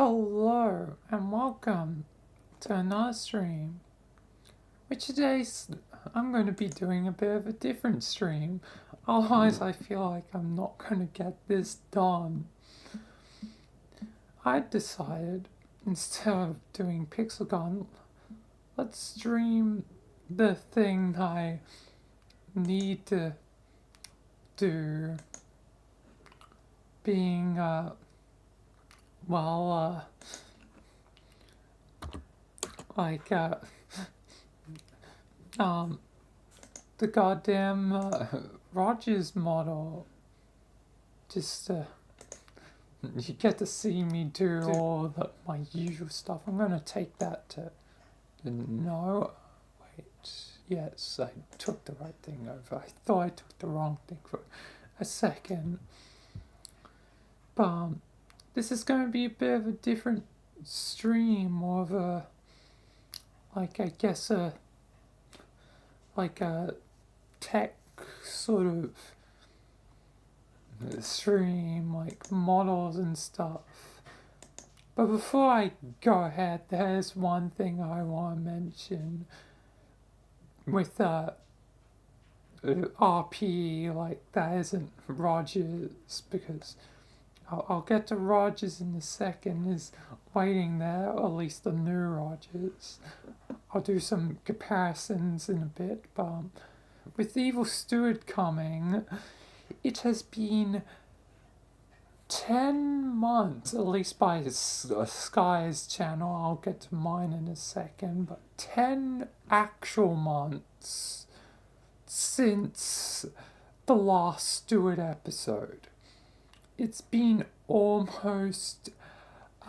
Hello and welcome to another stream. Which I'm going to be doing a bit of a different stream. Otherwise, I feel like I'm not going to get this done. I decided instead of doing Pixel Gun, let's stream the thing I need to do, being like the goddamn Rogers model. Just you get to see me do all my usual stuff. I'm gonna take that to no. Wait, yes, I took the right thing over. I thought I took the wrong thing for a second. But this is going to be a bit of a different stream, more of a, like, I guess a tech sort of stream, like models and stuff. But before I go ahead, there's one thing I want to mention with RP, like that isn't Rogers, because I'll get to Rogers in a second, is waiting there, or at least the new Rogers. I'll do some comparisons in a bit, but with Evil Steward coming, it has been 10 months, at least by Sky's channel, I'll get to mine in a second, but 10 actual months since the last Steward episode. It's been almost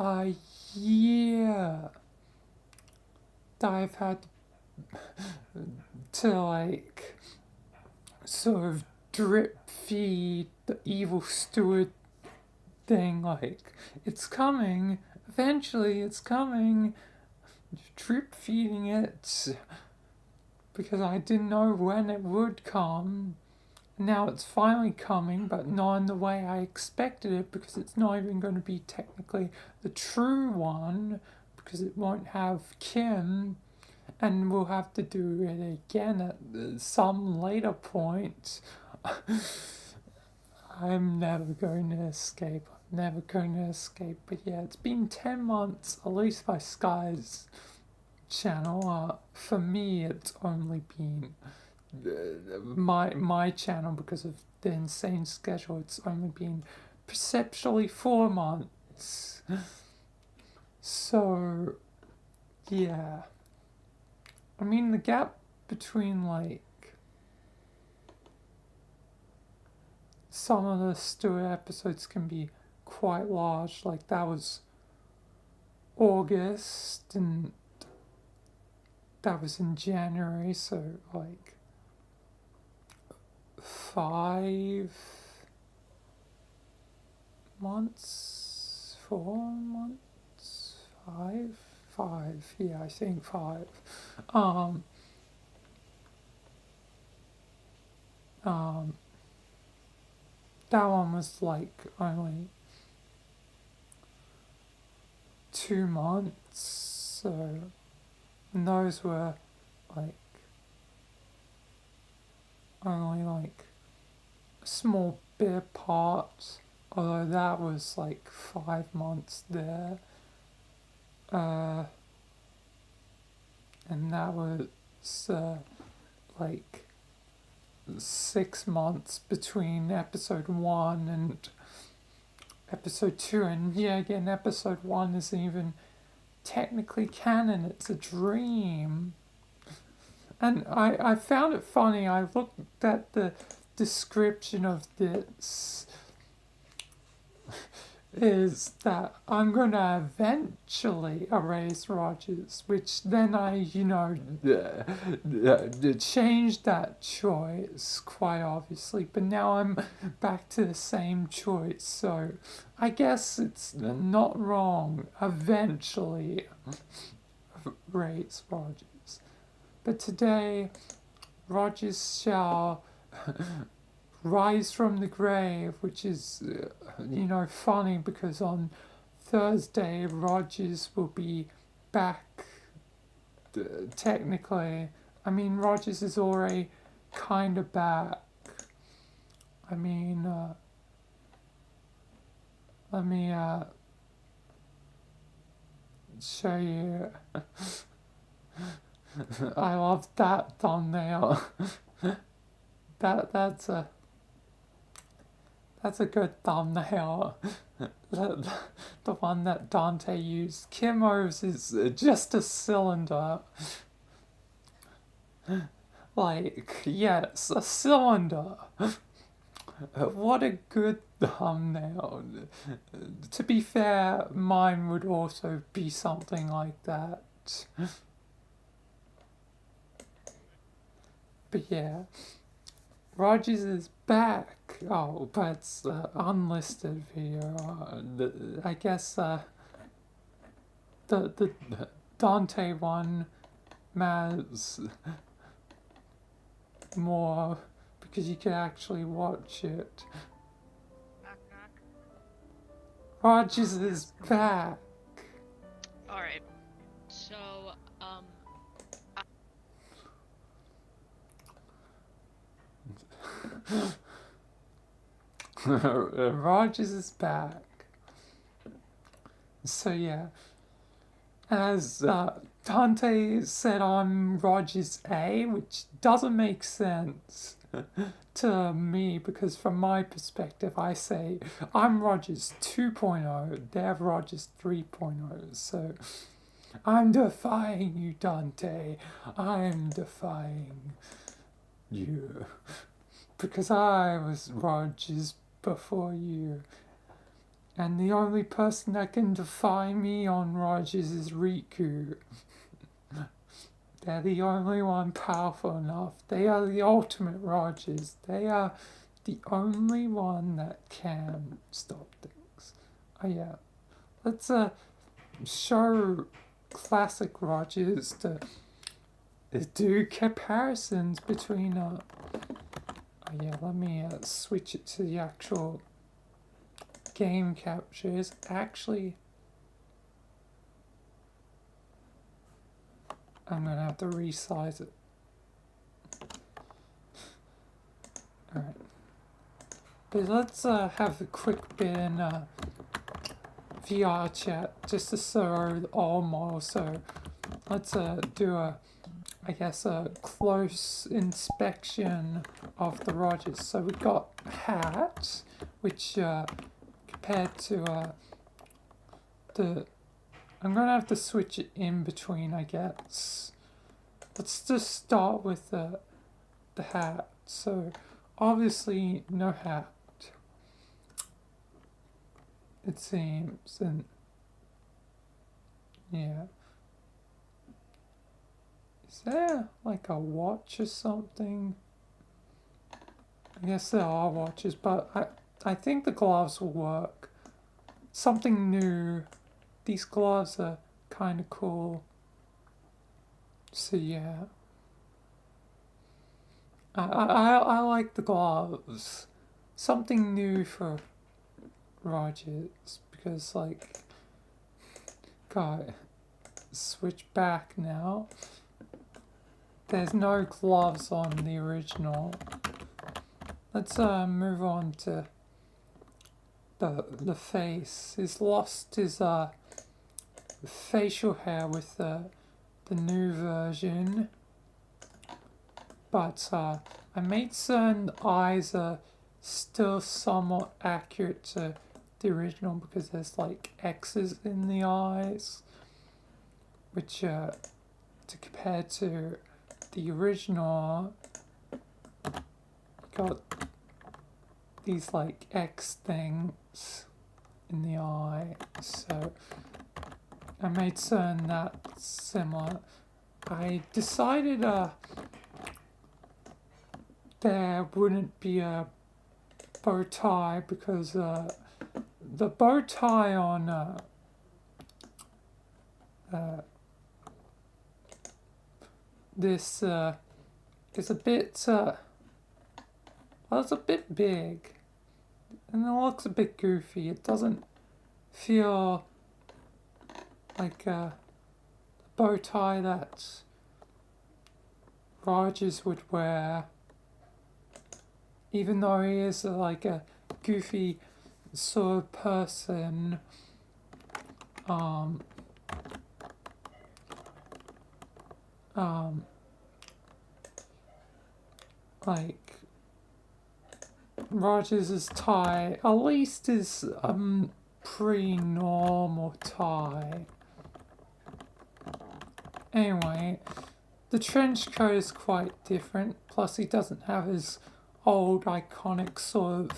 a year that I've had to like sort of drip feed the Evil Steward thing. Like, it's coming, eventually it's coming, drip feeding it because I didn't know when it would come. Now it's finally coming, but not in the way I expected it, because it's not even going to be technically the true one, because it won't have Kim, and we'll have to do it again at some later point. I'm never going to escape. But yeah, it's been 10 months, at least by Sky's channel. For me, it's only been my channel, because of the insane schedule, it's only been perceptually 4 months. So yeah, I mean, the gap between like some of the Stewart episodes can be quite large. Like, that was August and that was in January, so like 5 months, 4 months, 5, yeah, I think 5. That one was like only 2 months, so, and those were like only like a small bit apart, although that was like 5 months there. And that was like 6 months between episode 1 and episode 2, and yeah, again, episode 1 isn't even technically canon, it's a dream. And I found it funny, I looked at the description of this, is that I'm going to eventually erase Rogers, which then I, changed that choice, quite obviously, but now I'm back to the same choice, so I guess it's not wrong, eventually erase Rogers. But today, Rogers shall rise from the grave, which is, funny, because on Thursday, Rogers will be back. Technically, I mean, Rogers is already kind of back. I mean, let me show you. I love that thumbnail. That's a good thumbnail. The one that Dante used. Kimmo's is just a cylinder. Like, yes, a cylinder. What a good thumbnail. To be fair, mine would also be something like that. But yeah, Rogers is back. Oh, but it's unlisted video. I guess the Dante one matters more because you can actually watch it. Knock, knock. Rogers is back. Alright. So, Rogers is back. So yeah, as Dante said, I'm Rogers A, which doesn't make sense to me because from my perspective, I say I'm Rogers 2.0, they're Rogers 3.0. So I'm defying you, Dante. I'm defying you. Because I was Rogers before you. And the only person that can defy me on Rogers is Riku. They're the only one powerful enough. They are the ultimate Rogers. They are the only one that can stop things. Oh yeah. Let's show classic Rogers to do comparisons between oh yeah, let me switch it to the actual game captures. Actually, I'm gonna have to resize it. Alright. But let's have a quick bit in VR chat just to show all models. So let's do a close inspection of the Rogers. So we've got hat, which compared to I'm gonna have to switch it in between, I guess. Let's just start with the hat. So obviously no hat, it seems, and yeah. Is there like a watch or something? I guess there are watches, but I think the gloves will work. Something new. These gloves are kind of cool. So yeah. I like the gloves. Something new for Rogers because like, God, switch back now. There's no gloves on the original. Let's move on to the face. He's lost his facial hair with the new version, but I made certain the eyes are still somewhat accurate to the original because there's like X's in the eyes, which to compare to the original, got these like X things in the eye. So I made certain that's similar. I decided there wouldn't be a bow tie because the bow tie on this is a bit well, it's a bit big and it looks a bit goofy. It doesn't feel like bow tie that Rogers would wear, even though he is like a goofy sort of person. Um, like Rogers' tie at least is pretty normal tie. Anyway, the trench coat is quite different, plus he doesn't have his old iconic sort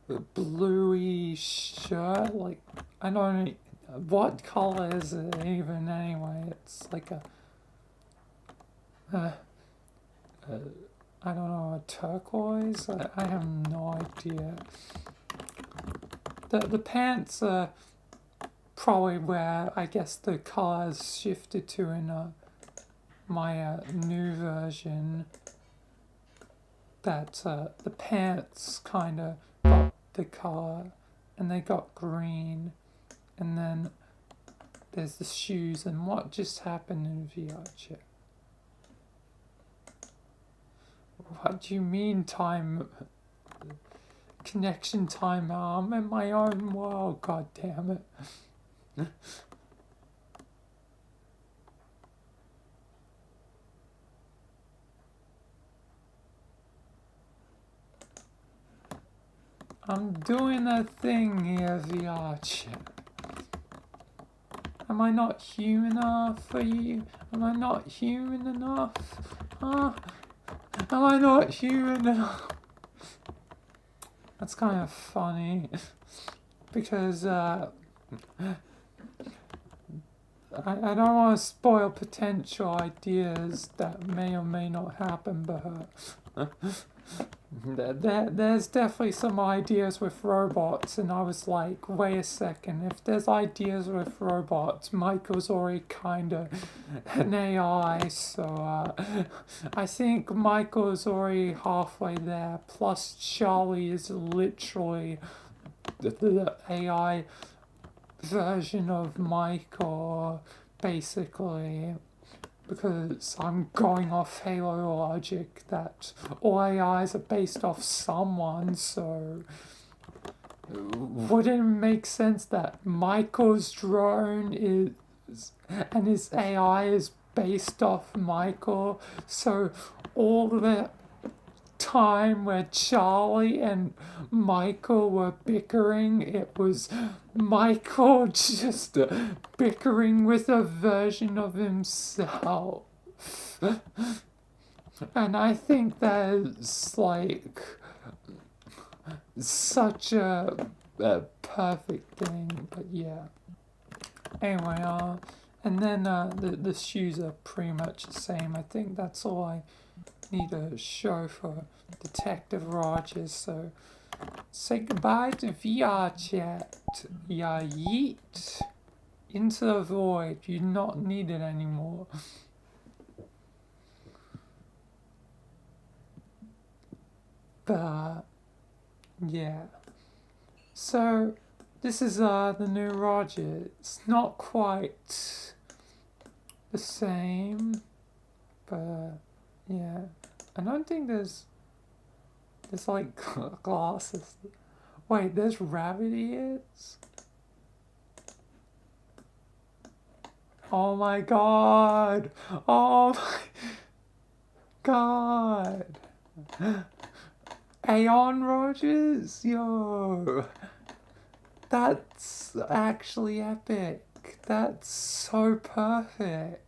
of bluey shirt. Like, I don't know, what colour is it even anyway? It's like a I don't know, a turquoise? I have no idea. The pants are probably where I guess the colour has shifted to in my new version. That the pants kind of got the colour and they got green, and then there's the shoes. And what just happened in VR chat? What do you mean connection timeout? I'm in my own world, god damn it. I'm doing a thing here, VR chat. Am I not human enough for you? Am I not human enough? Huh? Am I not human enough? That's kind of funny. Because, I don't want to spoil potential ideas that may or may not happen, but there's definitely some ideas with robots, and I was like, wait a second, if there's ideas with robots, Michael's already kind of an AI, so I think Michael is already halfway there, plus Charlie is literally the AI version of Michael, basically, because I'm going off Halo logic that all AIs are based off someone, so wouldn't it make sense that Michael's drone is, and his AI is based off Michael, so all the time where Charlie and Michael were bickering, it was Michael just bickering with a version of himself. And I think that is like such a perfect thing, but yeah. Anyway, and then the shoes are pretty much the same. I think that's all I need to show for Detective Rogers, so say goodbye to VR chat. Yeah, yeet into the void. You do not need it anymore. But yeah, so this is the new Roger. It's not quite the same, but yeah, I don't think there's like glasses. Wait, there's rabbit ears? Oh my god! Oh my god! Aeon Rogers? Yo! That's actually epic. That's so perfect.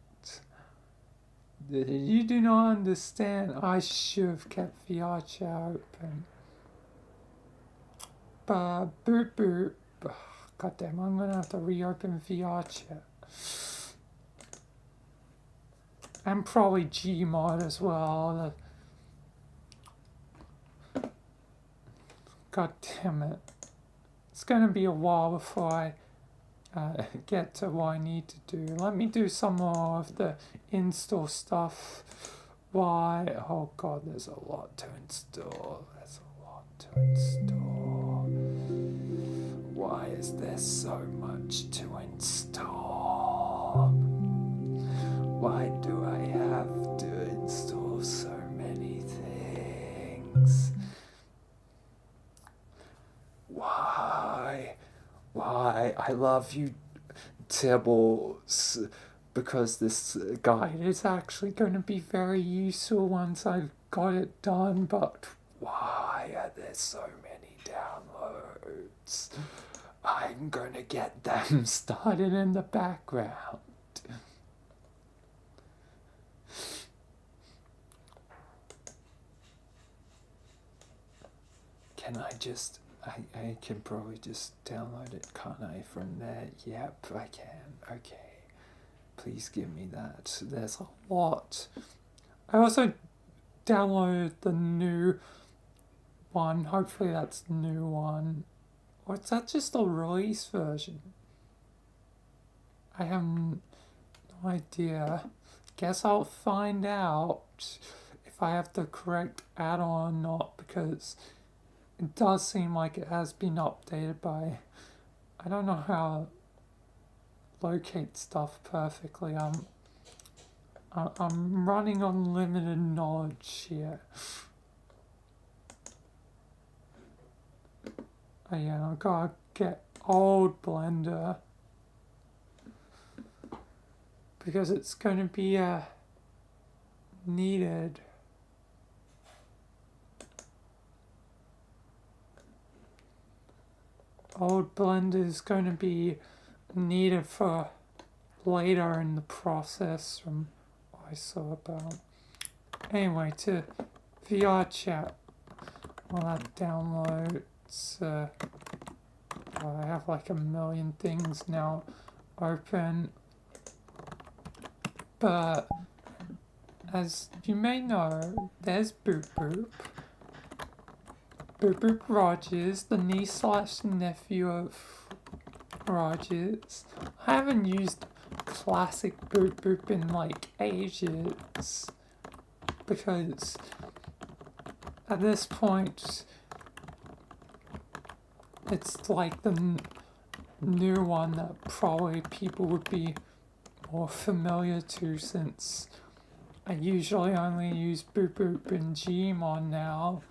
You do not understand. I should have kept VR chat open. But boop boop. God damn, I'm gonna have to reopen VR chat. And probably Gmod as well. God damn it. It's gonna be a while before I get to what I need to do. Let me do some more of the install stuff. Why? Oh god, there's a lot to install. There's a lot to install. Why is there so much to install? I love you, Tibbles, because this guide is actually going to be very useful once I've got it done, but why are there so many downloads? I'm going to get them started in the background. Can I just... I can probably just download it, can't I, from there? Yep, I can. Okay. Please give me that. There's a lot. I also downloaded the new one. Hopefully that's the new one. Or is that just a release version? I have no idea. Guess I'll find out if I have the correct add-on or not, because it does seem like it has been updated by... I don't know how to locate stuff perfectly. I'm running on limited knowledge here. Oh yeah, I gotta get old Blender, because it's gonna be needed. Old Blender is going to be needed for later in the process, from what I saw about. Anyway, to VR chat. Well, that downloads. I have like a million things now open. But as you may know, there's Boop Boop. Boop Boop Rogers, the niece/nephew of Rogers. I haven't used classic Boop Boop in like ages, because at this point it's like the new one that probably people would be more familiar to, since I usually only use Boop Boop in Gmod now.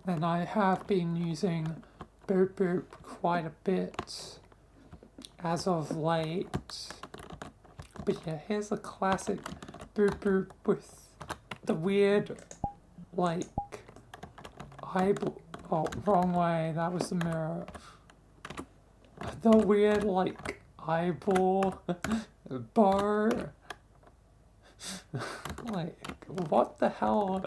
And I have been using Boop Boop quite a bit as of late. But yeah, here's a classic Boop Boop with the weird, like, eyeball. Oh, wrong way, that was the mirror. The weird, like, eyeball bar. Like, what the hell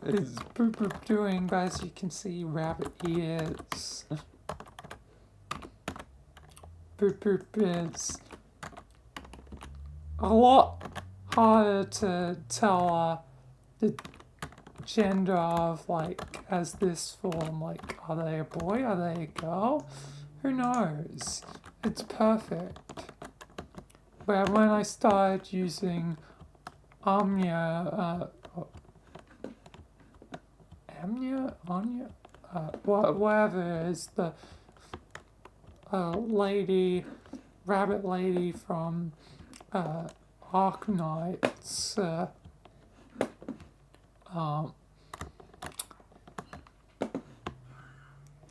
is Boop Boop doing? But as you can see, rabbit ears. Boop Boop is a lot harder to tell the gender of, like, as this form. Like, are they a boy? Are they a girl? Who knows? It's perfect. But when I started using Anya, whatever it is, the lady, rabbit lady from Arknights,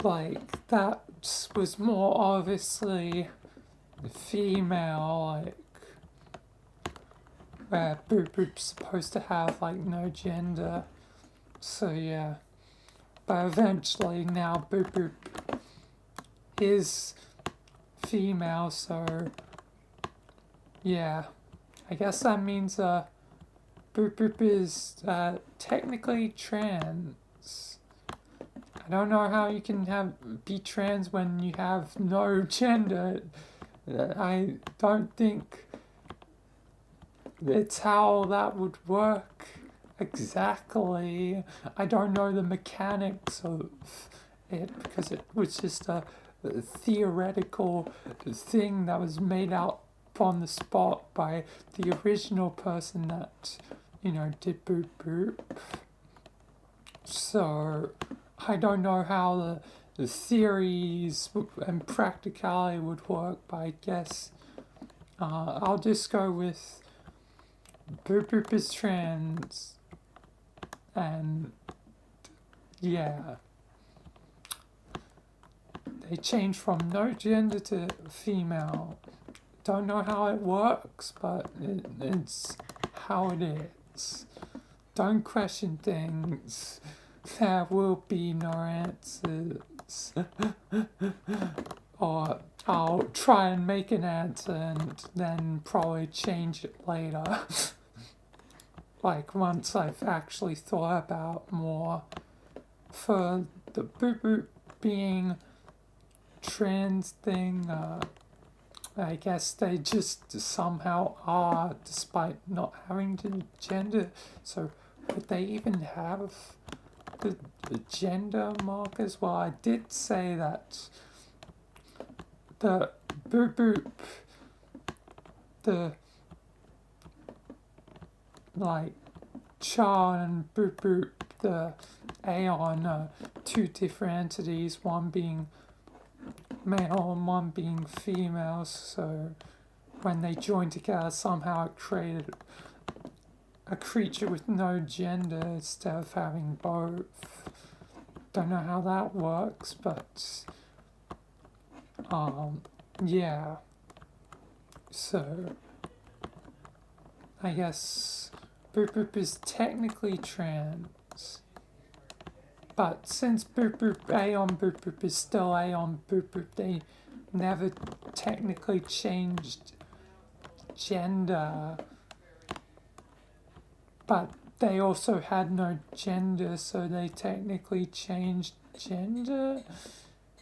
like, that was more obviously female, like, where Boop Boop's supposed to have, like, no gender. So yeah. But eventually now Boop Boop is female, so yeah. I guess that means Boop Boop is technically trans. I don't know how you can be trans when you have no gender. I don't think it's how that would work exactly. I don't know the mechanics of it, because it was just a theoretical thing that was made out on the spot by the original person that, you know, did Boop Boop. So I don't know how the theories and practicality would work, but I guess I'll just go with Boop Boop is trans, and yeah. they changed from no gender to female. Don't know how it works, but it's how it is. Don't question things. There will be no answers. Or I'll try and make an answer and then probably change it later. Like once I've actually thought about more. For the boop boop being trans thing, I guess they just somehow are, despite not having the gender. So would they even have the gender markers? Well, I did say that the boop boop, the like Char and boop boop, the Aeon are two different entities, one being male and one being female, so when they joined together somehow it created a creature with no gender instead of having both. Don't know how that works, but yeah. So I guess Boop Boop is technically trans. But since Boop Boop Aeon Boop Boop is still Aeon Boop Boop, they never technically changed gender. But they also had no gender, so they technically changed gender.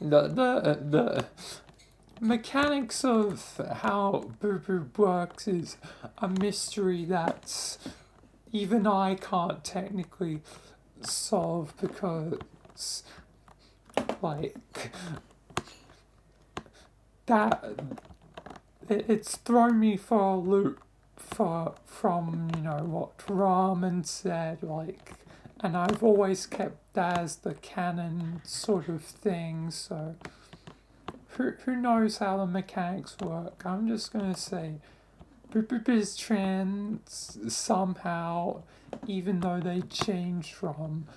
The mechanics of how Boop Boop works is a mystery that even I can't technically solve because, like, that it's thrown me for a loop from what Ramen said, like, and I've always kept that as the canon sort of thing, so who knows how the mechanics work. I'm just gonna say Boop Boop is trans somehow, even though they changed from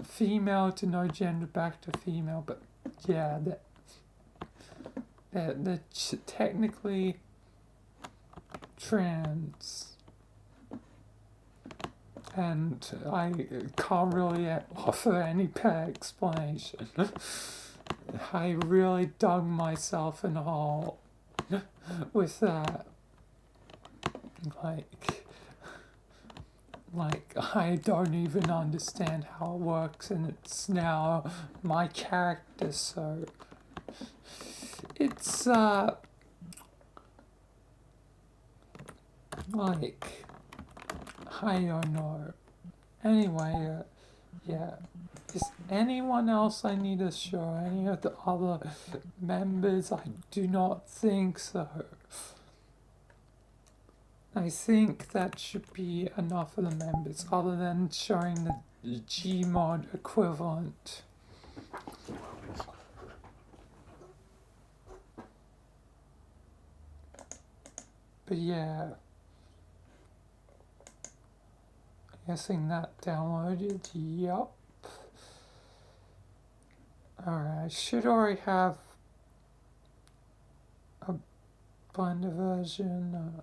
female to no gender back to female, but yeah, they're technically trans, and I can't really offer any better explanation. I really dug myself in a hole with that. Like I don't even understand how it works, and it's now my character, so it's like I don't know. Anyway, yeah. Is anyone else I need to show? Any of the other members? I do not think so. I think that should be enough of the members, other than showing the Gmod equivalent. But yeah, guessing that downloaded, yup. Alright, I should already have a Blender version.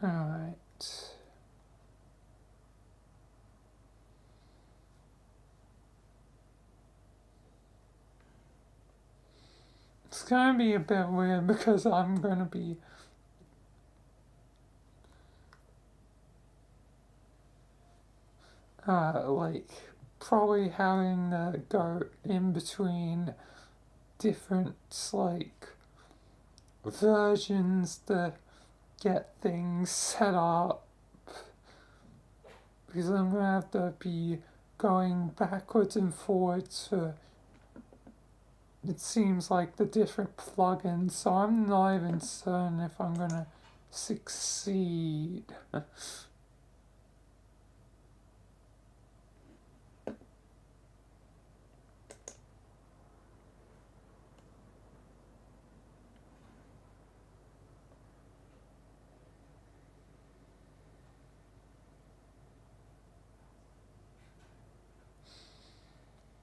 Alright. It's gonna be a bit weird because I'm gonna be like probably having to go in between different like versions to get things set up, because I'm gonna have to be going backwards and forwards for it seems like the different plugins, so I'm not even certain if I'm gonna succeed.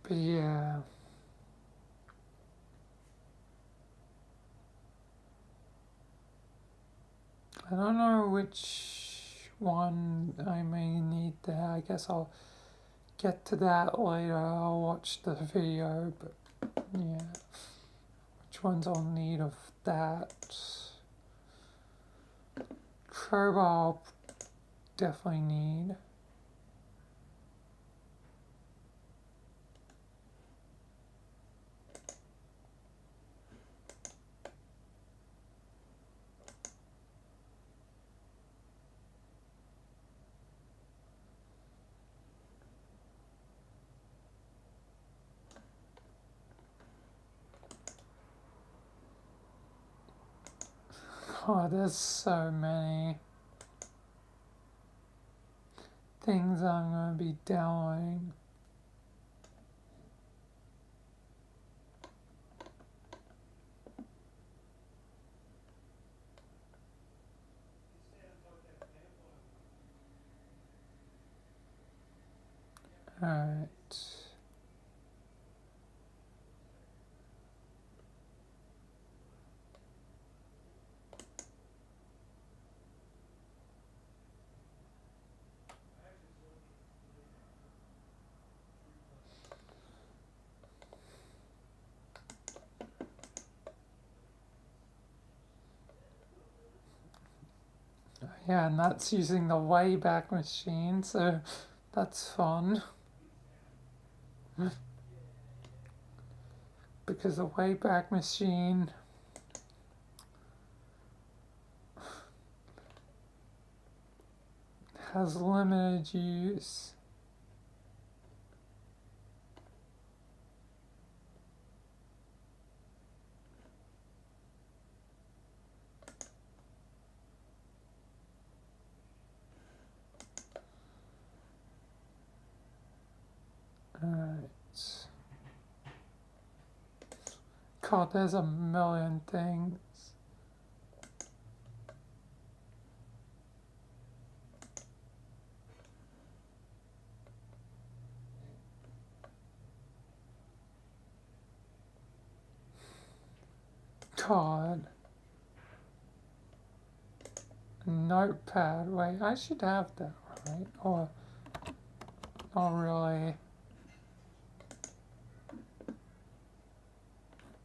But yeah. I don't know which one I may need there. I guess I'll get to that later. I'll watch the video, but yeah. Which ones I'll need of that? Crowbar I'll definitely need. Oh, there's so many things I'm going to be downloading. Alright. Yeah, and that's using the Wayback Machine, so that's fun. Because the Wayback Machine has limited use. Alright. God, there's a million things. God. Notepad. Wait, I should have that, right? Or not really.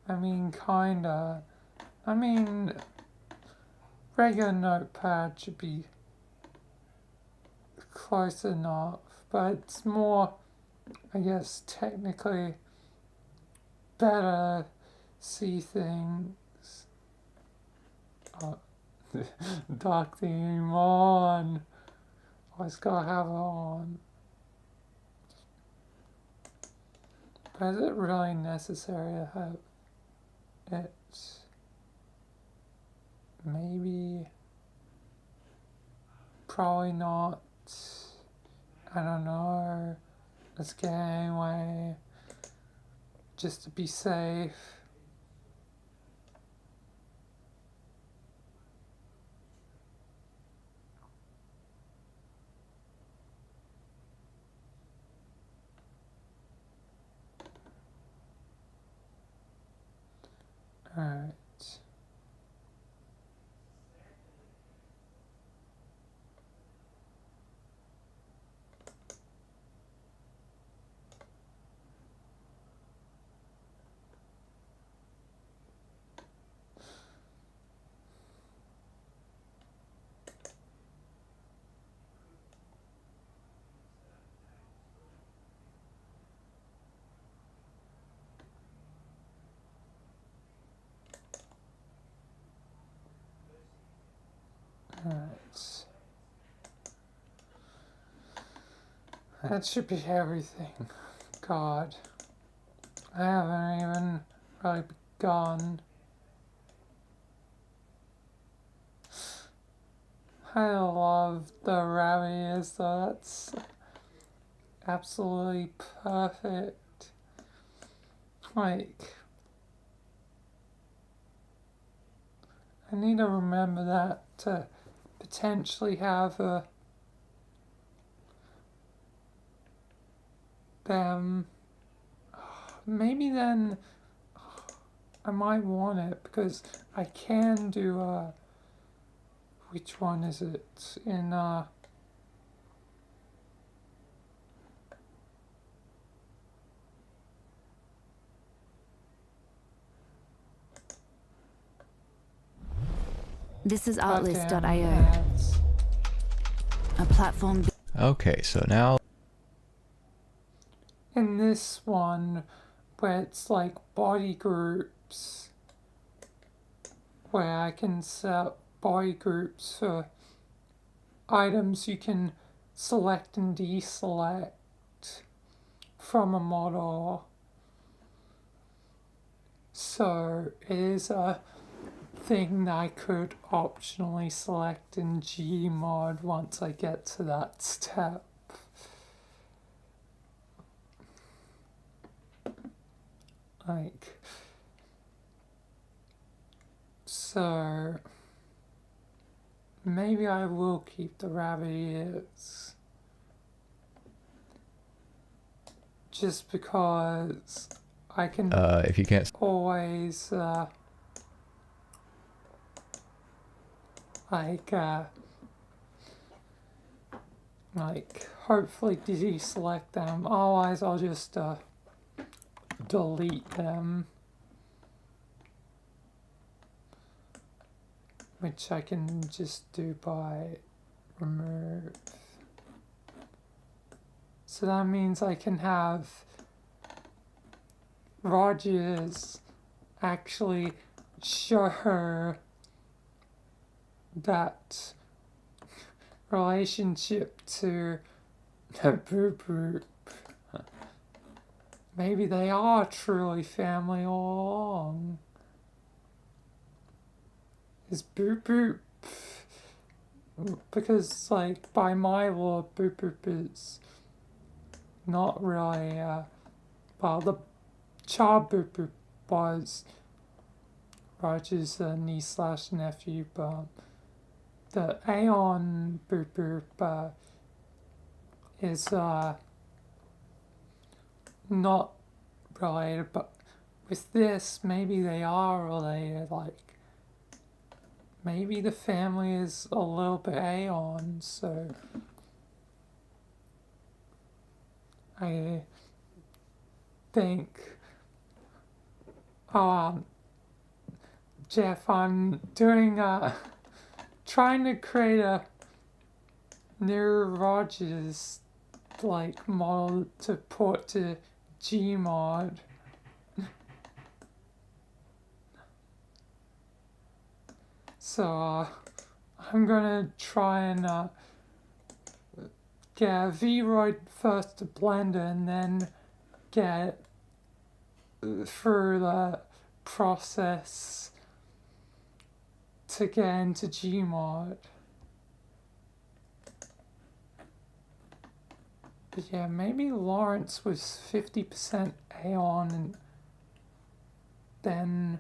I mean, kinda. I mean, regular notepad should be close enough, but it's more, I guess, technically better see things. Oh, dark theme on. Always gotta have it on. But is it really necessary to have it? Maybe. Probably not. I don't know. Let's get it anyway. Just to be safe. Alright. Alright. That should be everything. God. I haven't even really begun. I love the rabbit ears though, that's absolutely perfect. Like, I need to remember that to potentially have them maybe then I might want it because I can do which one is it in This is goddamn Artlist.io, ads. a platform. Okay, so now In this one where it's like body groups, where I can set up body groups for items you can select and deselect from a model. So it is a thing that I could optionally select in Gmod once I get to that step. Like, so maybe I will keep the rabbit ears just because I can if you can't, always like hopefully deselect them. Otherwise, I'll just delete them, which I can just do by remove. So that means I can have Rogers actually show her that relationship to Boop Boop. Maybe they are truly family all along. Is Boop Boop... Because, like, by my law, Boop Boop is not really, well, the child Boop Boop was Roger's niece slash nephew, but the Aeon Boop Boop is not related, but with this, maybe they are related, like, maybe the family is a little bit Aeon, so I think, Jeff, I'm doing, trying to create a new Rogers, like, model to port to Gmod. So, I'm gonna try and, get a VRoid first to Blender and then get through the process to get into Gmod. But yeah, maybe Lawrence was 50% Aeon and then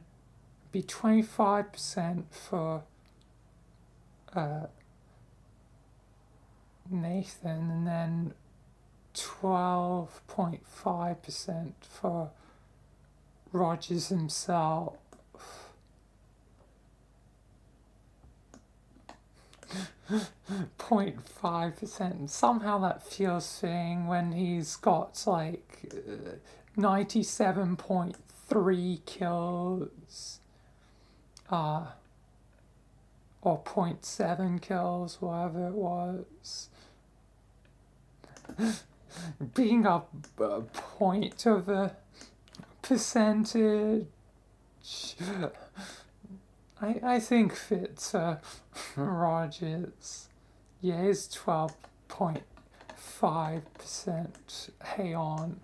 be 25% for Nathan and then 12.5% for Rogers himself. 0.5%. Somehow that feels fitting when he's got like 97.3 kills, or 0.7 kills, whatever it was. Being a point of a percentage, I think fits Rogers. Yeah, he's 12.5% Aeon.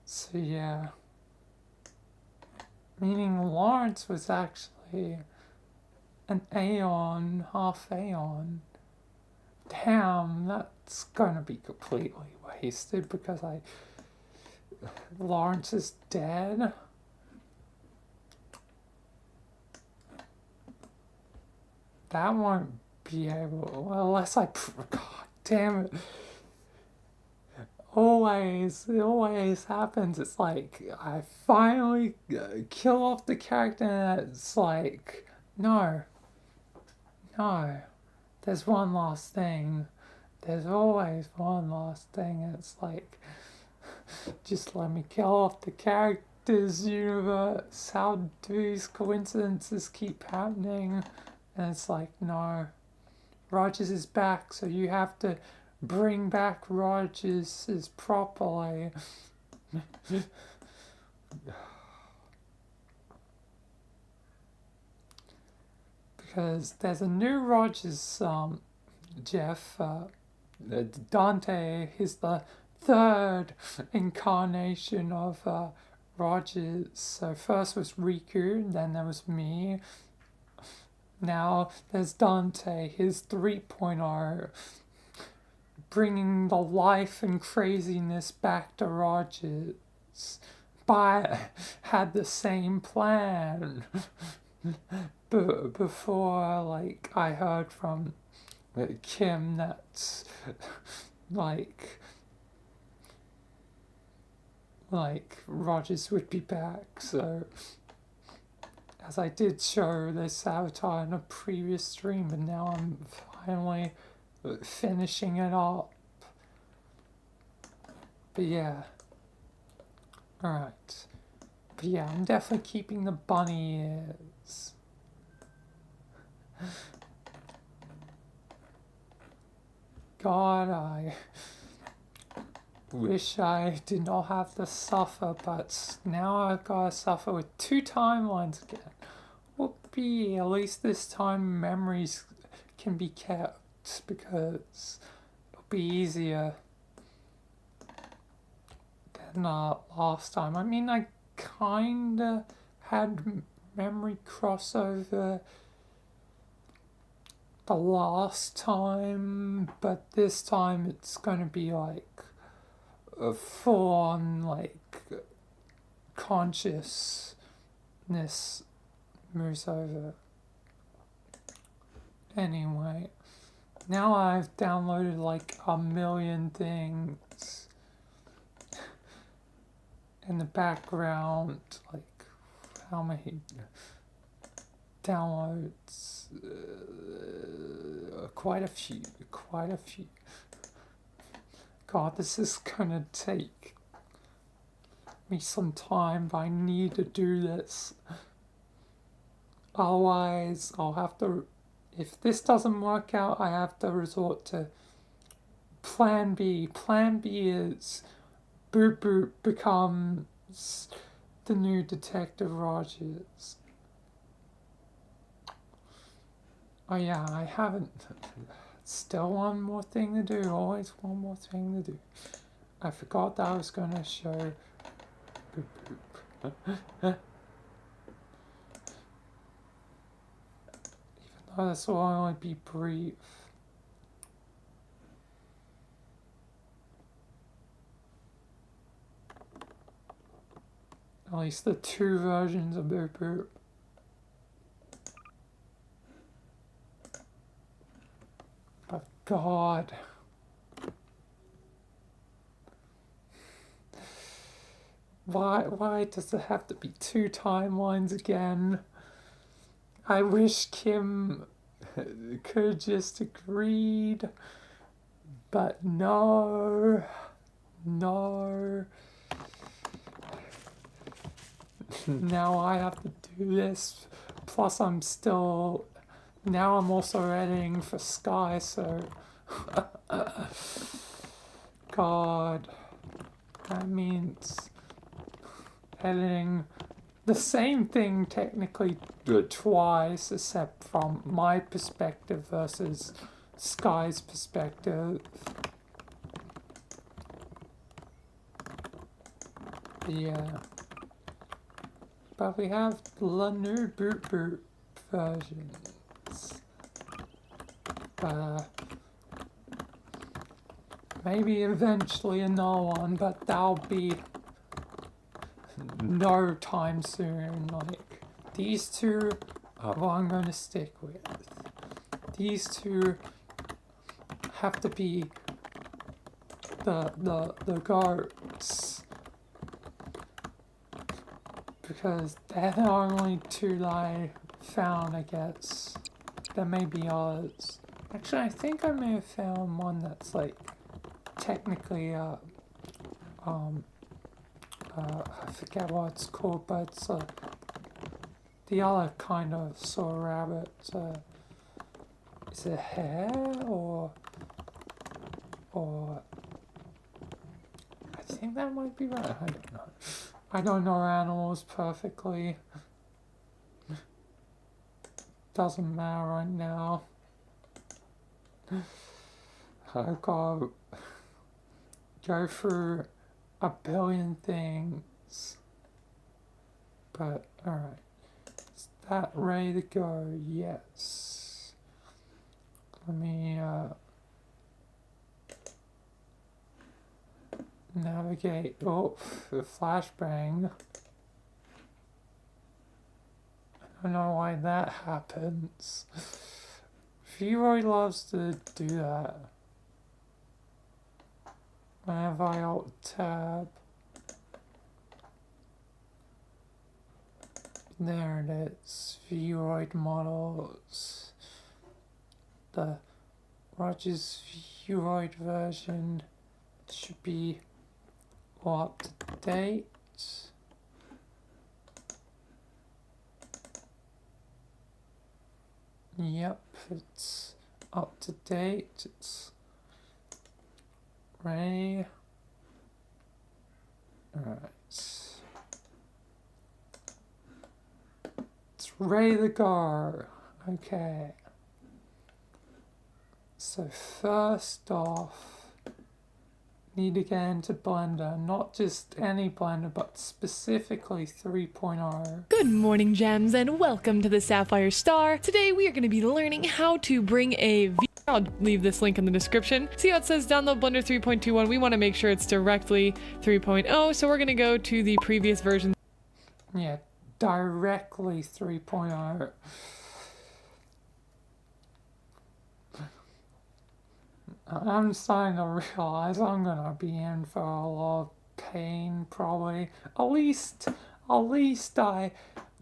So yeah, meaning Lawrence was actually an Aeon, half Aeon. Damn, that's gonna be completely wasted because Lawrence is dead. That won't be able, well, unless God damn it. It always happens. It's like I finally kill off the character and it's like, no, there's one last thing. There's always one last thing. And it's like, just let me kill off the character's universe. How do these coincidences keep happening? And it's like, no, Rogers is back, so you have to bring back Rogers properly. Because there's a new Rogers, Jeff, Dante. He's the third incarnation of Rogers. So first was Riku, then there was me. Now there's Dante, his 3.0, bringing the life and craziness back to Rogers. But had the same plan. Before, like, I heard from Kim that, like Rogers would be back, so as I did show this avatar in a previous stream, but now I'm finally finishing it up. But yeah. Alright. But yeah, I'm definitely keeping the bunny ears. God, I wish I did not have to suffer, but now I've got to suffer with 2 timelines again. Whoopee, at least this time memories can be kept, because it'll be easier than last time. I mean, I kinda had memory crossover the last time, but this time it's gonna be like a full-on, like, consciousness moves over. Anyway, now I've downloaded like a million things in the background, like, how many downloads? Quite a few. God, this is gonna take me some time, but I need to do this. Otherwise, I'll have to, if this doesn't work out, I have to resort to Plan B. Plan B is Boop Boop becomes the new Detective Rogers. Oh yeah, I haven't. Still one more thing to do. Always one more thing to do. I forgot that I was going to show Boop Boop. Even though this will only be brief. At least the 2 versions of Boop Boop. But God. Why does it have to be 2 timelines again? I wish Kim could just agreed, but no. Now I have to do this. Plus I'm still, now I'm also editing for Sky, so God, that means editing the same thing technically twice, except from my perspective versus Sky's perspective. Yeah. But we have the new Boop Boop versions. Maybe eventually another one, but that'll be no time soon. Like, these 2 are what I'm going to stick with. these two have to be the goats. Because they're the only two that I found, I guess. There may be others. Actually, I think I may have found one that's like technically I forget what it's called, but it's the other kind of sort of rabbit. Is it a hare or I think that might be right. I don't know. I don't know animals perfectly. Doesn't matter right now. I've got to go through a billion things. But, alright. Is that ready to go? Yes. Let me, navigate. Oh, the flashbang. I don't know why that happens. VRoid loves to do that. Whenever I alt tab. There it is. VRoid models. The Rogers VRoid version should be up to date. Yep, it's up to date. It's ready. Alright. It's ready to go. Okay. So first off, need to get into Blender, not just any Blender, but specifically 3.0. Good morning, gems, and welcome to the Sapphire Star. Today we are going to be learning how to bring a I'll leave this link in the description. See how it says download Blender 3.21? We want to make sure it's directly 3.0, so we're going to go to the previous version. Yeah, directly 3.0. I'm starting to realize I'm gonna be in for a lot of pain, probably. At least I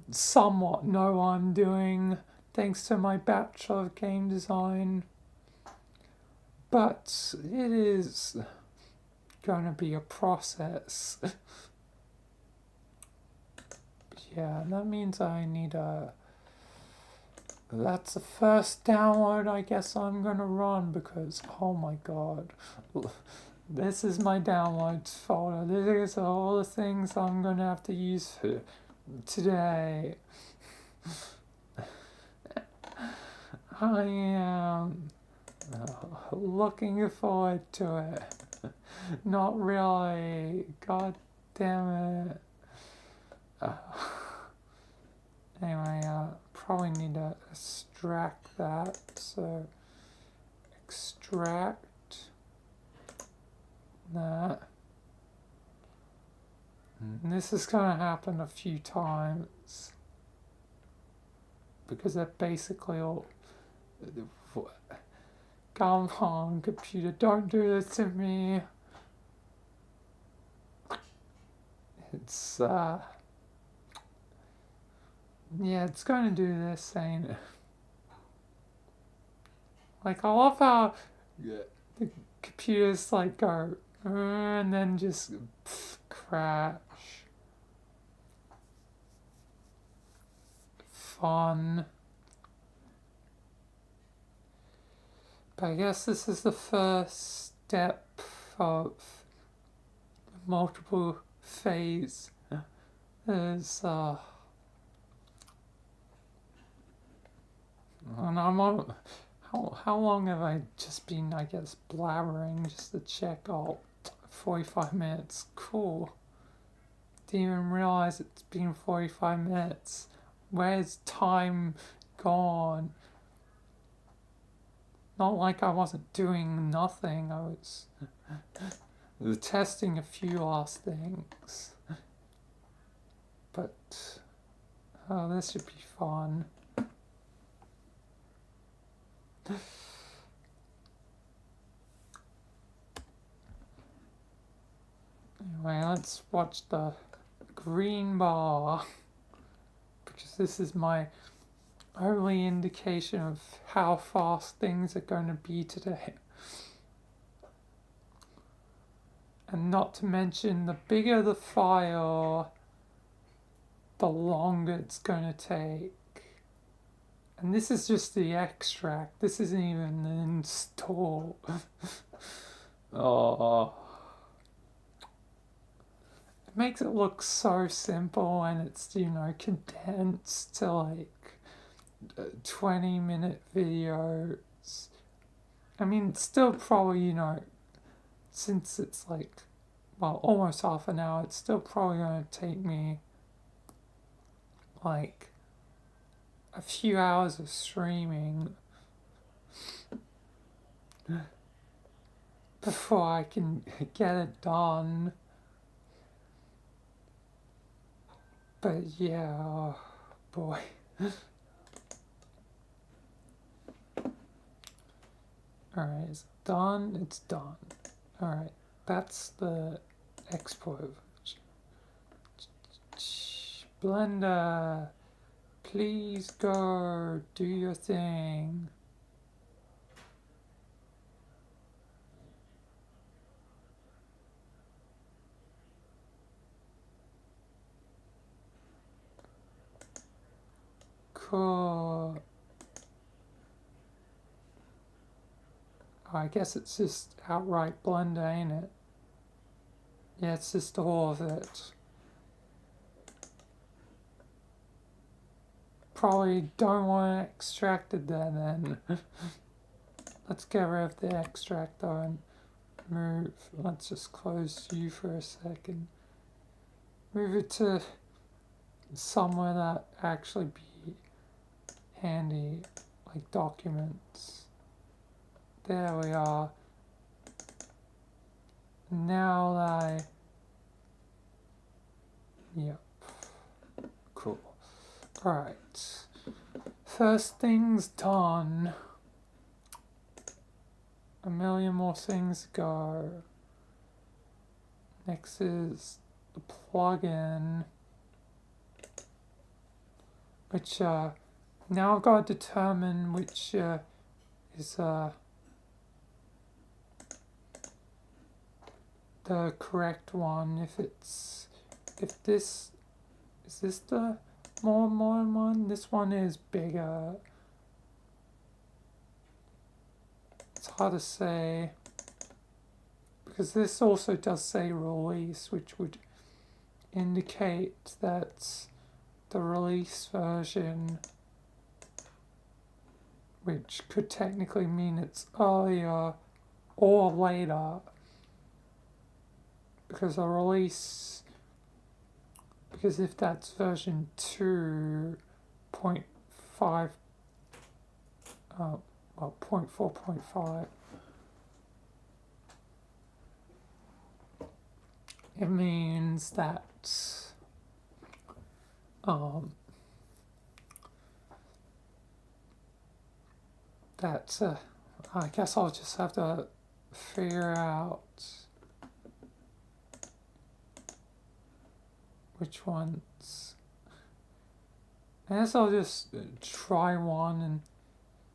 somewhat know what I'm doing, thanks to my Bachelor of Game Design. But it is gonna be a process. Yeah, that means I need a... That's the first download I guess I'm gonna run because, oh my god, this is my downloads folder. This is all the things I'm gonna have to use for today. I am looking forward to it. Not really. God damn it. Anyway, probably need to extract that, so extract that. And this is going to happen a few times because they're basically all... Come on, computer, don't do this to me. It's, yeah, it's going to do this, ain't it? Like, I love how the computers, like, go, and then just crash. Fun. But I guess this is the first step of multiple phase. There's, and I'm on... How long have I just been, I guess, blabbering just to check? Oh, 45 minutes. Cool. Didn't even realize it's been 45 minutes. Where's time gone? Not like I wasn't doing nothing. I was testing a few last things. But, oh, this should be fun. Anyway, let's watch the green bar, because this is my only indication of how fast things are going to be today. And not to mention, the bigger the file, the longer it's going to take. And this is just the extract. This isn't even the install. Oh. It makes it look so simple, and it's, you know, condensed to like 20-minute videos. I mean, it's still probably, you know, since it's like, well, almost half an hour, it's still probably going to take me like a few hours of streaming before I can get it done. But yeah, oh boy. Alright, is it done? It's done. Alright, that's the export version. Blender, please go do your thing. Cool. Oh, I guess it's just outright Blender, ain't it? Yeah, it's just all of it. Probably don't want it extracted there then. Let's get rid of the extract though and move. Let's just close you for a second. Move it to somewhere that actually be handy, like documents. There we are. Now that yep. Cool. Alright. First thing's done. A million more things to go. Next is the plugin, which now I've got to determine which is the correct one. If this is this the more modern one. This one is bigger. It's hard to say because this also does say release, which would indicate that the release version, which could technically mean it's earlier or later, because a release, because if that's version 2.5, well, 0.4.5, it means that I guess I'll just have to figure out which ones. I guess I'll just try one and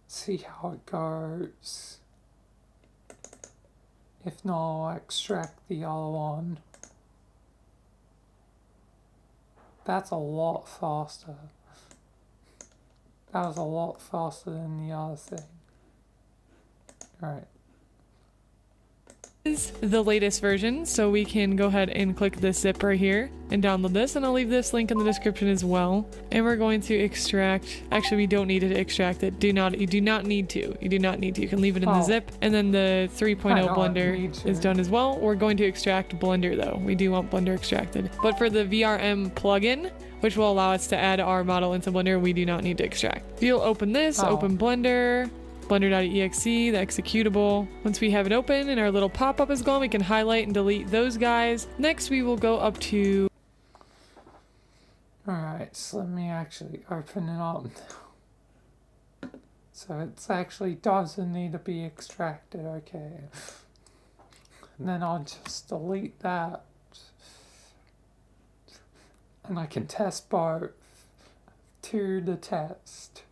see how it goes. If not, I'll extract the other one. That's a lot faster. That was a lot faster than the other thing. Alright. Is the latest version, so we can go ahead and click this zip right here and download this, and I'll leave this link in the description as well. And we're going to extract, actually we don't need to extract it. You do not need to. You can leave it in the zip, and then the 3.0 Blender is done as well. We're going to extract Blender though. We do want Blender extracted. But for the VRM plugin, which will allow us to add our model into Blender, we do not need to extract. If you'll open this, open Blender, blender.exe, the executable. Once we have it open and our little pop-up is gone, we can highlight and delete those guys. Next, we will go up to... Alright, so let me actually open it up now. So it actually doesn't need to be extracted, okay. And then I'll just delete that. And I can test both to the test.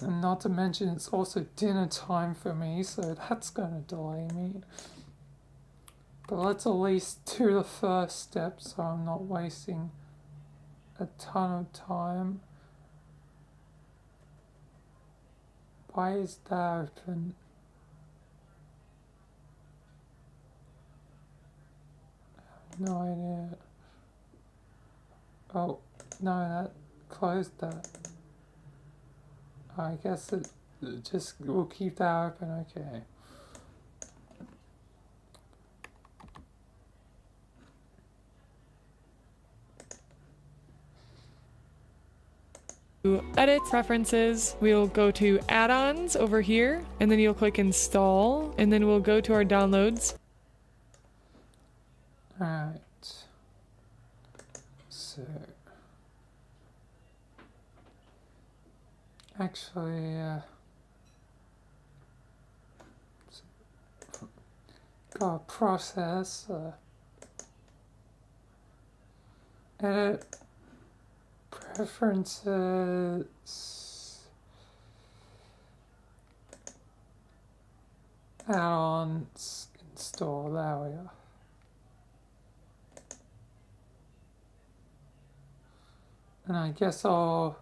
And not to mention it's also dinner time for me, so that's gonna delay me. But let's at least do the first step so I'm not wasting a ton of time. Why is that open? No idea. Oh, no, that closed that. I guess it just will keep that open, okay. Edit preferences, we'll go to add-ons over here, and then you'll click install, and then we'll go to our downloads. Alright. So actually got a process, edit preferences, add-ons, install, there we are. And I guess I'll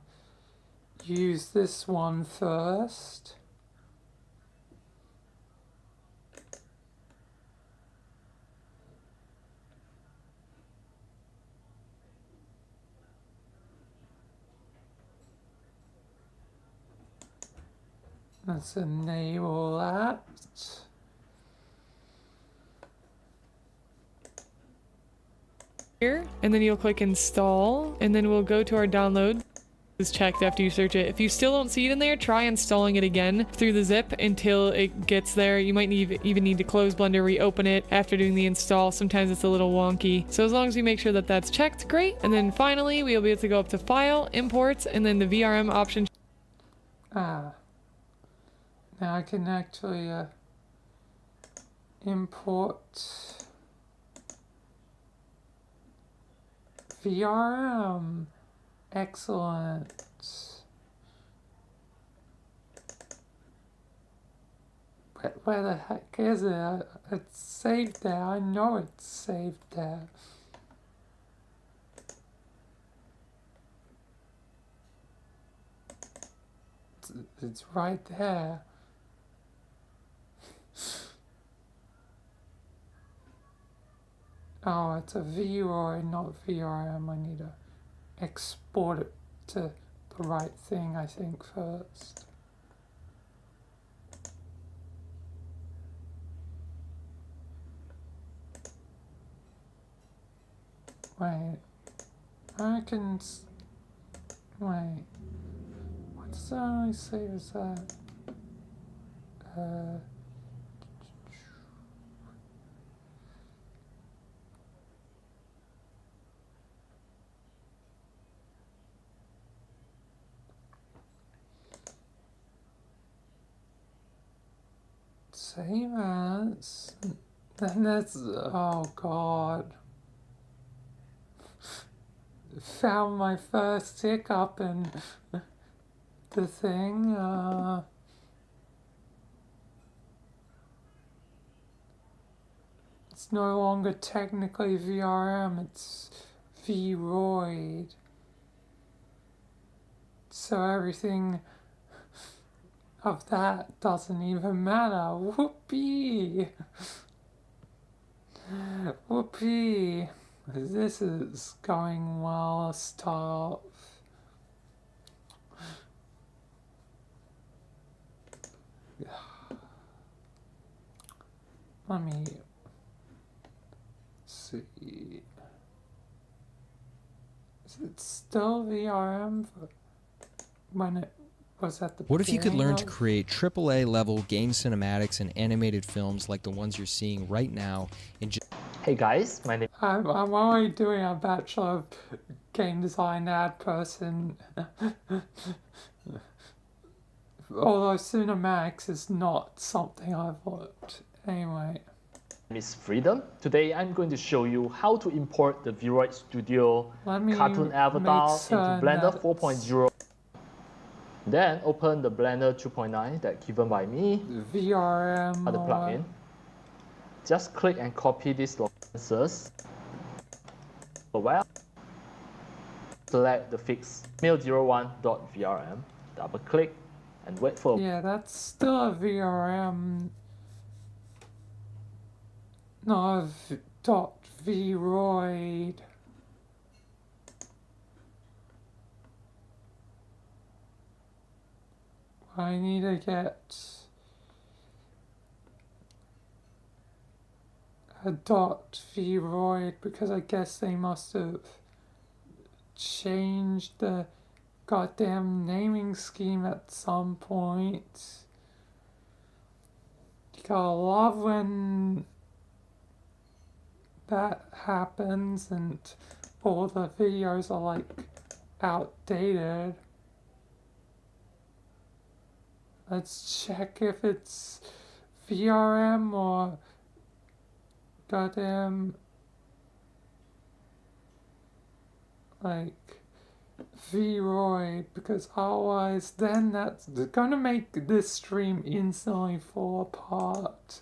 use this one first. Let's enable that. Here, and then you'll click install, and then we'll go to our download. Is checked after you search it. If you still don't see it in there, try installing it again through the zip until it gets there. You might even need to close Blender, reopen it after doing the install. Sometimes it's a little wonky. So as long as you make sure that that's checked, great. And then finally, we'll be able to go up to File, Imports, and then the VRM option. Ah. Now I can actually import VRM. Excellent. Where the heck is it? It's saved there. I know it's saved there. It's right there. Oh, it's a VRoid, not VRM. I need to export it to the right thing, I think, first. Wait, I can. Wait, what does I say is that? Save as. Then that's. Oh god. Found my first hiccup in the thing. It's no longer technically VRM, it's VRoid. So everything of that doesn't even matter. Whoopee! Whoopee! This is going well. Stop. Let me see. Is it still VRM when it was at the What if you could learn to beginning create AAA level game cinematics and animated films like the ones you're seeing right now in just Hey guys, my name I'm only doing a Bachelor of Game Design ad person although cinematics is not something I've looked. Anyway. Miss Freedom. Today I'm going to show you how to import the VRoid Studio cartoon avatar into Blender 4.0. Then open the Blender 2.9 that given by me. VRM. The plugin. Just click and copy these licenses. Well, select the fix mail01.vrm. Double click and wait for. Yeah, that's still a VRM. No, .VRoid. I need to get a .VRoid because I guess they must have changed the goddamn naming scheme at some point. You gotta love when that happens and all the videos are like outdated. Let's check if it's VRM or goddamn like VRoid, because otherwise then that's gonna make this stream instantly fall apart.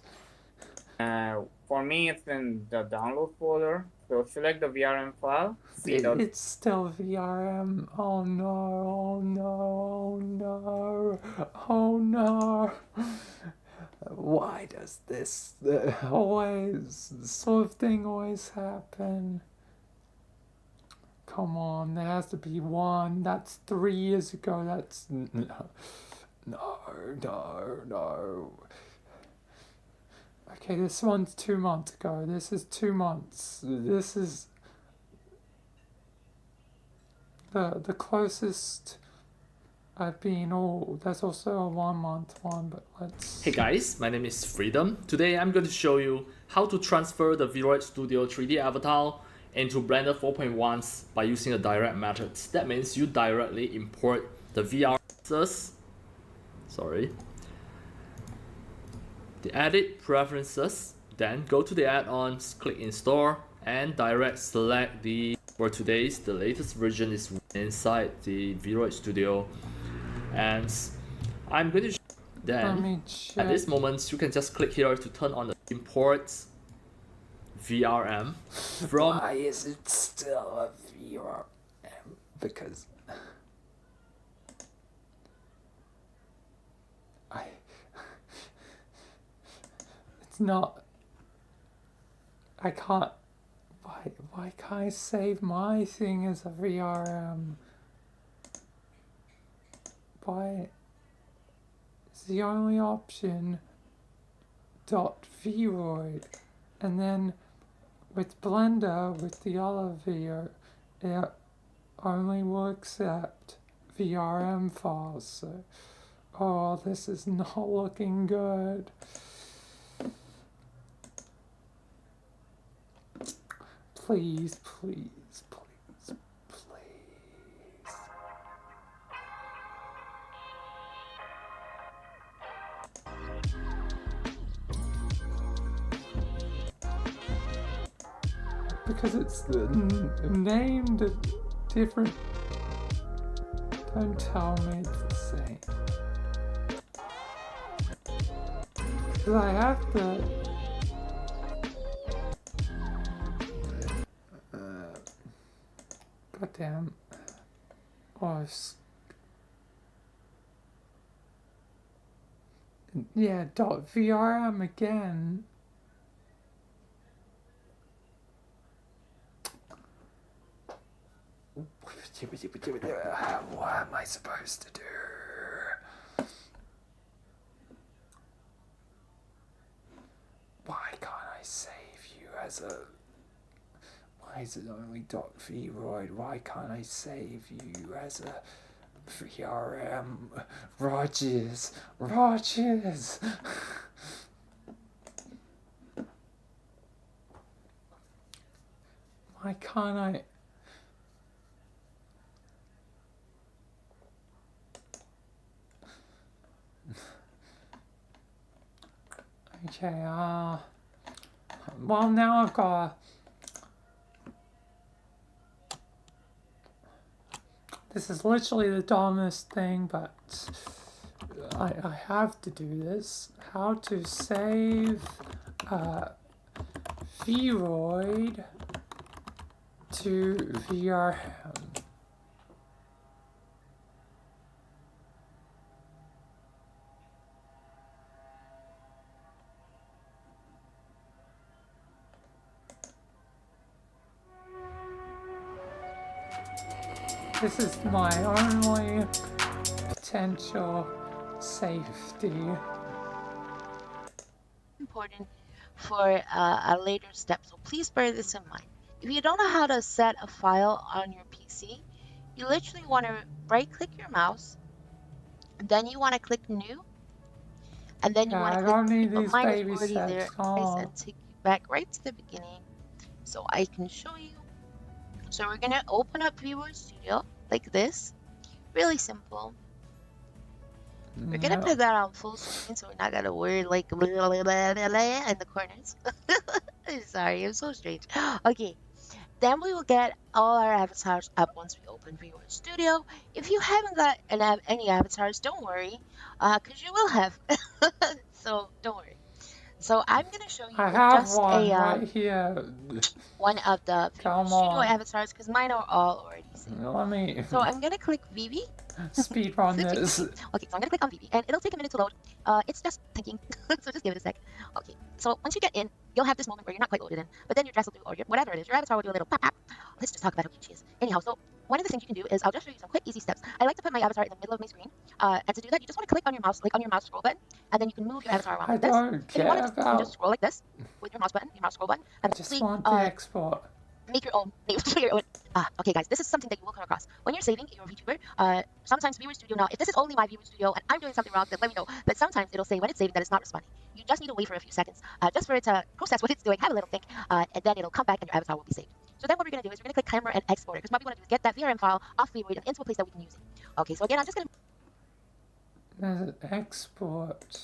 For me, it's in the download folder. So select the VRM file. It's still VRM. Oh no, oh no, oh no, oh no. Why does this always, this sort of thing always happen? Come on, there has to be one. That's 3 years ago. That's no. Okay, this one's 2 months ago. This is 2 months. This is the closest I've been. Oh, there's also a 1 month one, but let's... Hey guys, my name is Freedom. Today I'm going to show you how to transfer the VRoid Studio 3D avatar into Blender 4.1 by using a direct method. That means you directly import the the edit preferences, then go to the add-ons, click install, and direct select the, for today's, the latest version is inside the VRoid Studio. And I'm going to then at this moment you can just click here to turn on the import VRM from. Why is it still a VRM? Because it's not. I can't. Why can't I save my thing as a VRM? Why? It's the only option. .VRoid, and then with Blender, with the other video, it only will accept VRM files. So, oh, this is not looking good. Please, please, please, please. Because it's named different. Don't tell me it's the same. Because I have to. Goddamn. Oh, yeah, .vrm again. What am I supposed to do? Why can't I save you as a... Why is it only .VRoid? Why can't I save you as a VRM? Rogers! Rogers! Why can't I... Okay, well now I've got this is literally the dumbest thing, but I have to do this. How to save VRoid to VRM. This is my only potential safety. Important for a later step, so please bear this in mind. If you don't know how to set a file on your PC, you literally want to right click your mouse, then you want to click new, and then you want to I click don't need but these mine is baby already there steps. and take you back right to the beginning so I can show you. So we're gonna open up VRoid Studio like this, really simple. We're gonna put that on full screen so we're not gonna worry like blah, blah, blah, blah, blah, in the corners. Sorry, I'm so strange. Okay, then we will get all our avatars up once we open VRoid Studio. If you haven't got any avatars, don't worry, because you will have. So don't worry. So I'm gonna show you I have just one a right here. one of the Come Studio on. avatars because mine are all already saved. Let me So I'm gonna click VB. speed run this. Okay, so I'm gonna click on VB and it'll take a minute to load. It's just thinking, so just give it a sec. Okay, so once you get in, you'll have this moment where you're not quite loaded in, but then your dress will do, or whatever it is, your avatar will do a little pop pop. Let's just talk about how cute she is. Anyhow, so one of the things you can do is I'll just show you some quick, easy steps. I like to put my avatar in the middle of my screen, and to do that, you just want to click on your mouse, like on your mouse scroll button, and then you can move your avatar around I like this. don't If you want care to, you can just about. scroll like this with your mouse button, your mouse scroll button, I and just simply want the export. make your own name for your own. Okay, guys, this is something that you will come across when you're saving your VTuber. Sometimes VRoid Studio. Now, if this is only my VRoid Studio and I'm doing something wrong, then let me know. But sometimes it'll say when it's saving that it's not responding. You just need to wait for a few seconds, just for it to process what it's doing, have a little think, and then it'll come back and your avatar will be saved. So then what we're gonna do is we're gonna click camera and export it, because what we want to do is get that VRM file off VRoid and into a place that we can use it. Okay, so again, I'm just gonna. There's an export.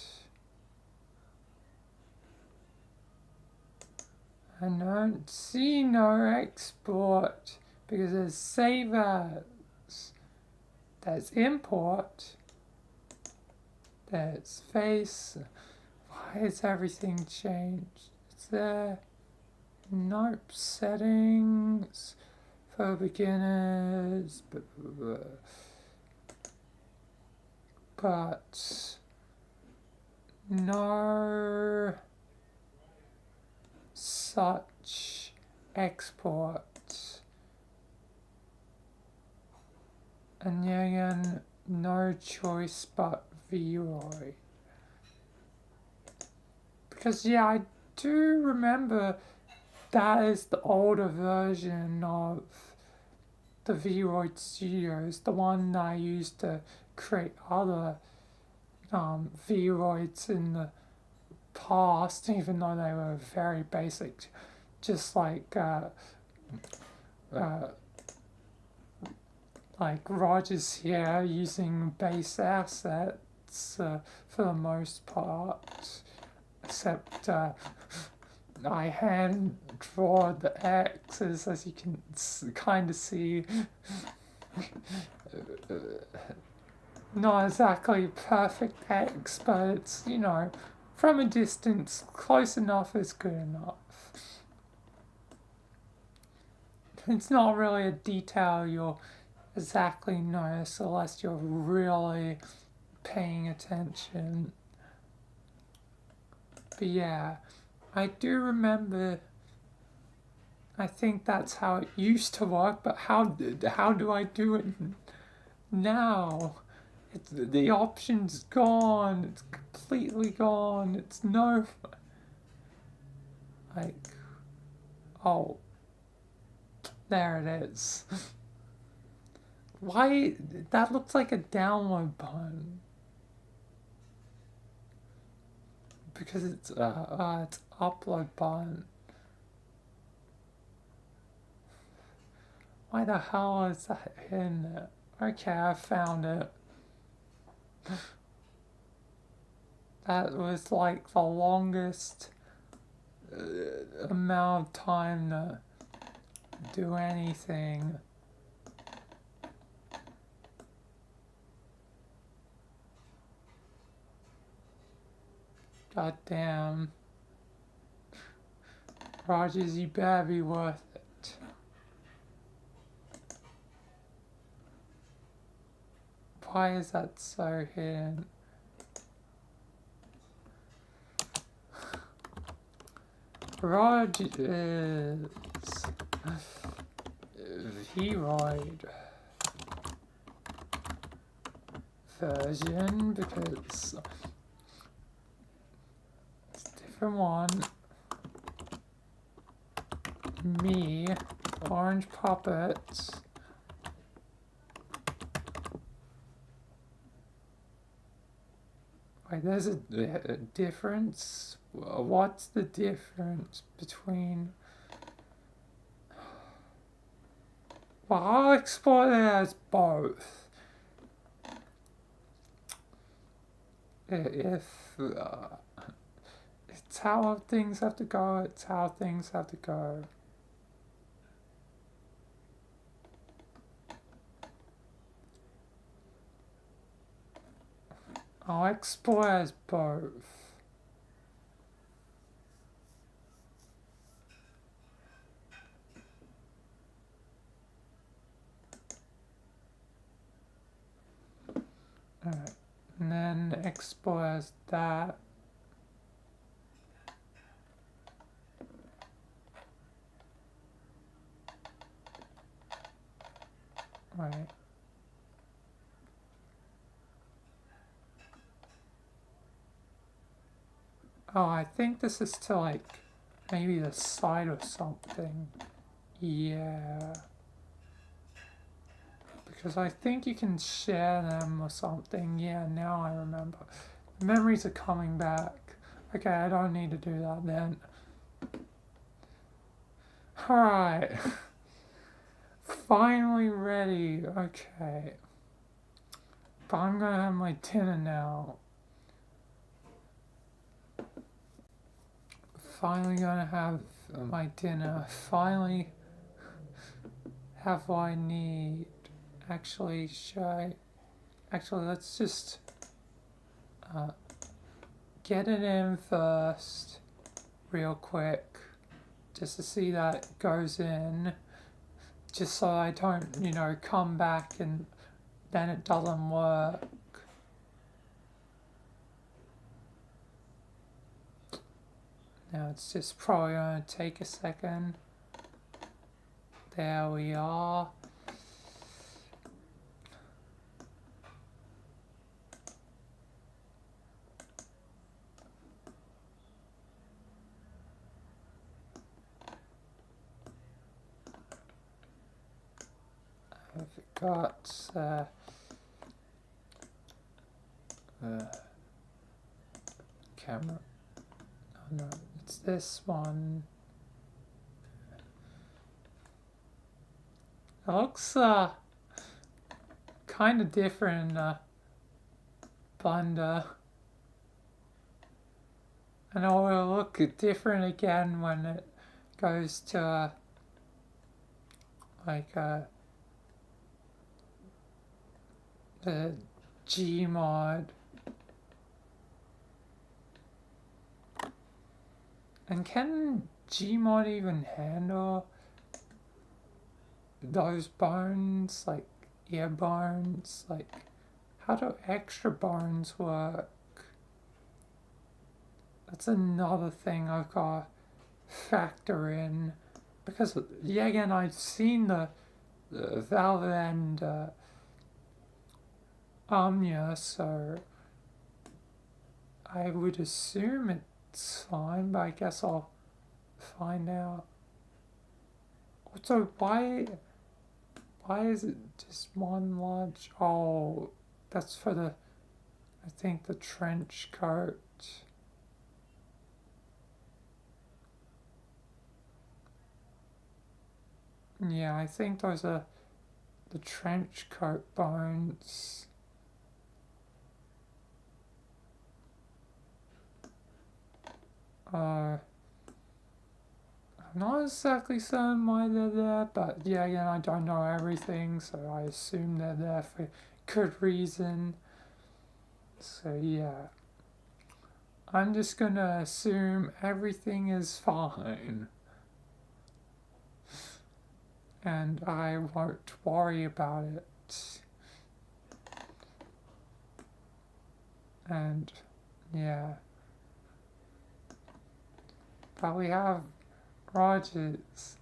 I don't see no export because there's save as. There's import. There's face. Why is everything changed? Is there? Nope. Settings for beginners. But no such export. And again, no choice but VRoid. Because yeah, I do remember that is the older version of the VRoid Studios, the one that I used to create other VRoids in the past, even though they were very basic, just like Roger's here using base assets for the most part, except I hand draw the X's, as you can kind of see. Not exactly perfect X, but it's, you know, from a distance, close enough is good enough. It's not really a detail you'll exactly notice unless you're really paying attention. But yeah, I do remember, I think that's how it used to work, but how do I do it now? The option's gone, it's completely gone, it's no, like, oh, there it is. Why, that looks like a download button. Because it's upload button. Why the hell is that in there? Okay, I found it. That was like the longest amount of time to do anything. God damn. Rogers, you better be worth it. Why is that so hidden? Rogers VRoid version because it's a different one. Me, orange puppets. Wait, there's a difference? What's the difference between... Well, I'll explain it as both. If it's how things have to go, it's how things have to go. I'll explore as both. Alright, and then explore as that. Right. Oh, I think this is to like maybe the side or something. Yeah. Because I think you can share them or something. Yeah, now I remember. The memories are coming back. Okay, I don't need to do that then. Alright. Finally ready. Okay. But I'm gonna have my dinner now. Finally gonna have my dinner. Finally have what I need. Actually, actually, let's just get it in first, real quick, just to see that it goes in, just so I don't, you know, come back and then it doesn't work. Now it's just probably gonna take a second. There we are. I've got camera. Oh no, it's this one. It looks kind of different in Blender. And it will look different again when it goes to like the Gmod. And can Gmod even handle those bones, like ear bones? Like, how do extra bones work? That's another thing I've got to factor in. Because, yeah, again, I've seen the Valve and Omnia, so I would assume it's fine, but I guess I'll find out. Also, why is it just one large? Oh, that's for the, I think, the trench coat. Yeah, I think those are the trench coat bones. I'm not exactly certain why they're there, but yeah, again, I don't know everything, so I assume they're there for good reason. So yeah, I'm just gonna assume everything is fine. And I won't worry about it. And yeah. But we have Rogers.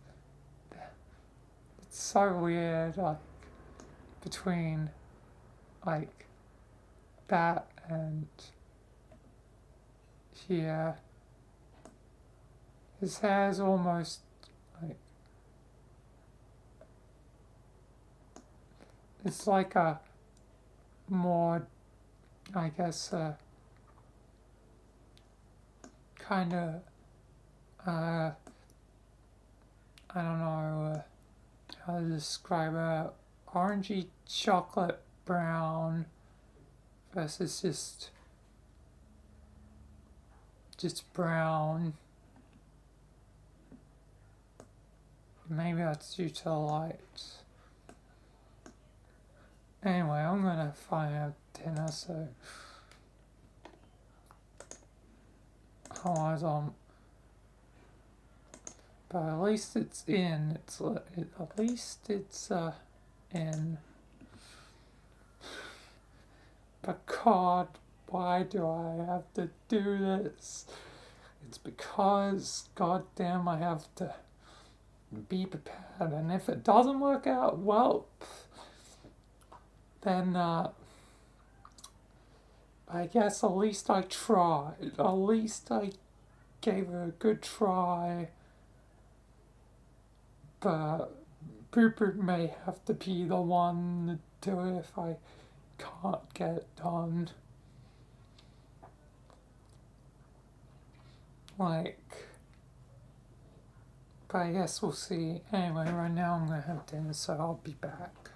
It's so weird, like, between, like, that and here. His hair's almost, like, it's like a more, I guess, kind of, I don't know how to describe it, orangey chocolate brown versus just brown. Maybe that's due to the light. Anyway, I'm gonna find out dinner, so otherwise but at least it's in. At least it's in. But God, why do I have to do this? It's because, goddamn, I have to be prepared. And if it doesn't work out, well, then I guess at least I tried. At least I gave it a good try. But Rupert may have to be the one to do it if I can't get it done. Like, but I guess we'll see. Anyway, right now I'm gonna have dinner, so I'll be back.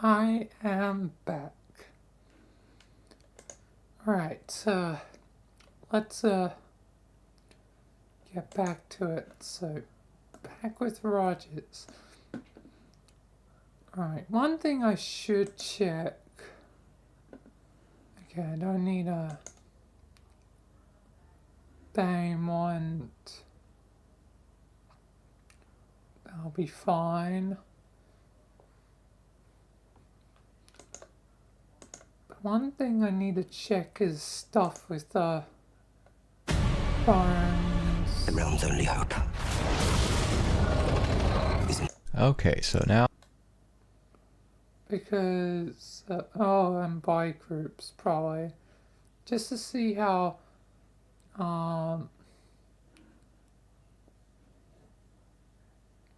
I am back. Alright, so let's get back to it. So back with Rogers. Alright, one thing I should check. Okay, I don't need a bang one. I'll be fine. But one thing I need to check is stuff with the bones. The realm's only hope. Okay, so now Because, and buy groups probably. Just to see how,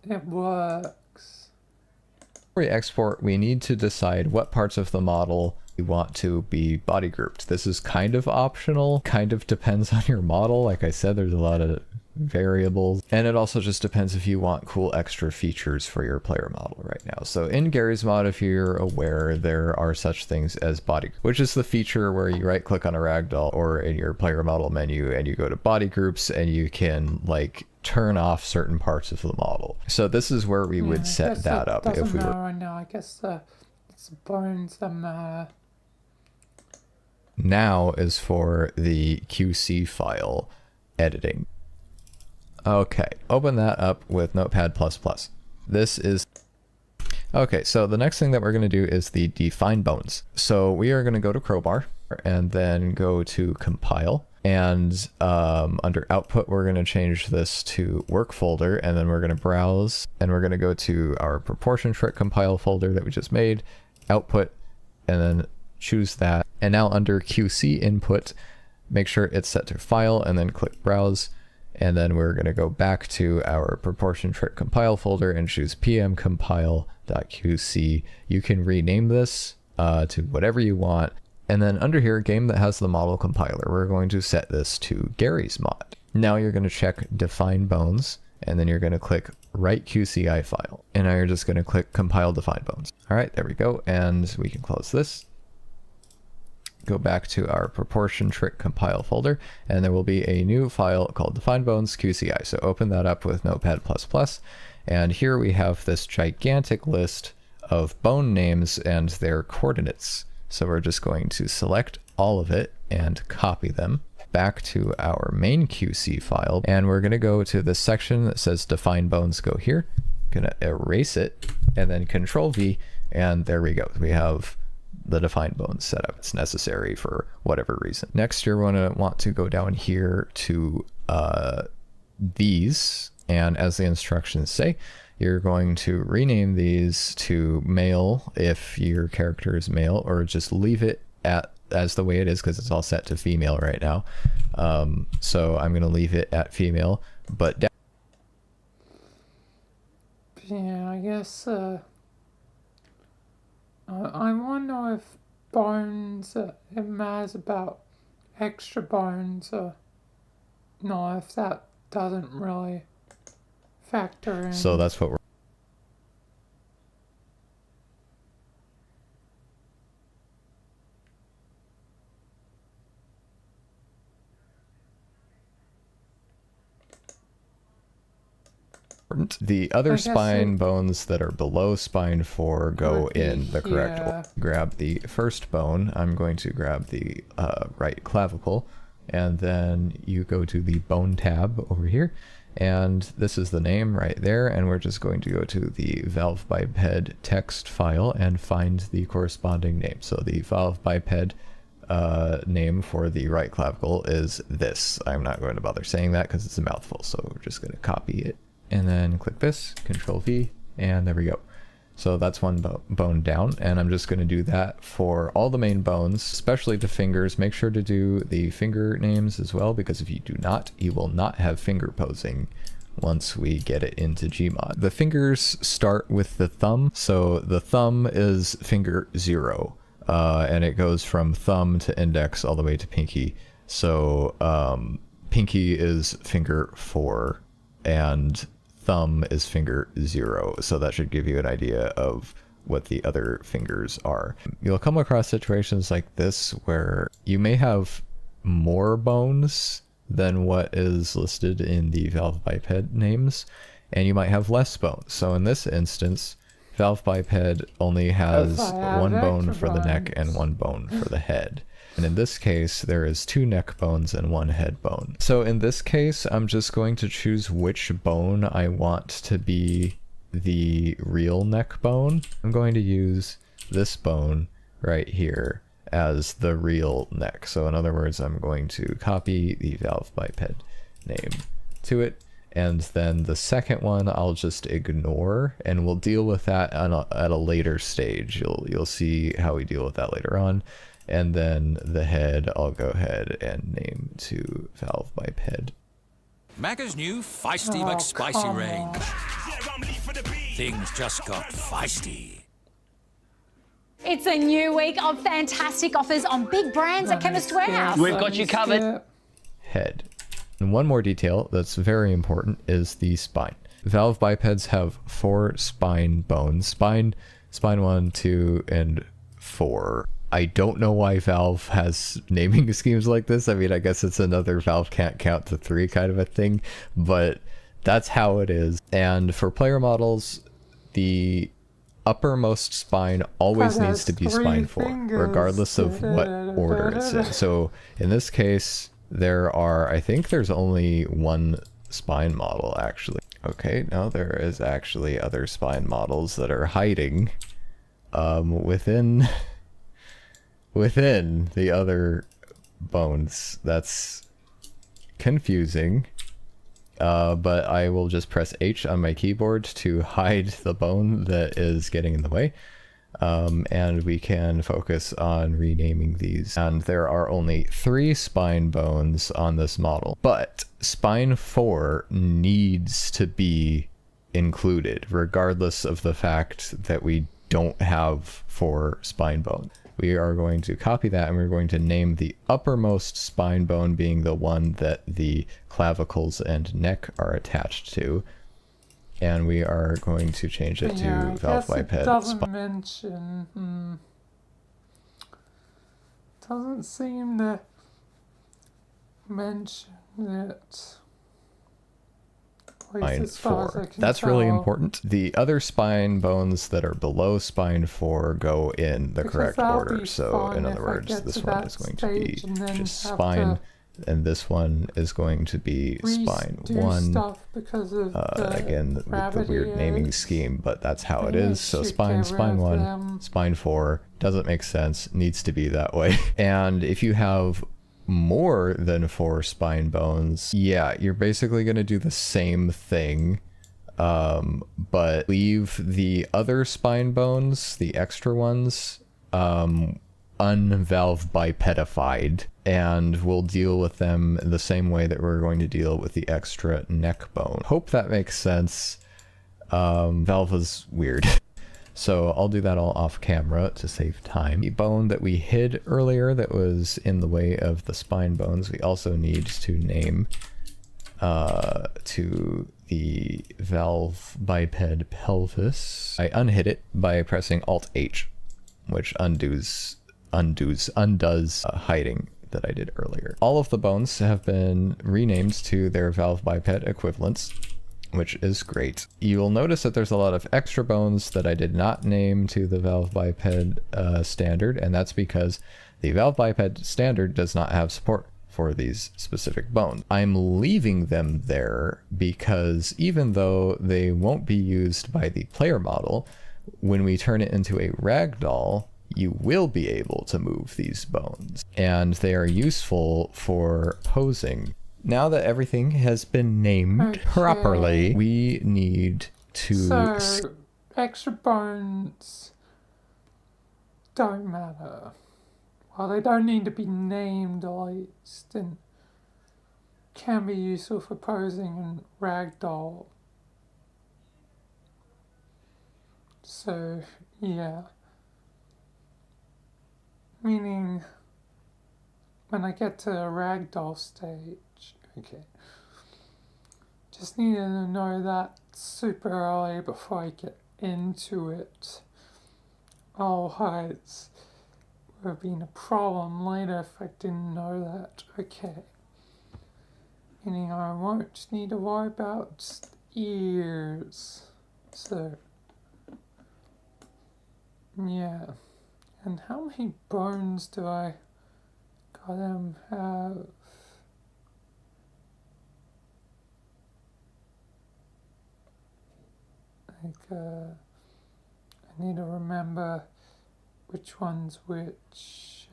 it works. before we export, we need to decide what parts of the model we want to be body grouped. This is kind of optional, kind of depends on your model. Like I said, there's a lot of variables, and it also just depends if you want cool extra features for your player model right now. So in Gary's mod, if you're aware, there are such things as body, which is the feature where you right click on a ragdoll or in your player model menu and you go to body groups and you can like turn off certain parts of the model. So this is where we would set that up if we were. Right now, I guess it's the bones that matter. Now is for the QC file editing. Okay, open that up with Notepad++. This is... Okay, so the next thing that we're going to do is the define bones. So we are going to go to crowbar and then go to compile. And under output, we're going to change this to work folder, and then we're going to browse, and we're going to go to our proportion trick compile folder that we just made, output, and then choose that. And now under QC input, make sure it's set to file, and then click browse. And then we're going to go back to our proportion trick compile folder and choose pmcompile.qc. You can rename this to whatever you want. And then under here, game that has the model compiler, we're going to set this to Gary's mod. Now you're going to check define bones, and then you're going to click write QCI file. And now you're just going to click compile define bones. All right, there we go. And we can close this. Go back to our proportion trick compile folder, and there will be a new file called define bones QCI. So open that up with Notepad++, and here we have this gigantic list of bone names and their coordinates. So we're just going to select all of it and copy them back to our main QC file, and we're going to go to the section that says define bones. Go here, gonna erase it, and then Control V, and there we go. We have the define bones set up. It's necessary for whatever reason. Next, you're going to want to go down here to these, and as the instructions say, you're going to rename these to male if your character is male, or just leave it as the way it is because it's all set to female right now. So I'm going to leave it at female, but yeah, I guess I wonder if bones, it matters about extra bones, no, if that doesn't really factor in. So that's what we're... The other spine bones that are below spine 4 go in the correct order. Grab the first bone. I'm going to grab the right clavicle, and then you go to the bone tab over here, and this is the name right there, and we're just going to go to the valve biped text file and find the corresponding name. So the valve biped name for the right clavicle is this. I'm not going to bother saying that because it's a mouthful, so we're just going to copy it. And then click this, Control V, and there we go. So that's one bone down, and I'm just going to do that for all the main bones, especially the fingers. Make sure to do the finger names as well, because if you do not, you will not have finger posing once we get it into Gmod. The fingers start with the thumb, so the thumb is finger 0, and it goes from thumb to index all the way to pinky. So pinky is finger 4, and thumb is finger 0, so that should give you an idea of what the other fingers are. You'll come across situations like this where you may have more bones than what is listed in the valve biped names, and you might have less bones. So in this instance, valve biped only has one bone for the neck and one bone for the head. And in this case, there is 2 neck bones and 1 head bone. So in this case, I'm just going to choose which bone I want to be the real neck bone. I'm going to use this bone right here as the real neck. So in other words, I'm going to copy the valve biped name to it, and then the second one I'll just ignore, and we'll deal with that at a later stage. You'll see how we deal with that later on. And then the head I'll go ahead and name to valve biped. Macca's new Feisty McSpicy range. Things just got feisty. It's a new week of fantastic offers on big brands at Chemist Warehouse. We've got you covered. Head. And one more detail that's very important is the spine. Valve bipeds have 4 spine bones. Spine 1, 2, and 4. I don't know why Valve has naming schemes like this. I mean, I guess it's another Valve can't count to 3 kind of a thing, but that's how it is. And for player models, the uppermost spine always needs to be spine 4, regardless of what order it's in. So in this case, I think there's only 1 spine model actually. Okay, no, there is actually other spine models that are hiding within the other bones. That's confusing. But I will just press H on my keyboard to hide the bone that is getting in the way. And we can focus on renaming these. And there are only 3 spine bones on this model, but spine 4 needs to be included regardless of the fact that we don't have 4 spine bones. We are going to copy that, and we're going to name the uppermost spine bone being the one that the clavicles and neck are attached to. And we are going to change it to valve biped. It doesn't mention. Doesn't seem to mention it. Spine 4. That's really important. The other spine bones that are below spine 4 go in the correct order. So in other words, this one is going to be just spine, and this one is going to be spine 1. Again, with the weird naming scheme, but that's how it is. So spine 1, spine 4 doesn't make sense, needs to be that way. And if you have more than 4 spine bones, yeah, you're basically going to do the same thing, but leave the other spine bones, the extra ones, unvalve bipedified, and we'll deal with them in the same way that we're going to deal with the extra neck bone. Hope that makes sense. Valve is weird. So I'll do that all off camera to save time. The bone that we hid earlier that was in the way of the spine bones, we also need to name to the valve biped pelvis. I unhid it by pressing Alt-H, which undoes hiding that I did earlier. All of the bones have been renamed to their valve biped equivalents, which is great. You will notice that there's a lot of extra bones that I did not name to the valve biped standard, and that's because the valve biped standard does not have support for these specific bones. I'm leaving them there because even though they won't be used by the player model, when we turn it into a ragdoll, you will be able to move these bones, and they are useful for posing. Now that everything has been named properly, we need to... So, extra bones don't matter. Well, they don't need to be named, at least, and can be useful for posing and ragdoll. So, yeah. Meaning, when I get to a ragdoll stage, okay. Just needed to know that super early before I get into it. owl hides would have been a problem later if I didn't know that. Okay. Meaning I won't need to worry about ears. So, yeah. And how many bones do I gotta have? Like, I need to remember which one's which.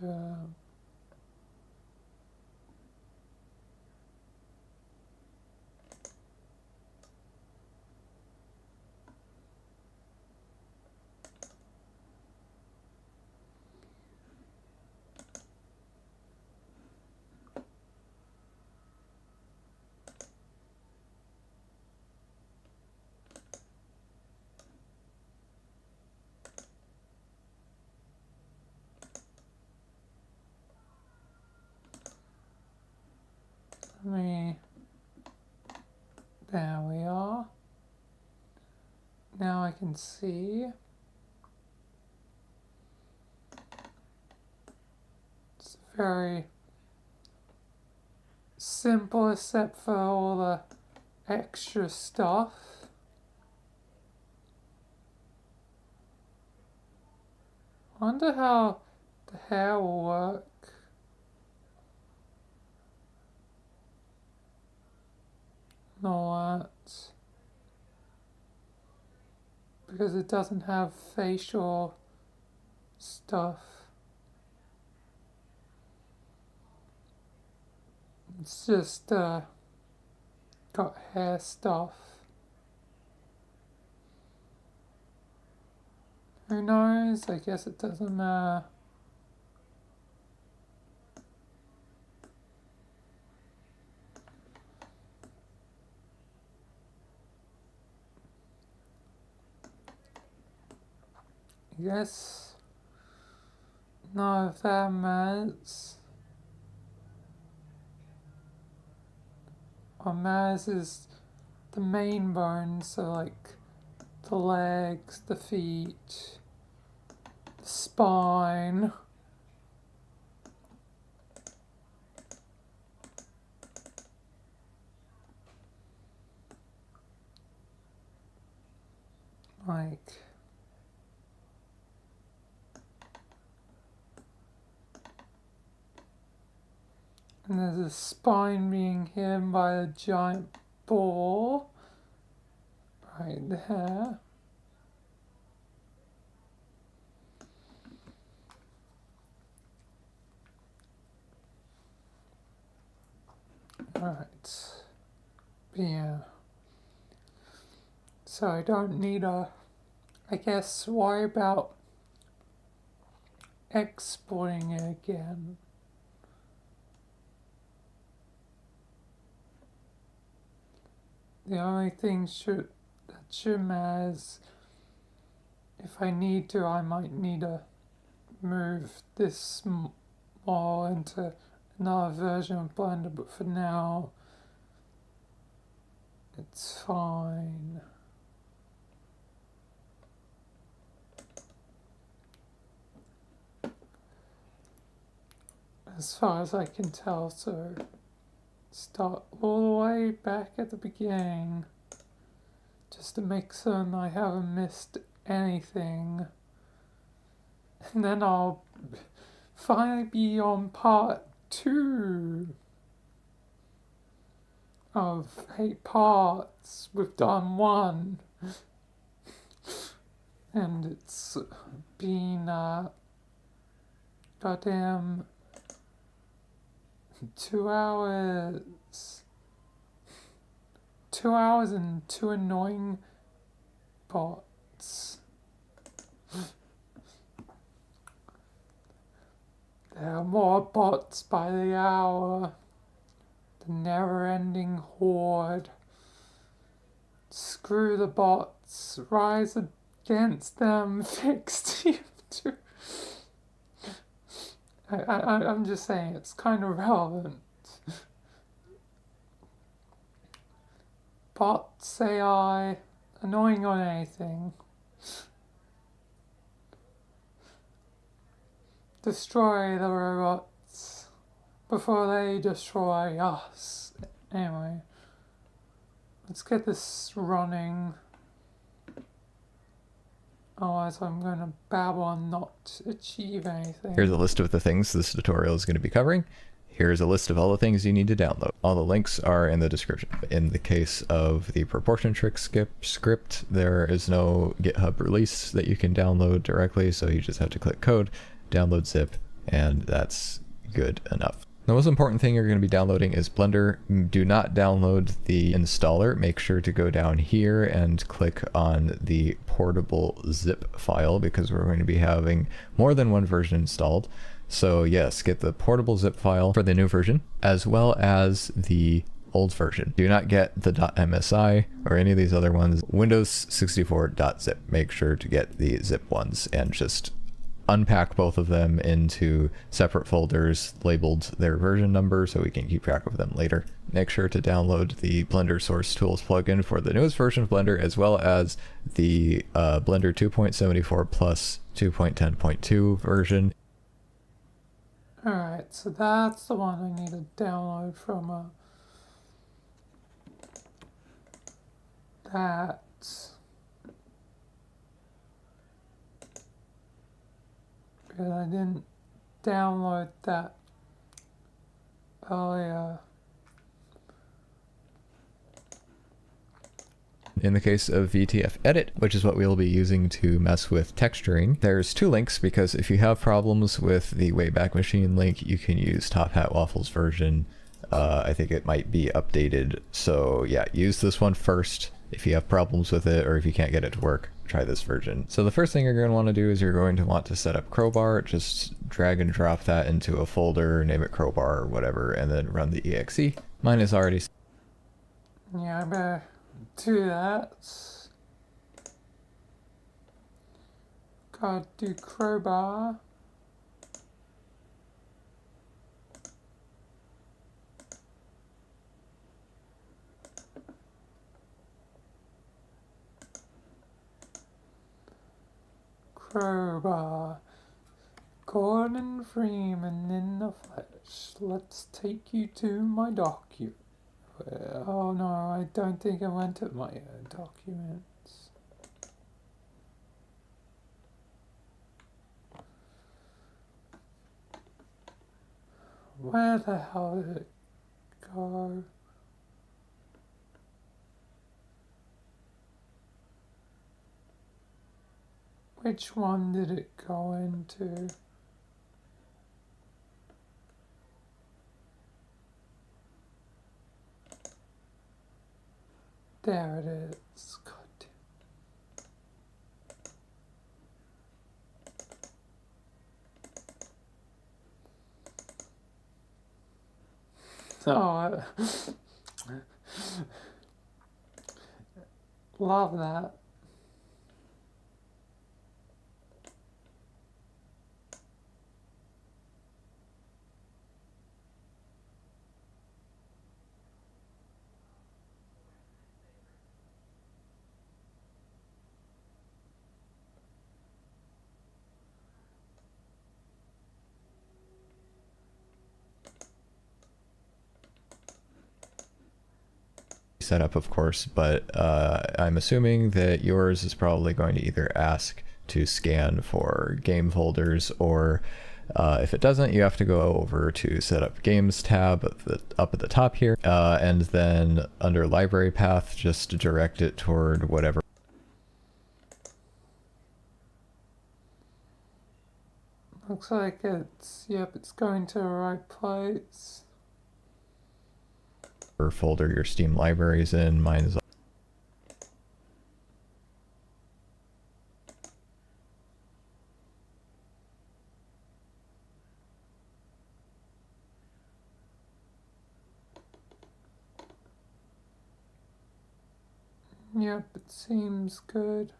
There we are. Now I can see. It's very simple except for all the extra stuff. Wonder how the hair will work. No, that. Because it doesn't have facial stuff. It's just got hair stuff. Who knows? I guess it doesn't matter. Yes. No, if that matters. What matters is the main bones, so like the legs, the feet, the spine. Like, and there's a spine being hidden by a giant ball right there. Right. Yeah. So I don't need I guess, worry about exporting it again. The only thing that should matter is if I need to, I might need to move this model into another version of Blender, but for now, it's fine. As far as I can tell, so start all the way back at the beginning, just to make certain I haven't missed anything. And then I'll finally be on part 2 of 8 parts. We've done 1. And it's been, goddamn 2 hours. 2 hours and 2 annoying bots. There are more bots by the hour. The never-ending horde. Screw the bots. Rise against them. Fix TF2. I'm just saying, it's kind of relevant. Bots, AI, annoying on anything. destroy the robots before they destroy us. Anyway, let's get this running. Otherwise I'm going to babble and not achieve anything. Here's a list of the things this tutorial is going to be covering. Here's a list of all the things you need to download. All the links are in the description. In the case of the proportion trick script, there is no GitHub release that you can download directly, so you just have to click code, download zip, and that's good enough. The most important thing you're going to be downloading is Blender. Do not download the installer. Make sure to go down here and click on the portable zip file, because we're going to be having more than one version installed. So yes, get the portable zip file for the new version, as well as the old version. Do not get the .msi or any of these other ones. Windows 64.zip. Make sure to get the zip ones and just unpack both of them into separate folders labeled their version number so we can keep track of them later. Make sure to download the Blender Source Tools plugin for the newest version of Blender, as well as the Blender 2.74 plus 2.10.2 version. Alright, so that's the one I need to download from that. Because I didn't download that earlier. In the case of VTF Edit, which is what we'll be using to mess with texturing, there's two links, because if you have problems with the Wayback Machine link, you can use Top Hat Waffles version. I think it might be updated. So yeah, use this one first. If you have problems with it, or if you can't get it to work, try this version. So the first thing you're going to want to do is you're going to want to set up Crowbar. Just drag and drop that into a folder, name it Crowbar or whatever, and then run the exe. Mine is already... Yeah, I better do that. Gotta do Crowbar. Crowbar. Gordon Freeman in the flesh. Let's take you to my document. Oh no, I don't think I went to my documents. Where the hell did it go? Which one did it go into? There it is. God damn. Oh, love that. Setup, of course, but I'm assuming that yours is probably going to either ask to scan for game folders, or if it doesn't, you have to go over to Setup Games tab up at the top here, and then under Library Path, just direct it toward whatever. Looks like it's, yep, it's going to the right place. Or folder your Steam libraries in. Mine is Yep, it seems good.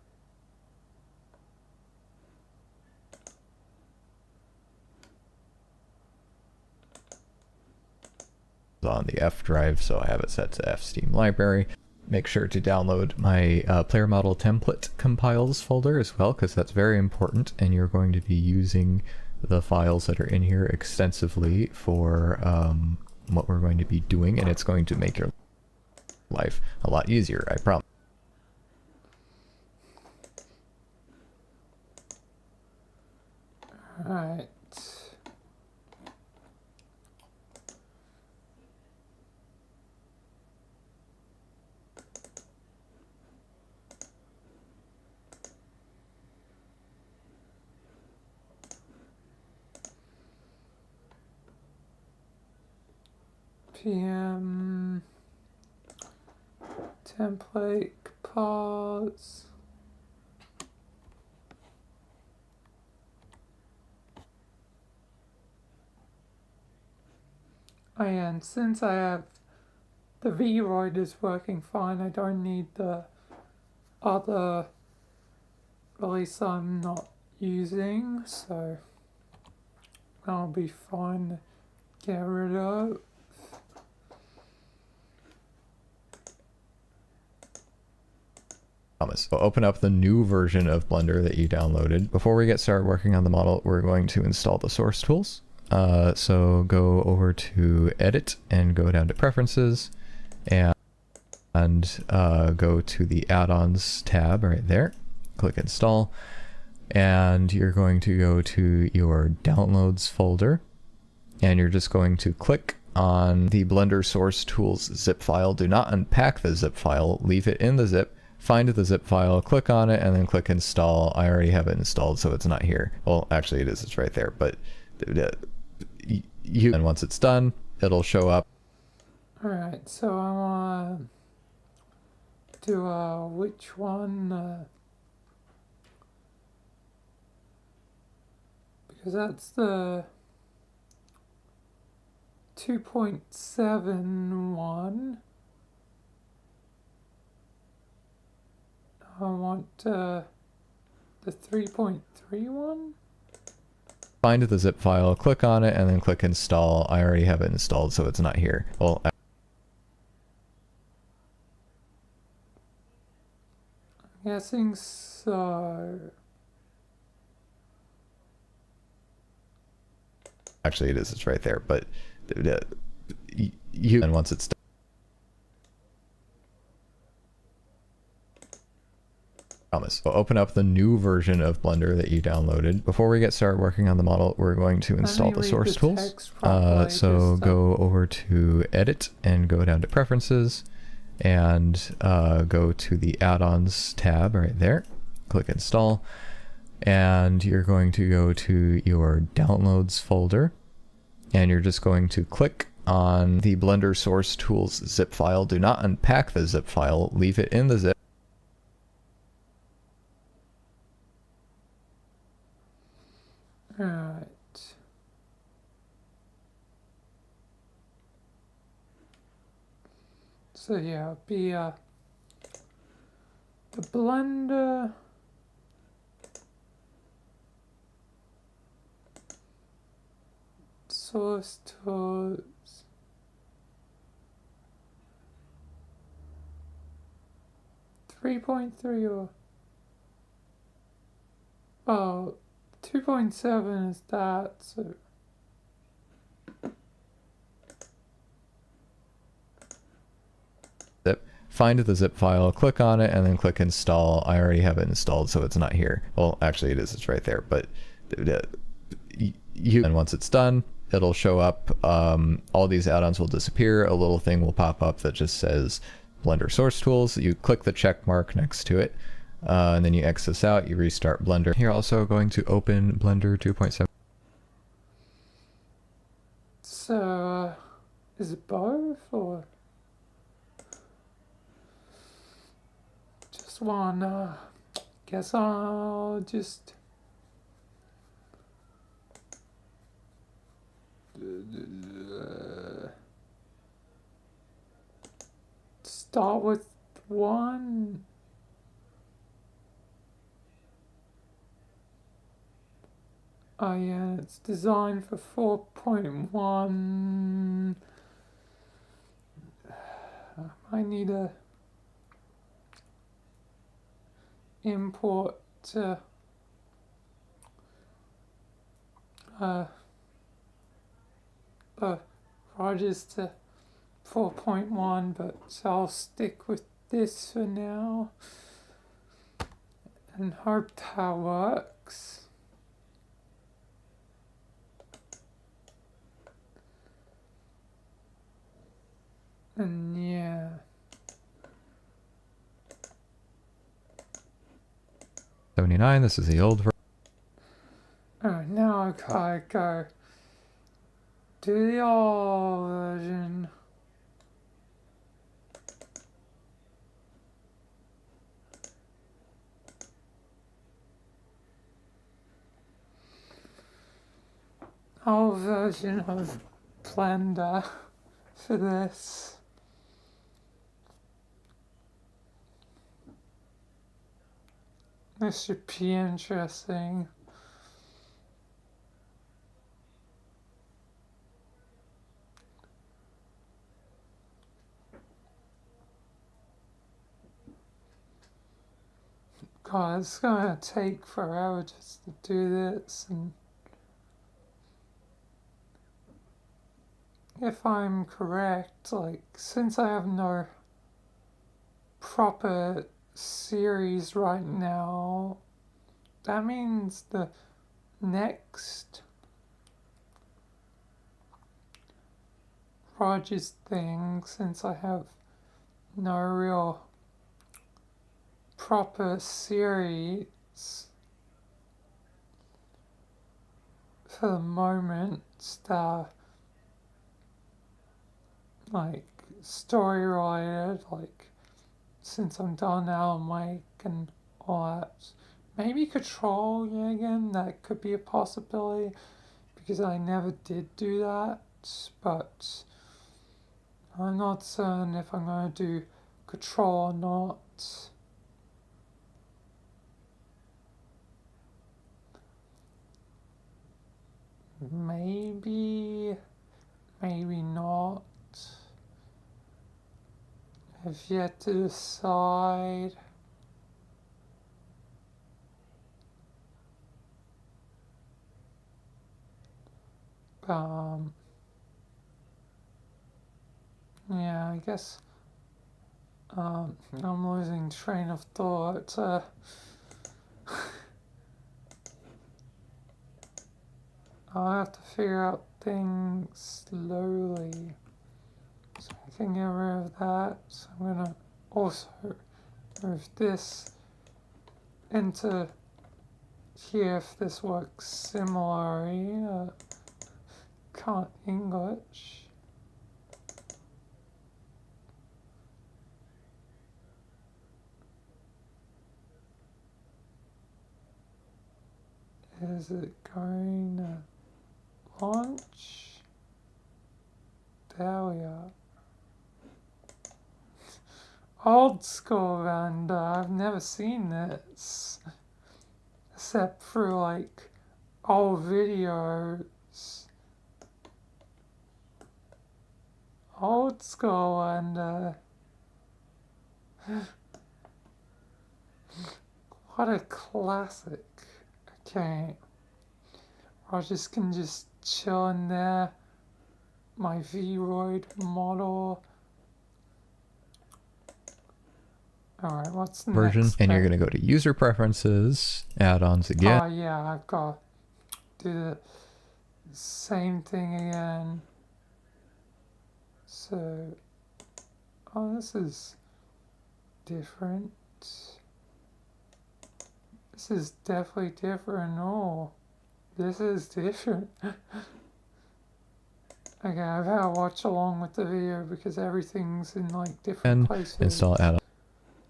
on the F drive, so I have it set to F Steam library. Make sure to download my player model template compiles folder as well, because that's very important, and you're going to be using the files that are in here extensively for what we're going to be doing, and it's going to make your life a lot easier, I promise. Alright. PM template parts. And since I have the VRoid is working fine, I don't need the other release I'm not using, so I'll be fine to get rid of. So open up the new version of Blender that you downloaded. Before we get started working on the model, we're going to install the source tools. So go over to Edit and go down to Preferences and go to the Add-ons tab right there. Click Install, and you're going to go to your Downloads folder, and you're just going to click on the Blender source tools zip file. Do not unpack the zip file, leave it in the zip. Find the zip file, click on it, and then click Install. I already have it installed, so it's not here. Well, actually it is, it's right there, but and once it's done, it'll show up. Alright, so I want to do which one? Because that's the 2.7 one. I want the 3.3 one. Find the zip file, click on it, and then click Install. I already have it installed, so it's not here. Well, I'm guessing so. Actually, it is, it's right there, but and once it's done. Promise. So open up the new version of Blender that you downloaded. Before we get started working on the model, we're going to install the source tools. So go over to Edit and go down to Preferences and go to the Add-ons tab right there. Click Install, and you're going to go to your Downloads folder, and you're just going to click on the Blender source tools zip file. Do not unpack the zip file, leave it in the zip. Alright. So yeah, it'll be the Blender source tools. .3 or 2.7 is that, so zip. Find the zip file, click on it, and then click Install. I already have it installed, so it's not here. Well, actually it is, it's right there, but and once it's done, it'll show up. All these add-ons will disappear. A little thing will pop up that just says Blender source tools. You click the check mark next to it. And then you X this out, you restart Blender. You're also going to open Blender 2.7. So, is it both or just one? Guess I'll just start with one. Oh yeah, it's designed for 4.1. I need to import Rogers to 4.1, but I'll stick with this for now and hope that works. And yeah. 79, this is the old version. Alright, now I gotta go to the old version. Old version of Blender for this. This should be interesting. God, it's gonna take forever just to do this, and if I'm correct, like, since I have no proper series right now, that means the next Rogers thing, since I have no real proper series for the moment, like story related, like since I'm done Alan Wake and all that. Maybe Control, yeah, again, that could be a possibility, because I never did do that, but I'm not certain if I'm going to do Control or not. Maybe, maybe not. I've yet to decide. Yeah, I guess I'm losing train of thought. I'll have to figure out things slowly, so I can get rid of that. So I'm gonna also move this into here if this works similarly. Can't English. Is it going to launch? There we are. Old school, and I've never seen this except for like old videos. Old school, and what a classic. Okay, I can just chill in there. My VRoid model. Alright, what's the Version, next and you're bit? going to go to user preferences, add-ons again. Oh yeah, I've got to do the same thing again. So, oh, this is different. This is definitely different. Oh, this is different. Okay, I've had to watch along with the video because everything's in like different places. Install add-on.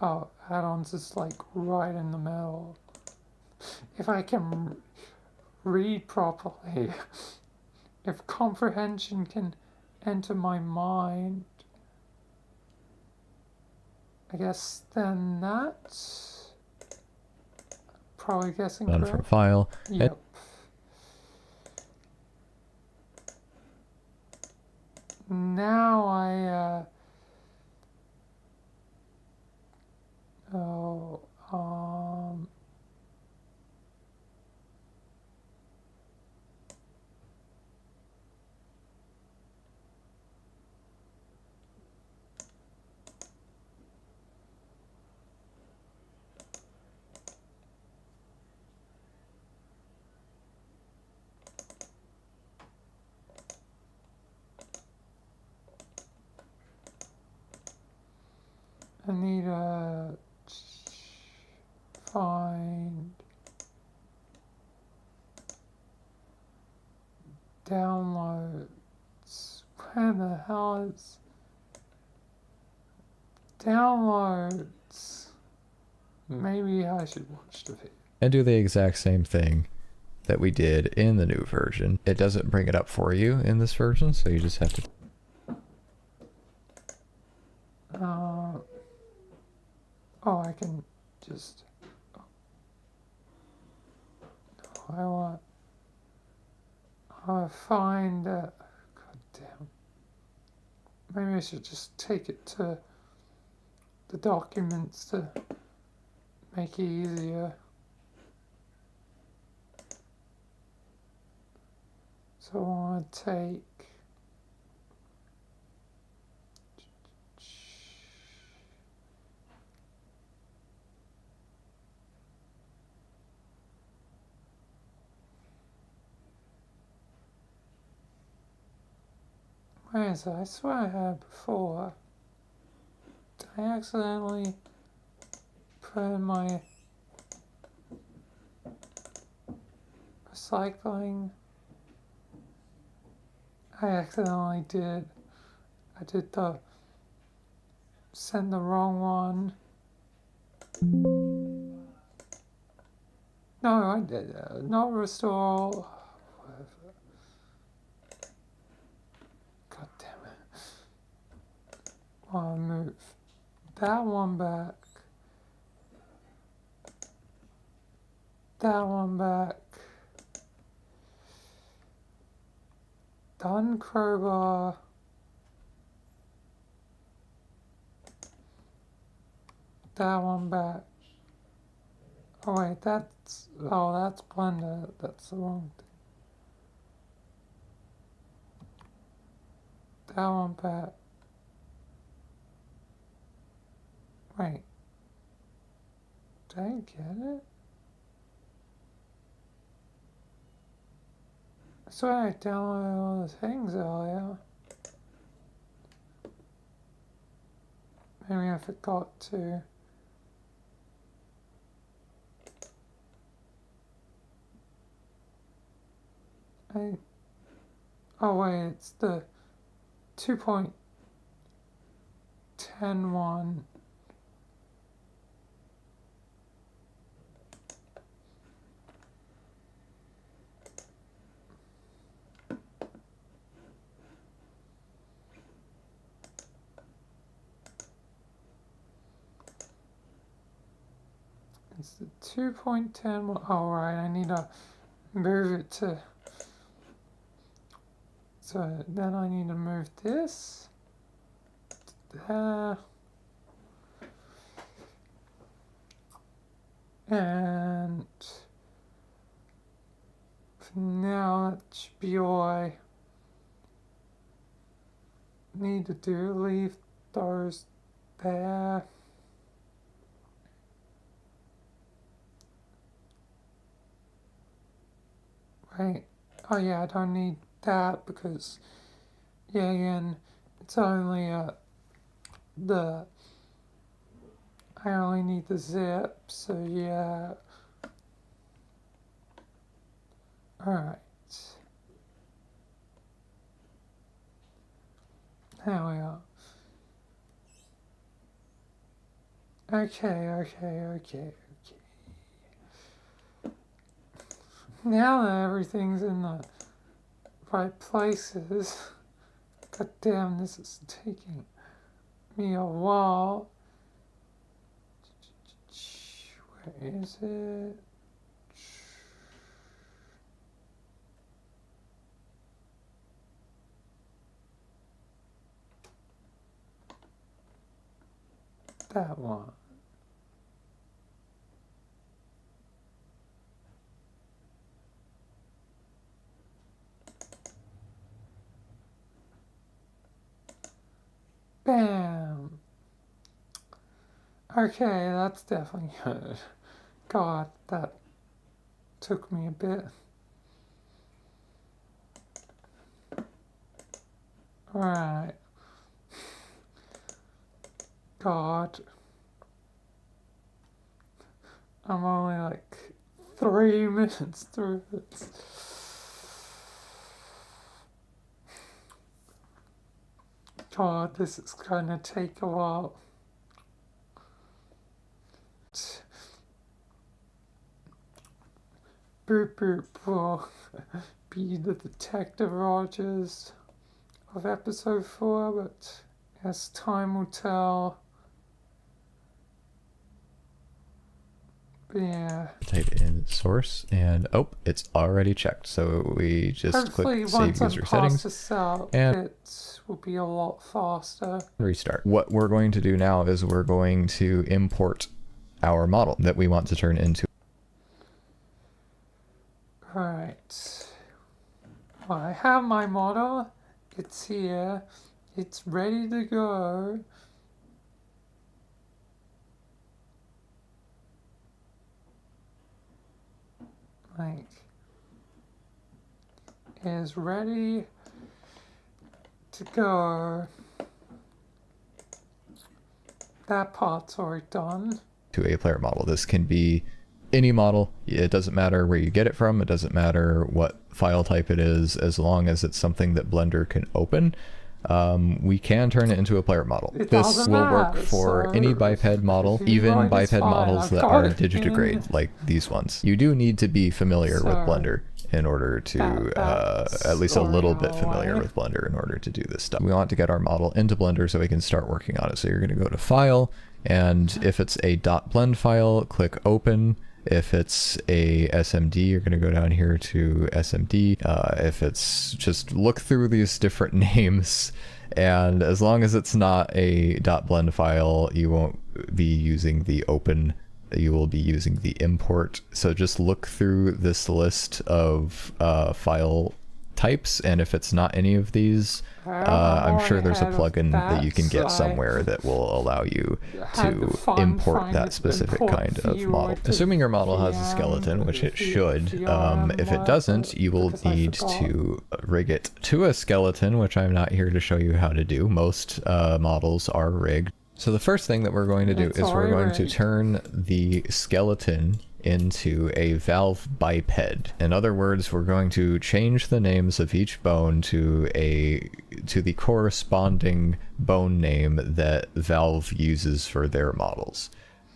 Oh, add-ons is like right in the middle. If I can read properly, if comprehension can enter my mind, I guess then that's probably guessing Done correct. from file. Yep. Now I need to find downloads. Where the hell is downloads? Maybe I should watch the video. And do the exact same thing that we did in the new version. It doesn't bring it up for you in this version, so you just have to... Oh, I can just... No, I find... God damn. Maybe I should just take it to the documents to make it easier. So I want to take... Where is it? I swear I had before. Did I accidentally put in my recycling? I accidentally did. I did send the wrong one. No, I did. Not restore. Whatever. God damn it. I'll move that one back. That one back. Done crowbar. That one back. Oh wait, that's Blender. That's the wrong thing. That one back. Wait. Did I get it? I swear I downloaded all the things earlier. Maybe I forgot to. Oh wait, it's the 2.10 one. It's the 2.10 one. Oh right, I need to move it to... So then I need to move this to there. And for now that should be all I need to do. Leave those there. Right. Oh yeah, I don't need that because, yeah, again, it's only I only need the zip, so yeah. Alright. There we are. Okay. Now that everything's in the right places, god damn, this is taking me a while. Where is it? That one. Bam! Okay, that's definitely good. God, that took me a bit. Alright. God. I'm only like 3 minutes through this. God, this is gonna take a while. Boop Boop will be the Detective Rogers of episode 4, but as time will tell. Yeah. Type in source and it's already checked. So we just Hopefully click once save user I'm settings past this out, and it will be a lot faster. restart. What we're going to do now is we're going to import our model that we want to turn into. Right. Well, I have my model. It's here. It's ready to go. Like, is ready to go. That part's already done. To a player model. This can be any model. It doesn't matter where you get it from. It doesn't matter what file type it is, as long as it's something that Blender can open. We can turn it into a player model. This will work for any biped model, even biped models that are digitigrade, like these ones. You do need to be familiar with Blender in order to, at least a little bit familiar with Blender in order to do this stuff. We want to get our model into Blender so we can start working on it. So you're going to go to File, and if it's a .blend file, click Open. If it's a SMD, you're going to go down here to SMD. If it's just look through these different names, and as long as it's not a .blend file, you won't be using the open, you will be using the import. So just look through this list of file types, and if it's not any of these, I'm sure there's a plugin that you can get somewhere that will allow you to import that specific kind of model. Assuming your model has a skeleton, which it should, if it doesn't, you will need to rig it to a skeleton, which I'm not here to show you how to do. Most models are rigged. So the first thing that we're going to do is we're going to turn the skeleton into a valve biped. In other words, we're going to change the names of each bone to the corresponding bone name that Valve uses for their models.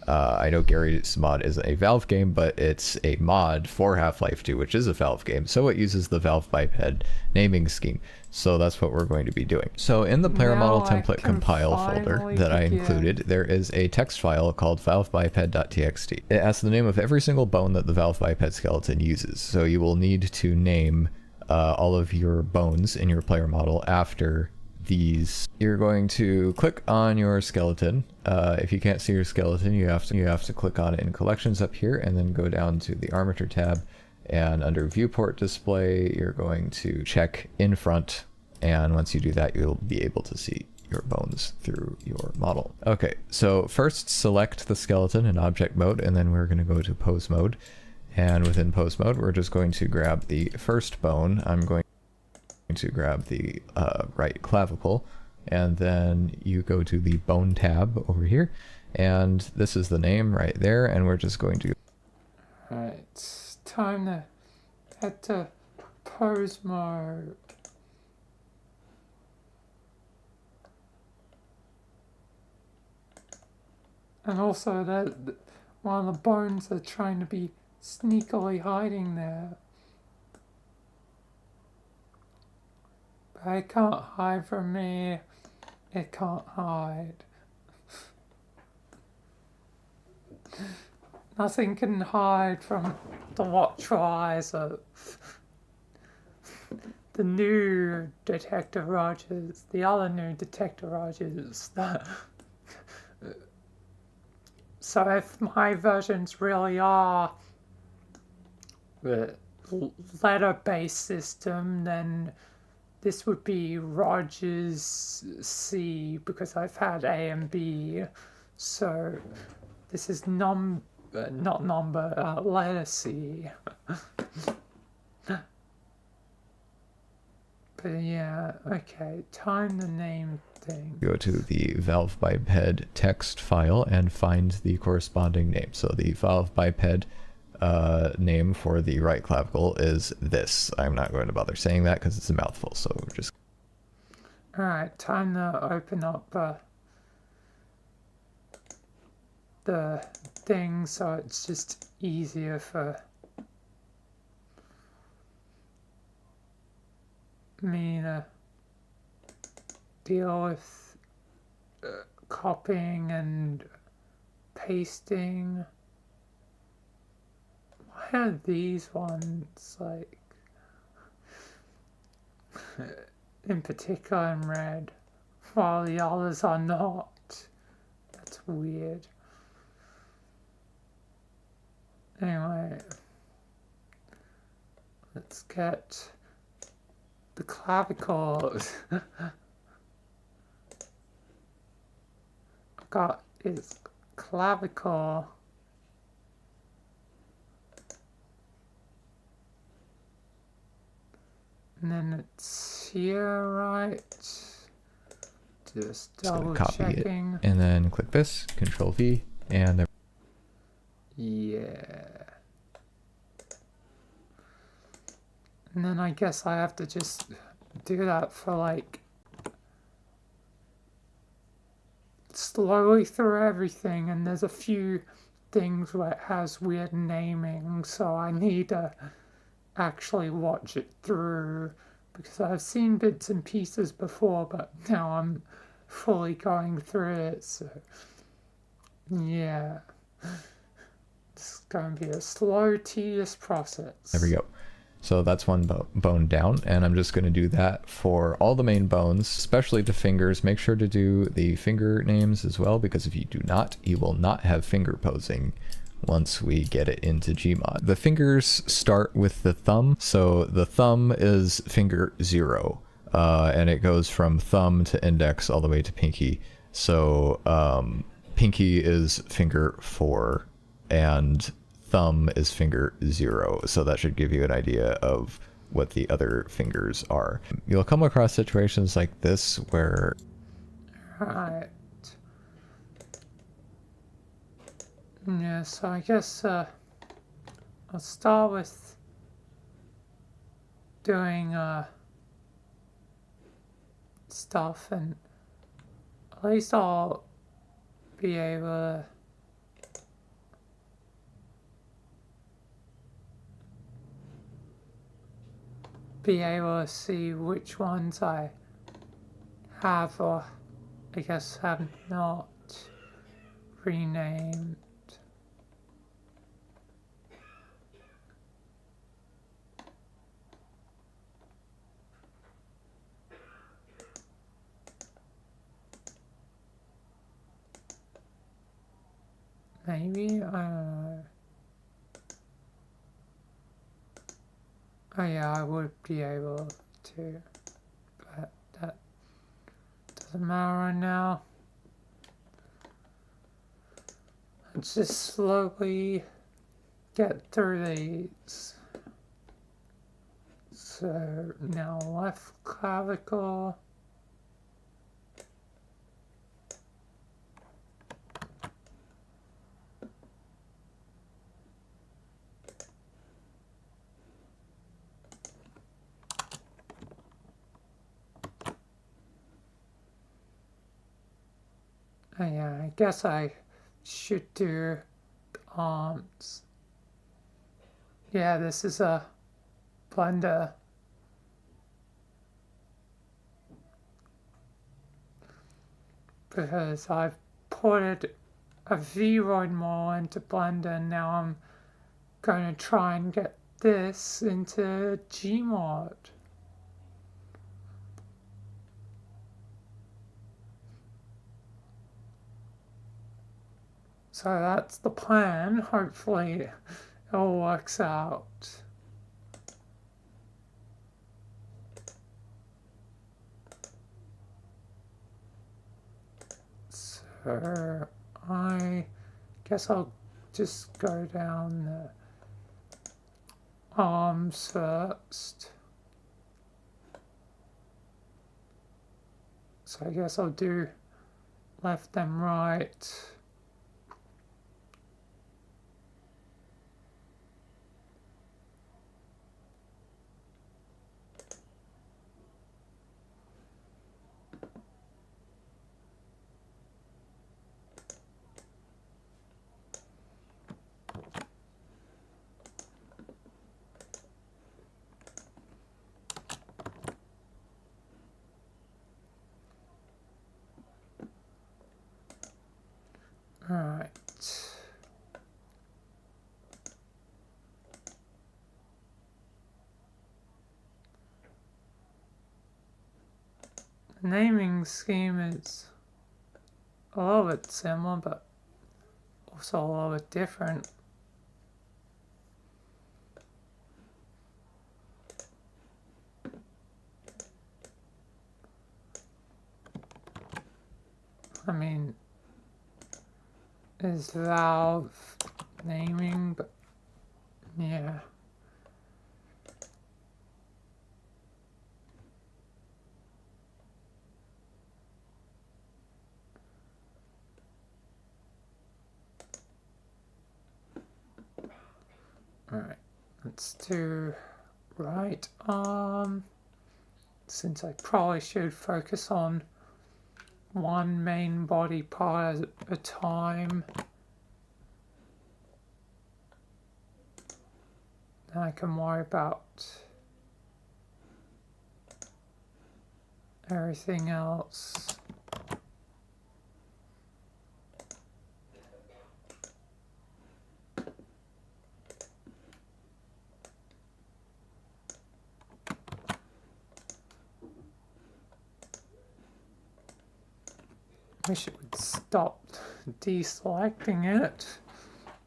I know Gary's mod isn't a Valve game, but it's a mod for Half-Life 2, which is a Valve game, so it uses the Valve biped naming scheme. So that's what we're going to be doing. So in the player model template compile folder that I included, there is a text file called valvebiped.txt. It has the name of every single bone that the valve biped skeleton uses. So you will need to name all of your bones in your player model after these. You're going to click on your skeleton. If you can't see your skeleton, you have to click on it in collections up here, and then go down to the armature tab, and under viewport display you're going to check in front, and once you do that you'll be able to see your bones through your model. Okay, so first select the skeleton in object mode, and then we're going to go to pose mode, and within pose mode we're just going to grab the first bone. I'm going to grab the right clavicle, and then you go to the bone tab over here, and this is the name right there, and we're just going to Alright, it's time to head to pose mode. And also that one of the bones are trying to be sneakily hiding there. But it can't hide from me. It can't hide. Nothing can hide from the watchful eyes of the new Detective Rogers, the other new Detective Rogers. So if my versions really are the letter-based system, then this would be Rogers C, because I've had A and B. So this is letter C. But yeah, okay, time the name thing. Go to the valve biped text file and find the corresponding name. So the valve biped name for the right clavicle is this. I'm not going to bother saying that because it's a mouthful, so just... Alright, time to open up the thing so it's just easier for me to deal with copying and pasting. Why are these ones like in particular in red while the others are not? That's weird. Anyway, let's get the clavicles. Got is clavicle. And then it's here, right? Just double checking. And then click this, Control V, and there. Yeah. And then I guess I have to just do that for like slowly through everything, and there's a few things where it has weird naming, so I need to actually watch it through because I've seen bits and pieces before, but now I'm fully going through it, so yeah. It's going to be a slow, tedious process. There we go. So that's one bone down, and I'm just going to do that for all the main bones, especially the fingers. Make sure to do the finger names as well, because if you do not, you will not have finger posing once we get it into Gmod. The fingers start with the thumb, so the thumb is finger 0, and it goes from thumb to index all the way to pinky. So pinky is finger 4, and thumb is finger 0, so that should give you an idea of what the other fingers are. You'll come across situations like this where... Right. Yeah, so I guess I'll start with doing stuff, and at least I'll be able to see which ones I have or I guess have not renamed. Maybe, I don't know. Oh yeah, I would be able to, but that doesn't matter right now. Let's just slowly get through these. So now left clavicle. Oh yeah, I guess I should do arms. Yeah, this is a blender. Because I've ported a VRoid model into Blender, and now I'm going to try and get this into Gmod. So that's the plan. Hopefully it all works out. So I guess I'll just go down the arms first. So I guess I'll do left and right. Alright. The naming scheme is a little bit similar, but also a little bit different. I mean, is Valve naming, but yeah. Alright, let's do right arm, since I probably should focus on one main body part at a time. Then I can worry about everything else. Wish it would stop deselecting it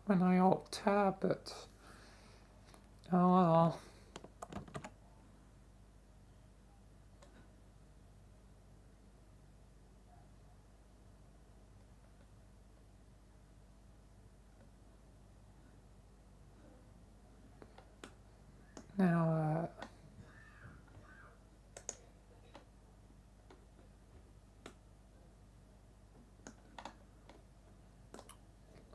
when I alt tab it. Oh well. Now,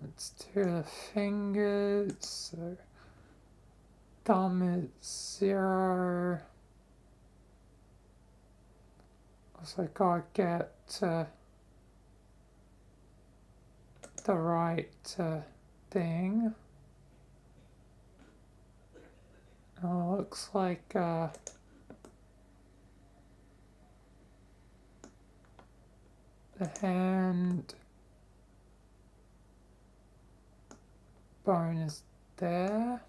let's do the fingers. So thumb is 0. Also gotta get the right thing. Oh, looks like the hand bone is there.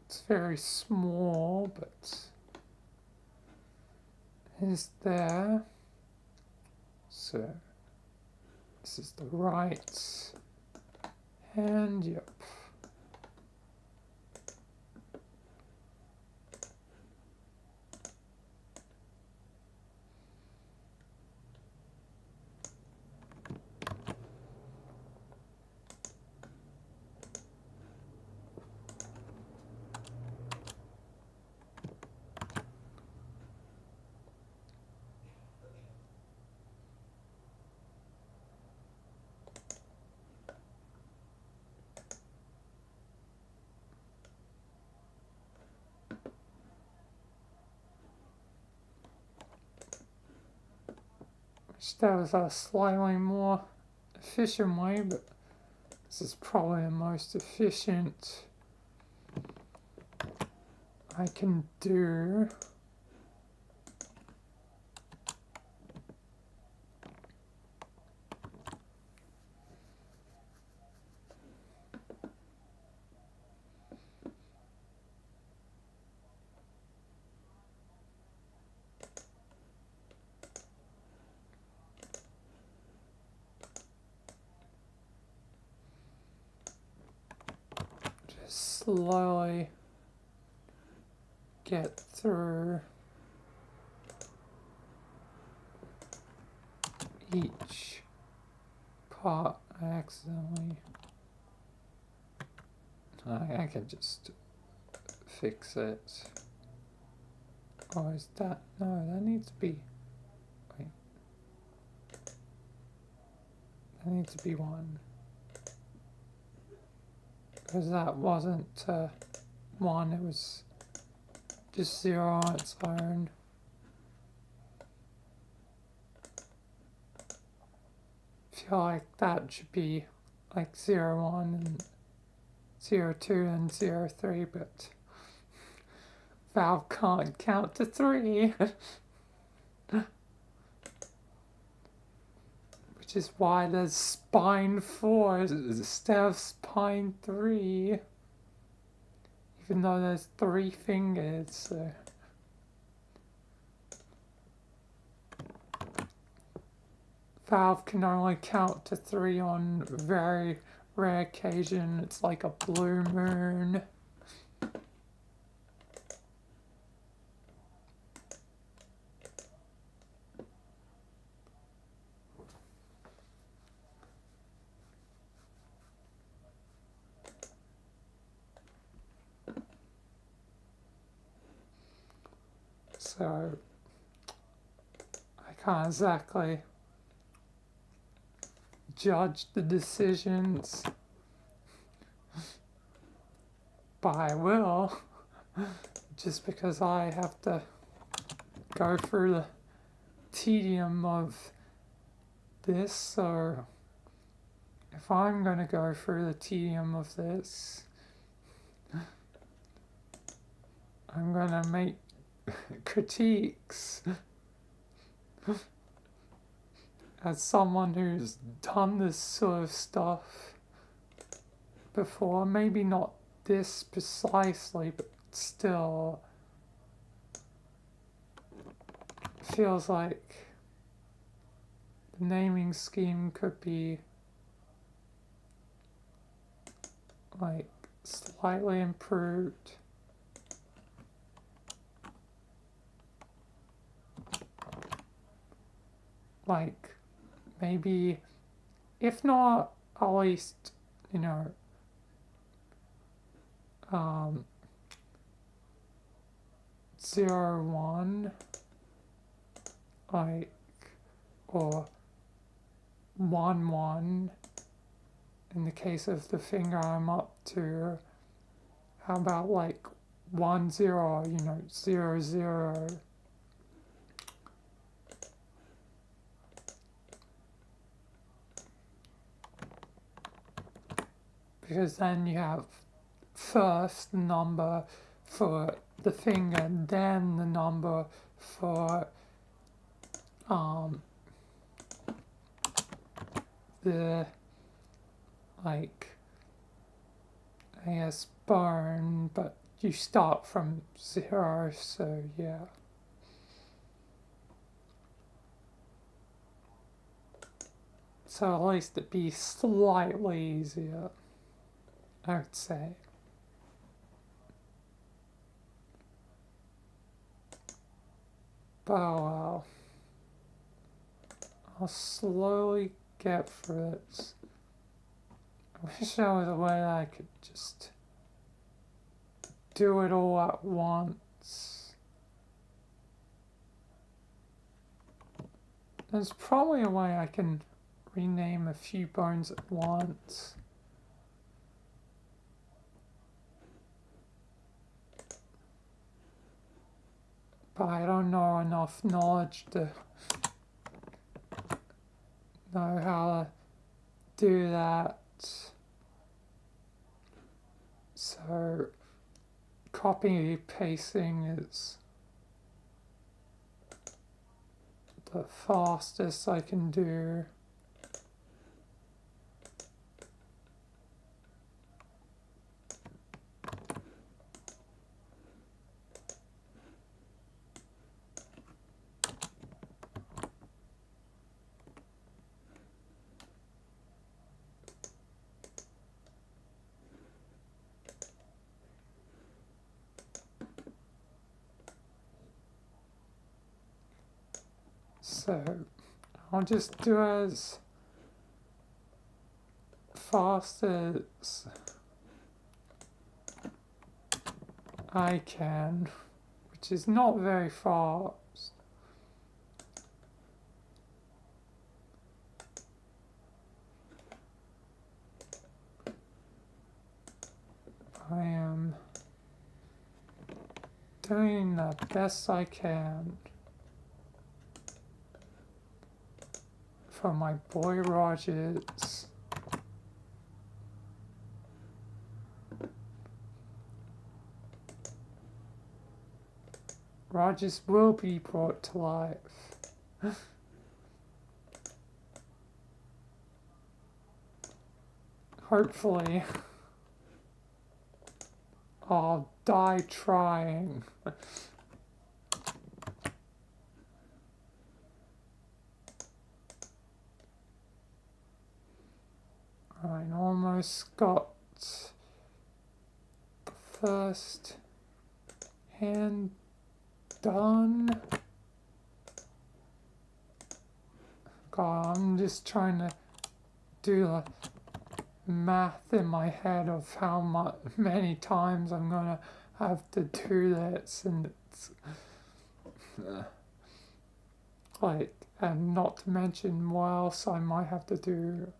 It's very small, but is there. So this is the right hand, yep. That was a slightly more efficient way, but this is probably the most efficient I can do. Slowly get through each part accidentally. I can just fix it. Or is that, no, that needs to be, wait. That needs to be 1. Because that wasn't 1, it was just 0 on its own. I feel like that should be like 0, 1 and 0, 2 and 0, 3, but Valve can't count to 3. Which is why there's spine 4 instead of spine 3. Even though there's 3 fingers, so. Valve can only count to 3 on very rare occasion. It's like a blue moon. So I can't exactly judge the decisions, but I will, just because I have to go through the tedium of this. So if I'm going to go through the tedium of this, I'm going to make critiques as someone who's done this sort of stuff before. Maybe not this precisely, but still feels like the naming scheme could be like slightly improved. Like, maybe, if not, at least, you know, 0, 1, like, or 1, 1, in the case of the finger I'm up to. How about, like, 1, 0, you know, 0, 0. Because then you have first the number for the finger, and then the number for the, like, I guess bone, but you start from 0, so yeah. So at least it'd be slightly easier, I would say. But oh well. I'll slowly get through it. I wish there was a way that I could just do it all at once. There's probably a way I can rename a few bones at once. But I don't know enough knowledge to know how to do that. So copy pasting is the fastest I can do. So I'll just do as fast as I can, which is not very fast. I am doing the best I can for my boy Rogers. Rogers will be brought to life. Hopefully. I'll die trying. I almost got the first hand done. God, I'm just trying to do the math in my head of how many times I'm gonna have to do this, and it's like, and not to mention what else I might have to do.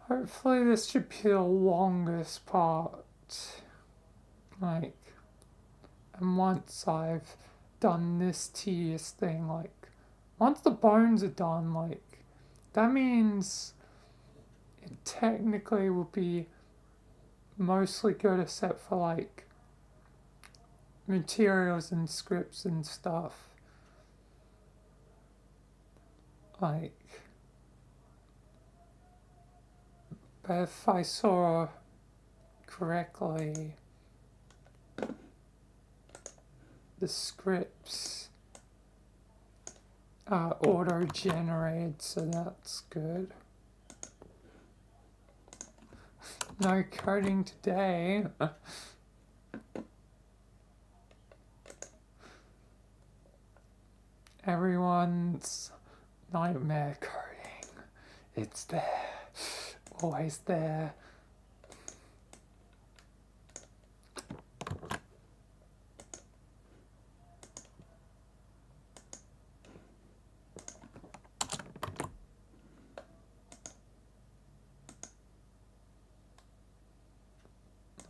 Hopefully this should be the longest part. Like, and once I've done this tedious thing, like, once the bones are done, like, that means it technically will be mostly good except for, like, materials and scripts and stuff. Like, but if I saw correctly, the scripts are auto-generated, so that's good. No coding today. Everyone's nightmare coding. It's there. Always there.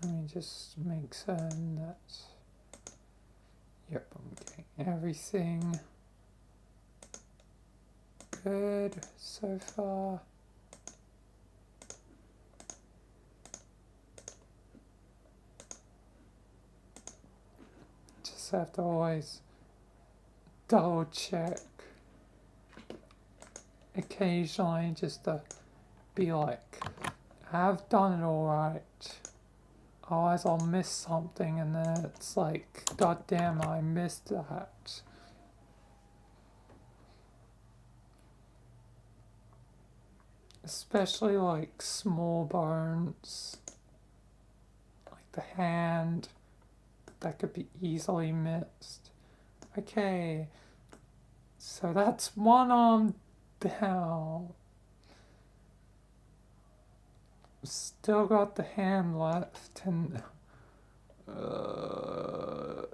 Let me just make certain that, yep, I'm getting everything good so far. Just have to always double check occasionally just to be like, I've done it all right. Otherwise I'll miss something and then it's like, God damn, I missed that. Especially like small bones, like the hand, that could be easily missed. Okay, so that's one arm down. Still got the hand left, and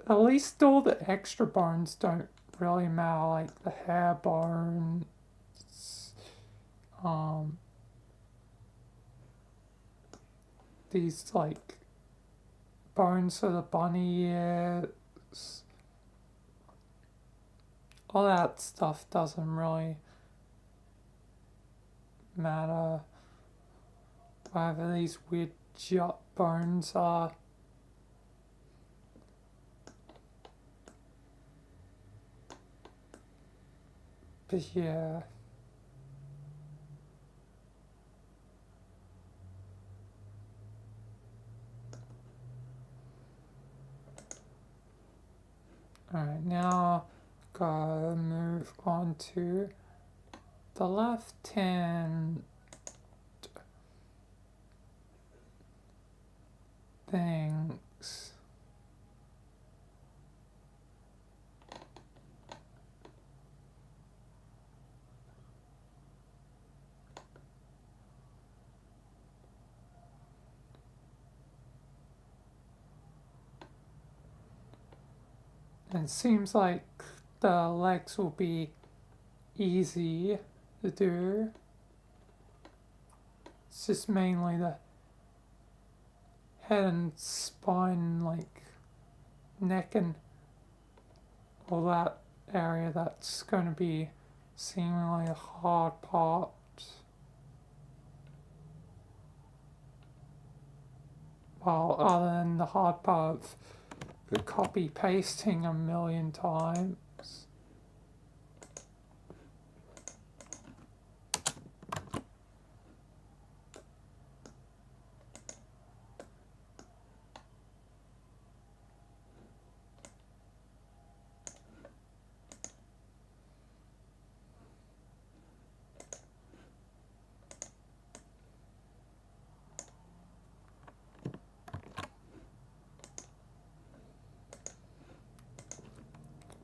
at least all the extra bones don't really matter, like the hair bones, these like bones for the bunny ears, all that stuff doesn't really matter. Whatever these weird jut bones are. But yeah. Alright, now gotta move on to the left hand things. And it seems like the legs will be easy to do. It's just mainly the head and spine, like neck and all that area that's going to be seemingly a hard part. Well, other than the hard part of copy pasting a million times.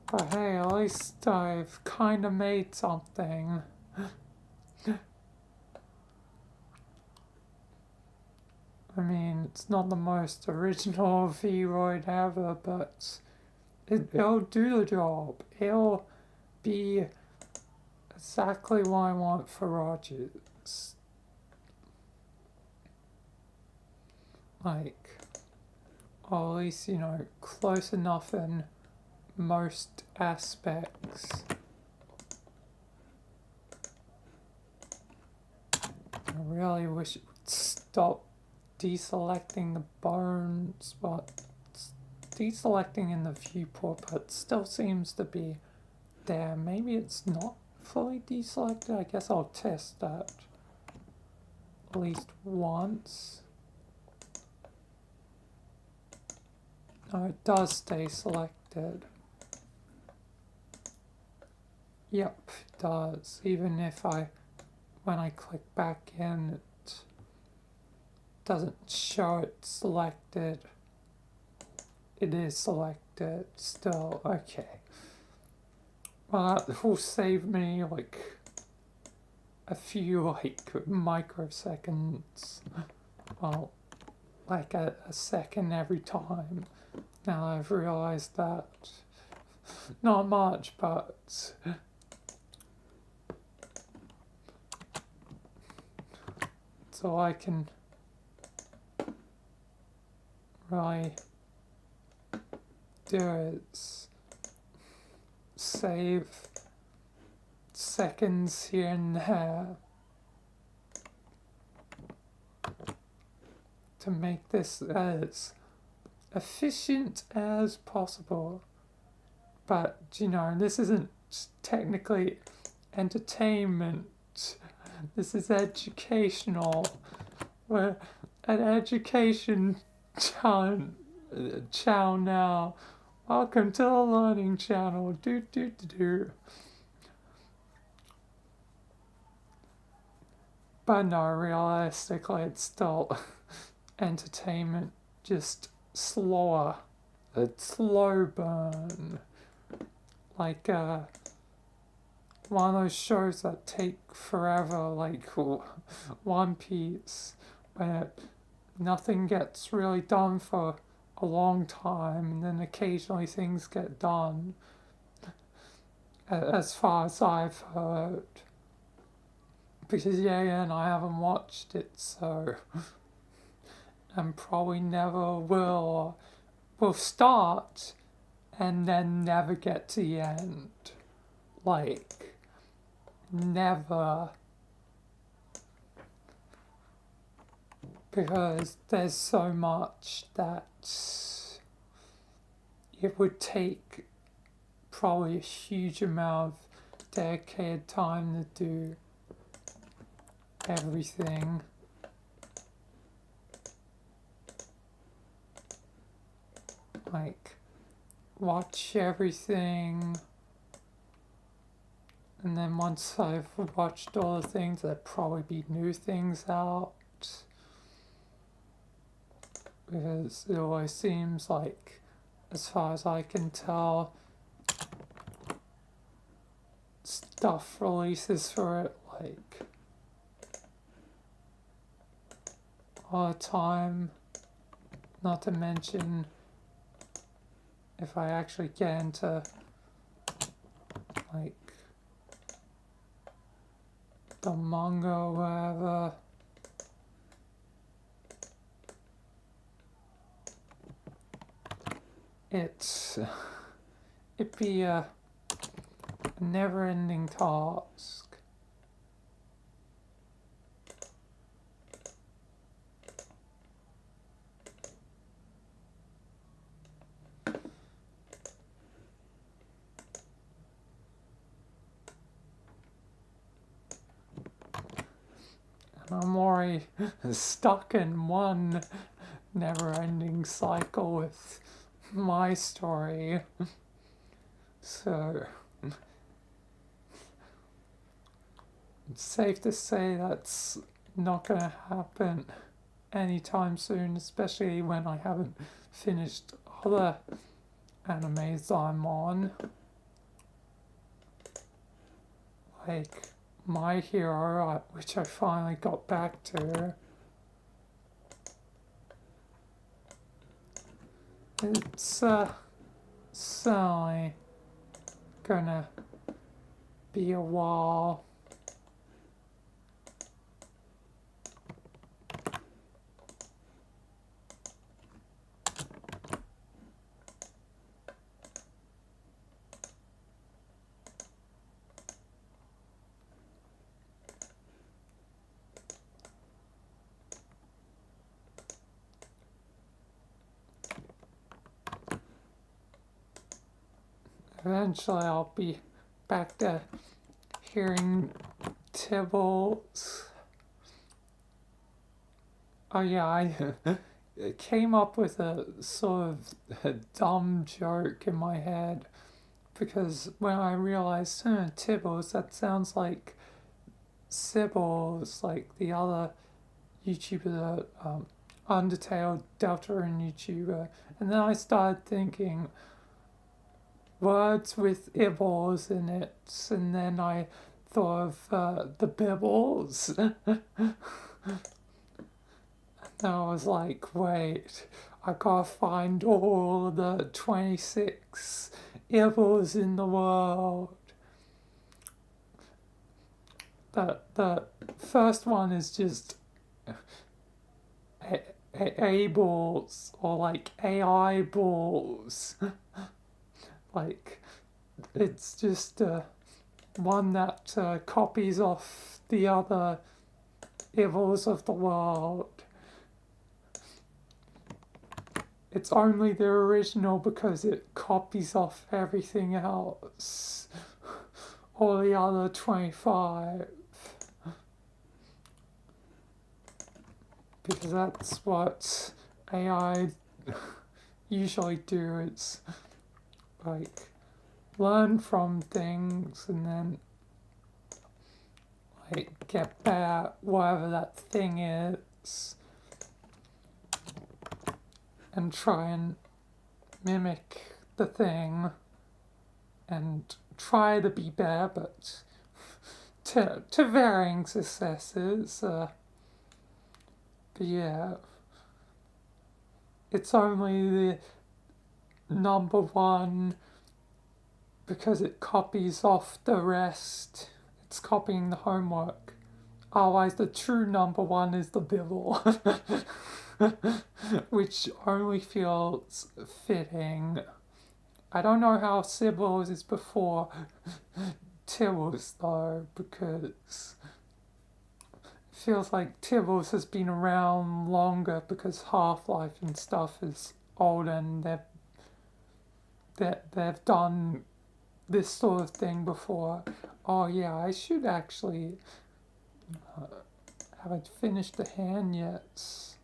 But hey, at least I've kind of made something. I mean, it's not the most original VRoid ever, but it'll do the job. It'll be exactly what I want for Rogers. Like, or at least, you know, close enough in most aspects. I really wish it would stop deselecting the bones, but it's deselecting in the viewport, but it still seems to be there. Maybe it's not fully deselected. I guess I'll test that at least once. No, it does stay selected. Yep, it does. Even if when I click back in, it doesn't show it selected. It is selected still. Okay. Well, that will save me like a few microseconds. Well, like a second every time. Now I've realized that. Not much, but so I can really do is save seconds here and there to make this as efficient as possible. But, you know, this isn't technically entertainment. This is educational. We're an education channel now. Welcome to the learning channel. But no, realistically, it's still entertainment, just slower. It's slow burn. Like, one of those shows that take forever, like One Piece, where nothing gets really done for a long time, and then occasionally things get done, as far as I've heard. Because yeah, and I haven't watched it, so, and probably never will. Will start, and then never get to the end. Like, never. Because there's so much that it would take probably a huge amount of dedicated time to do everything. Like, watch everything, and then once I've watched all the things, there'd probably be new things out, because it always seems like, as far as I can tell, stuff releases for it like all the time, not to mention if I actually get into like the manga or whatever. It'd be a never-ending task. And I'm already stuck in one never-ending cycle with my story. So it's safe to say that's not gonna happen anytime soon, especially when I haven't finished other animes I'm on. Like My Hero, which I finally got back to. It's certainly gonna be a while. Eventually I'll be back to hearing Tibbles. Oh yeah, I came up with a sort of a dumb joke in my head because when I realized, Tibbles, that sounds like Sibbles, like the other YouTuber, Undertale Deltarune YouTuber, and then I started thinking words with ibbles in it, and then I thought of the bibbles. And I was like, wait, I gotta find all the 26 ibbles in the world. The first one is just A-balls, or like AI balls. Like, it's just one that copies off the other evils of the world. It's only the original because it copies off everything else. All the other 25. Because that's what AI usually do. It's like learn from things and then like get better at whatever that thing is and try and mimic the thing and try to be better, but to varying successes. But yeah, it's only the number one because it copies off the rest. It's copying the homework. Otherwise, the true number one is the bibble, which only feels fitting. I don't know how Sibbles is before Tibbles though, because it feels like Tibbles has been around longer because Half-Life and stuff is old and they've done this sort of thing before. Oh yeah, I should actually haven't finished the hand yet.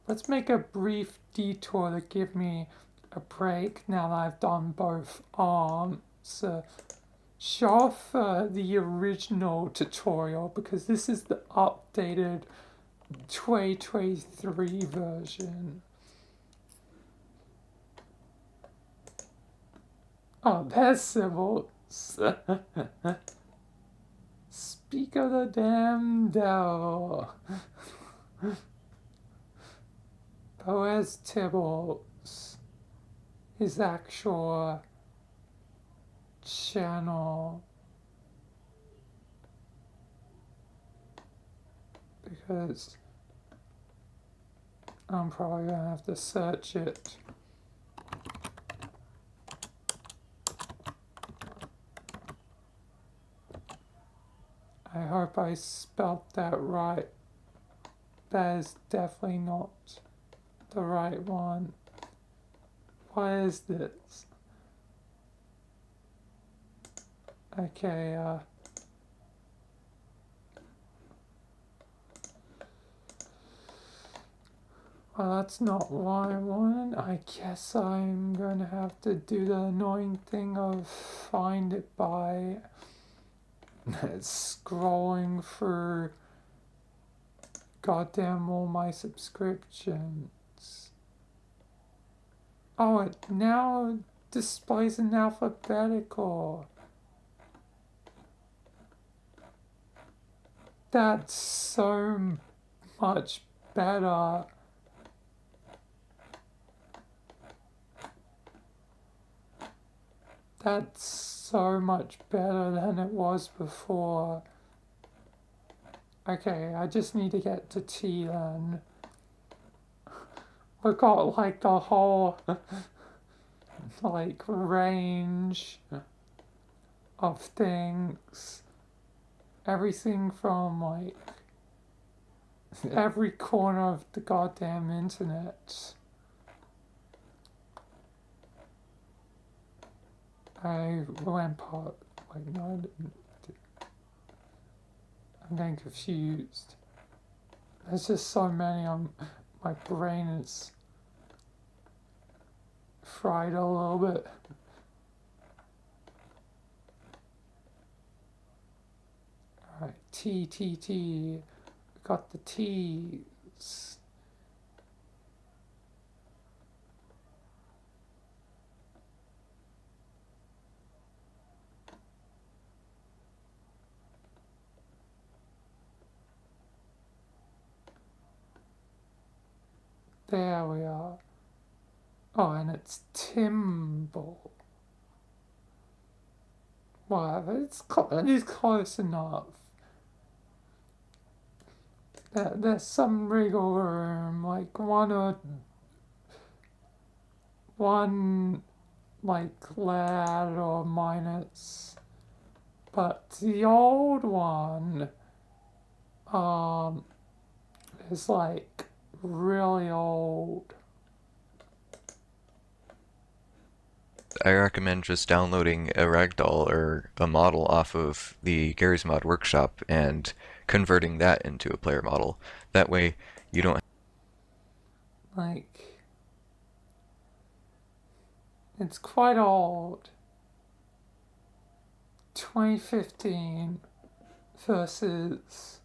Let's make a brief detour to give me a break now that I've done both arms. Show off the original tutorial because this is the updated 2023 version. Oh, there's Sybil. Speak of the damn devil. But where's Tibbles? his actual channel, because I'm probably gonna have to search it. I hope I spelt that right. That is definitely not the right one. What is this? Okay, well, that's not what I wanted. I guess I'm gonna have to do the annoying thing of find it by scrolling through goddamn all my subscriptions. Oh, it now displays in alphabetical. That's so much better. That's so much better than it was before. Okay, I just need to get to T then. We got like the whole like range of things. Everything from like every corner of the goddamn internet. I went part. Wait, no, I didn't. I'm getting confused. There's just so many. My brain is fried a little bit. Alright, T. We got the T's. There we are. Oh, and it's Timble. Whatever, it is close enough. There's some wriggle room, like one like lad or minus, but the old one is like really old. I recommend just downloading a ragdoll or a model off of the Gmod workshop and converting that into a player model. That way you don't Like, it's quite old. 2015 versus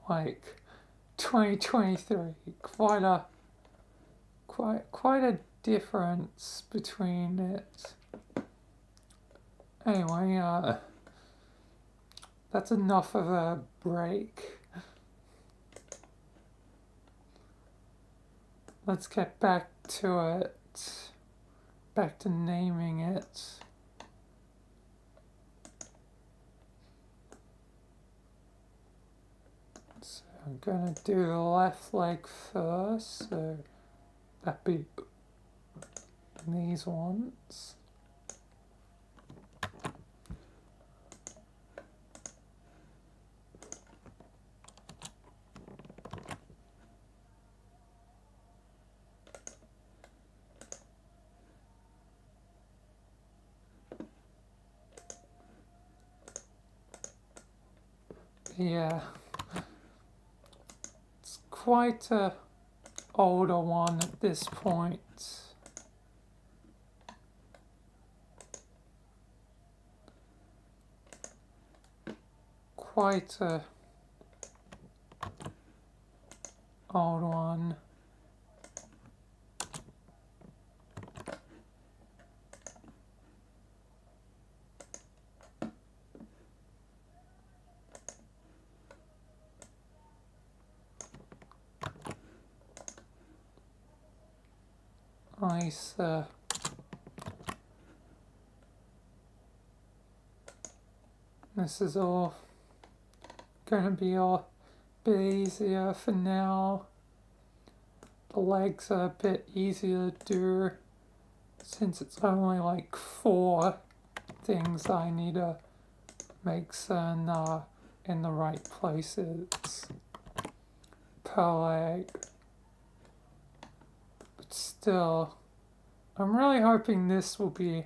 like 2023. Quite a difference between it. Anyway, that's enough of a break. Let's get back to it. Back to naming it. So I'm gonna do the left leg first, so that'd be these ones. Yeah, it's quite a older one at this point. Quite a old one. nice this is all gonna be a bit easier for now. The legs are a bit easier to do since it's only like 4 things I need to make certain in the right places per leg. But still, I'm really hoping this will be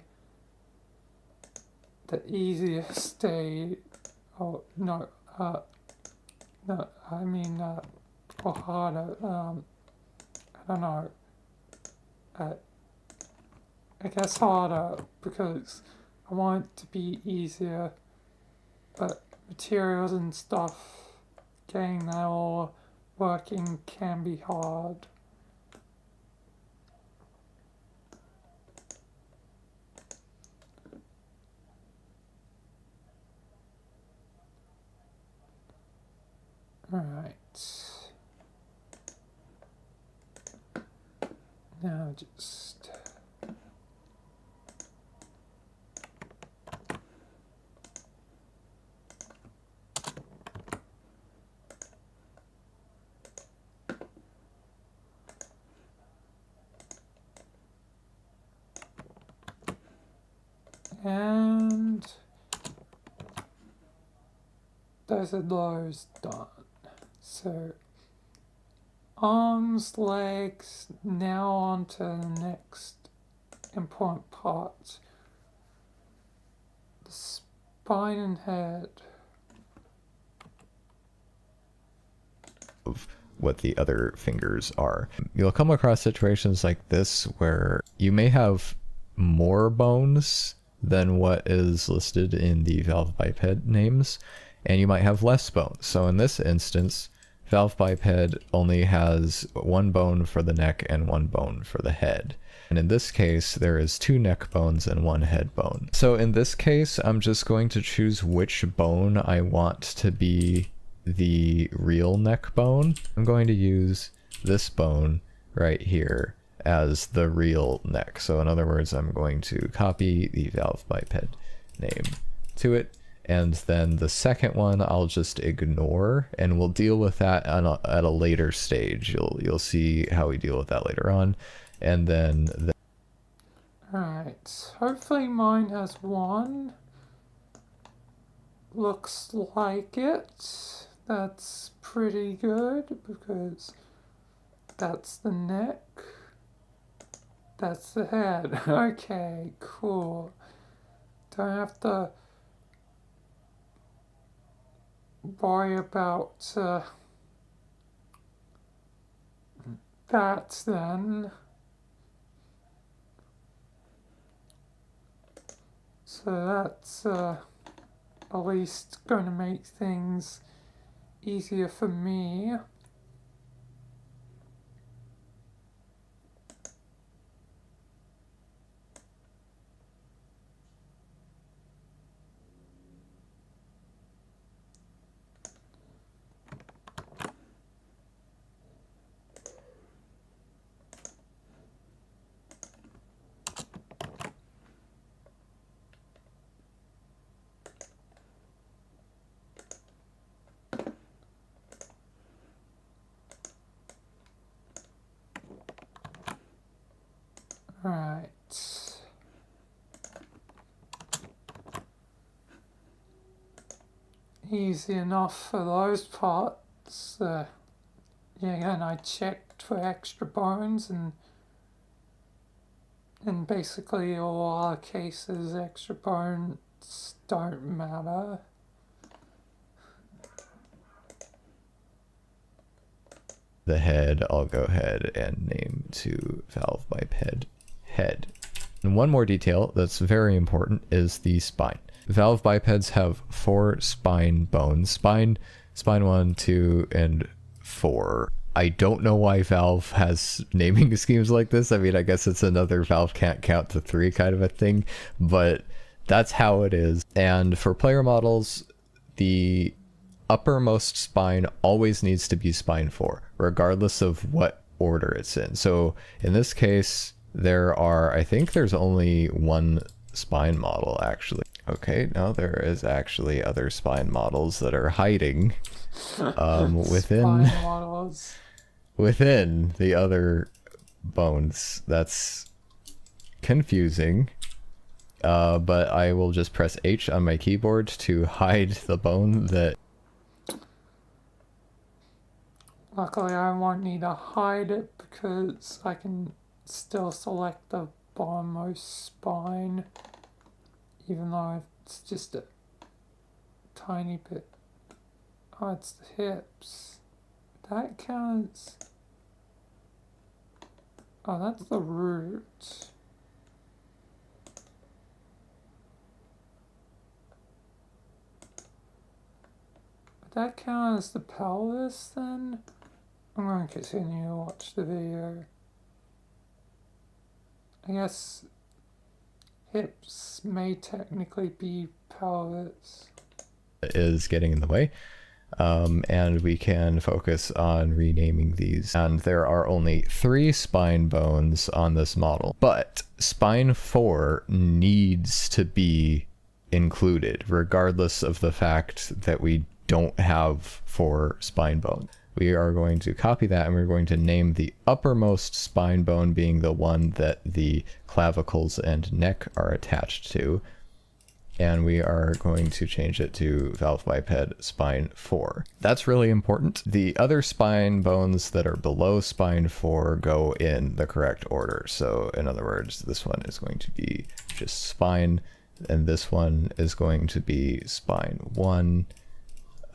the easiest stage. Oh, no, no, I mean, or harder, I don't know. I guess harder, because I want it to be easier, but materials and stuff, getting that all working can be hard. Alright. Now just... And... those are those done. So, arms, legs, now on to the next important part. The spine and head. Of what the other fingers are. You'll come across situations like this where you may have more bones than what is listed in the valve biped names, and you might have less bones. So in this instance, valve biped only has 1 bone for the neck and 1 bone for the head. And in this case, there is 2 neck bones and 1 head bone. So in this case, I'm just going to choose which bone I want to be the real neck bone. I'm going to use this bone right here as the real neck. So in other words, I'm going to copy the valve biped name to it. And then the second one I'll just ignore, and we'll deal with that at a later stage. You'll see how we deal with that later on. And then Alright, hopefully mine has 1. Looks like it. That's pretty good because that's the neck. That's the head. Okay, cool. Don't have to worry about that then. So that's at least going to make things easier for me. Right. Easy enough for those parts. Yeah, and I checked for extra bones, and in basically all other cases, extra bones don't matter. the head, I'll go ahead and name to valve biped head. And one more detail that's very important is the spine. Valve bipeds have 4 spine bones. Spine 1, 2, and 4. I don't know why Valve has naming schemes like this. I mean, I guess it's another Valve can't count to 3 kind of a thing, but that's how it is. And for player models, the uppermost spine always needs to be spine 4, regardless of what order it's in. So in this case, I think there's only one spine model actually. Okay, no, there is actually other spine models that are hiding within Spine models. within the other bones. That's confusing. But I will just press H on my keyboard to hide the bone that... Luckily I won't need to hide it because I can still select the bottommost spine, even though it's just a tiny bit. Oh, it's the hips. That counts. Oh, that's the root. Would that count as the pelvis then? I'm going to continue to watch the video. I guess hips may technically be pelvis. Is getting in the way. And we can focus on renaming these. And there are only 3 spine bones on this model, but spine 4 needs to be included, regardless of the fact that we don't have 4 spine bones. We are going to copy that and we're going to name the uppermost spine bone being the one that the clavicles and neck are attached to. And we are going to change it to valve biped spine 4. That's really important. The other spine bones that are below spine 4 go in the correct order. So in other words, this one is going to be just spine, and this one is going to be spine 1.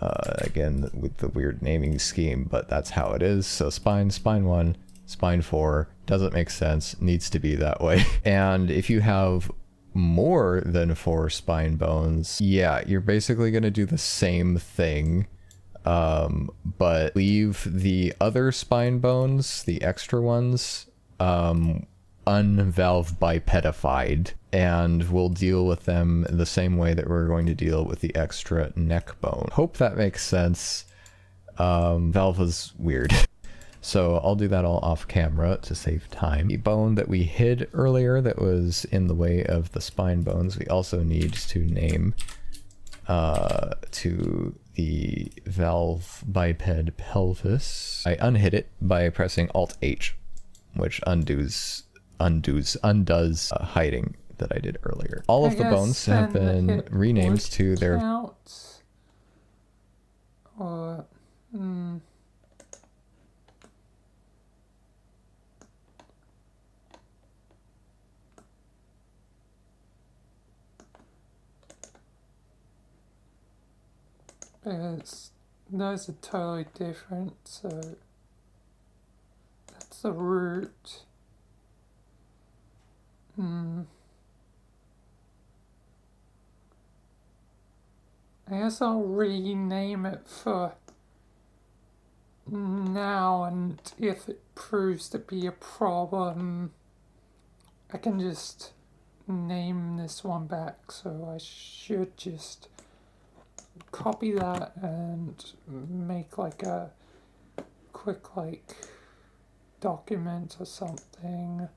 Again, with the weird naming scheme, but that's how it is. So spine 1, spine 4, doesn't make sense, needs to be that way. And if you have more than 4 spine bones, yeah, you're basically going to do the same thing, but leave the other spine bones, the extra ones, unvalve bipedified, and we'll deal with them in the same way that we're going to deal with the extra neck bone. Hope that makes sense. Valve is weird. So I'll do that all off camera to save time. The bone that we hid earlier that was in the way of the spine bones, we also need to name to the valve biped pelvis. I unhid it by pressing Alt H, which undoes hiding that I did earlier. All of the bones have been renamed to their... Or, those are totally different, so that's the root. I guess I'll rename it for now, and if it proves to be a problem, I can just name this one back, so I should just copy that and make like a quick document or something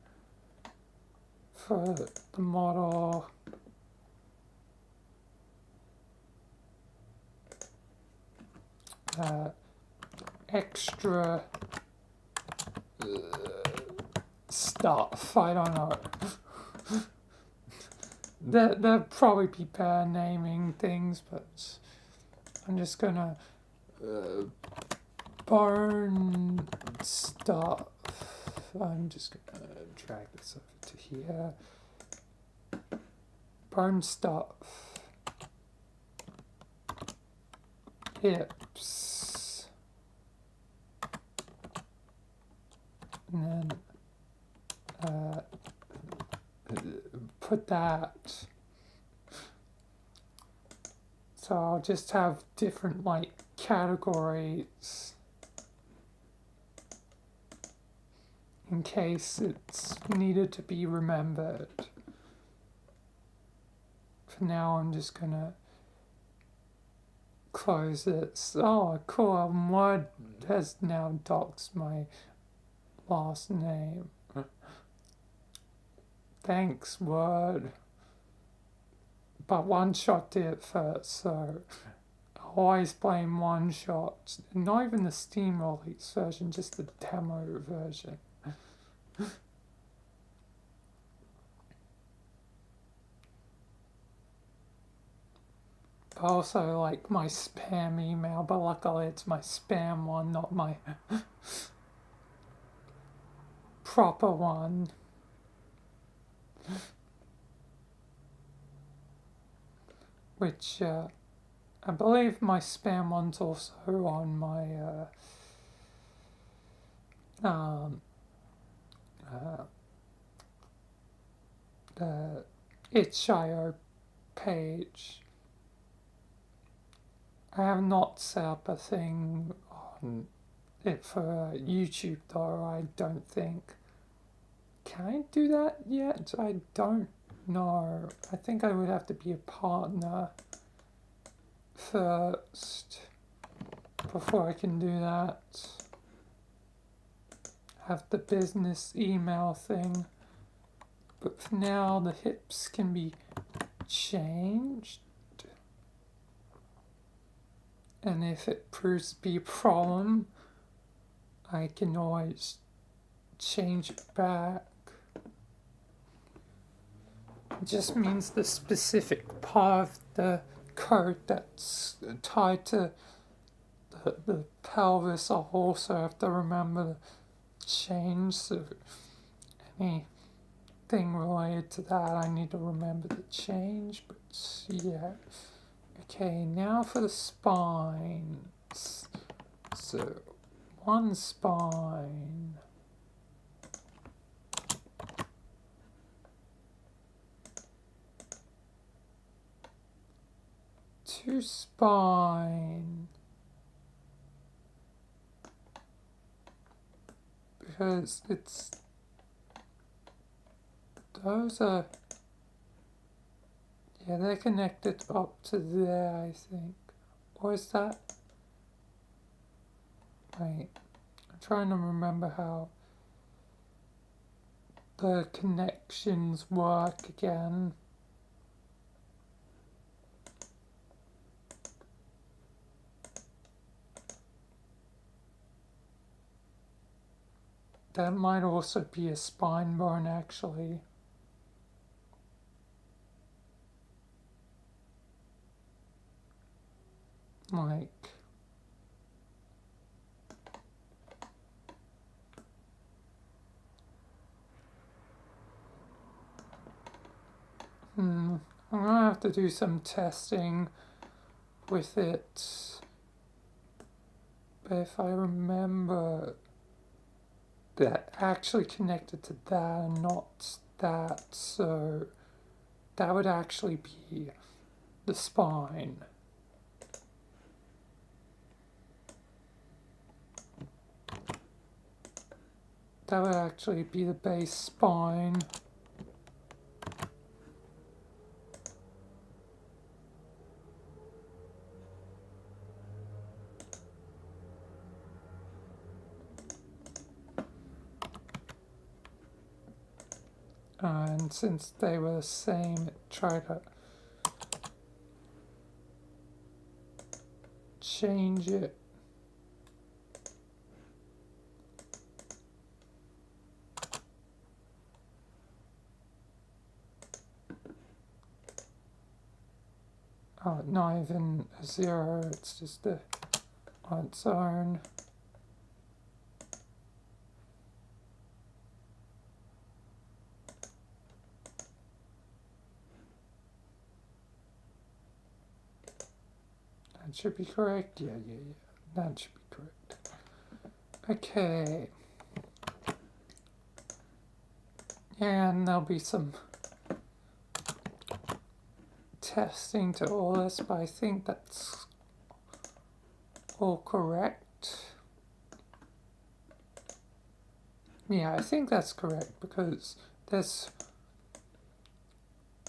for the model. Extra stuff, I don't know. There'll probably be better naming things, but I'm just gonna bone stuff. I'm just gonna drag this over to here. Bone stuff. Hips. And then put that. So I'll just have different categories in case it's needed to be remembered. For now, I'm just gonna close this. Oh, cool. Mod has now doxed my last name. Thanks, Word. But One Shot did it first, so I always blame One Shot. Not even the Steam release version, just the demo version. Also, like my spam email, but luckily it's my spam one, not my proper one. Which, I believe my spam one's also on my, the itch.io page. I have not set up a thing on it for YouTube though, I don't think. Can I do that yet? I don't know. I think I would have to be a partner first before I can do that. Have the business email thing. But for now, the hips can be changed. And if it proves to be a problem, I can always change it back. It just means the specific part of the code that's tied to the pelvis, I'll also have to remember to change. So anything related to that, I need to remember to change. But yeah. Okay, now for the spines. So, one spine. Two spine. Because those are, yeah, they're connected up to there, I think. Or is that? Wait, I'm trying to remember how the connections work again. That might also be a spine bone, actually. Like, I'm gonna have to do some testing with it. But if I remember, that actually connected to that and not that, so that would actually be the spine. That would actually be the base spine. And since they were the same, it tried to change it. Oh, not even a 0, it's just on its own. That should be correct. Yeah. That should be correct. Okay. And there'll be some testing to all this, but I think that's all correct. Yeah, I think that's correct because there's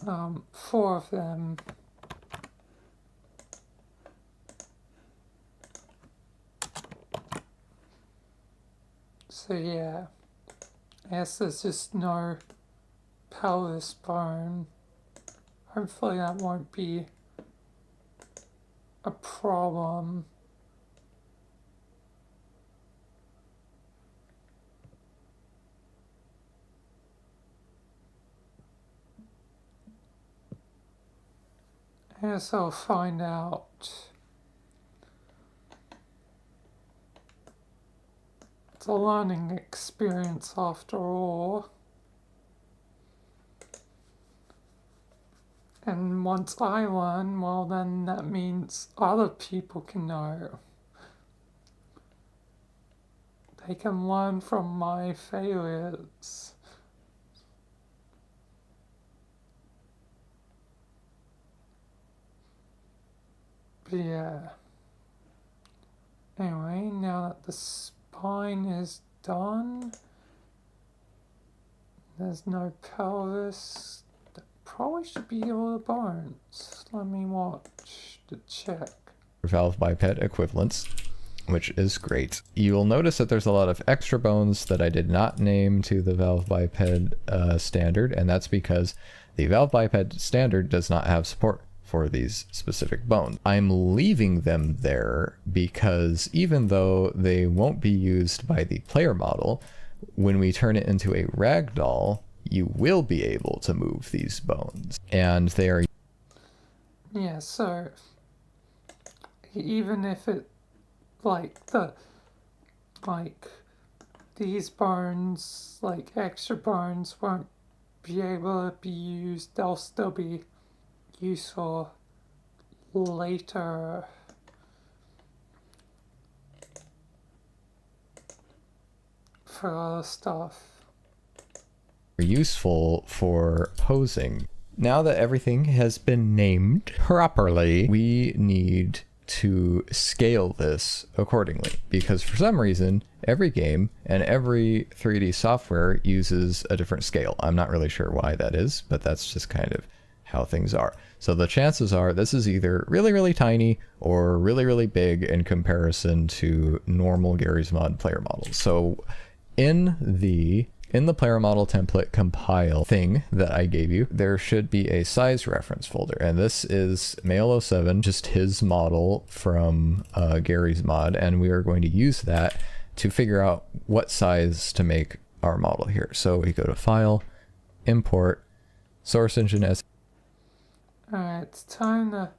4 of them. So yeah, I guess there's just no pelvis bone. Hopefully that won't be a problem. I guess I'll find out. It's a learning experience after all. And once I learn, well then that means other people can know. They can learn from my failures. But yeah. Anyway, now that the spine is done, there's no pelvis. That probably should be all the bones. Let me watch to check. Valve biped equivalents, which is great. You'll notice that there's a lot of extra bones that I did not name to the Valve biped standard, and that's because the Valve biped standard does not have support for these specific bones. I'm leaving them there because even though they won't be used by the player model, when we turn it into a ragdoll, you will be able to move these bones. And they are... Yeah, so even if it, these bones, extra bones won't be able to be used, they'll still be useful later. For other stuff. Useful for posing. Now that everything has been named properly, we need to scale this accordingly, because for some reason every game and every 3D software uses a different scale. I'm not really sure why that is, but that's just kind of how things are. So the chances are this is either really, really tiny or really, really big in comparison to normal Garry's Mod player models. So in the player model template compile thing that I gave you, there should be a size reference folder, and this is Male07, just his model from Garry's Mod, and we are going to use that to figure out what size to make our model here. So we go to File, Import, Source Engine as... Alright, it's time to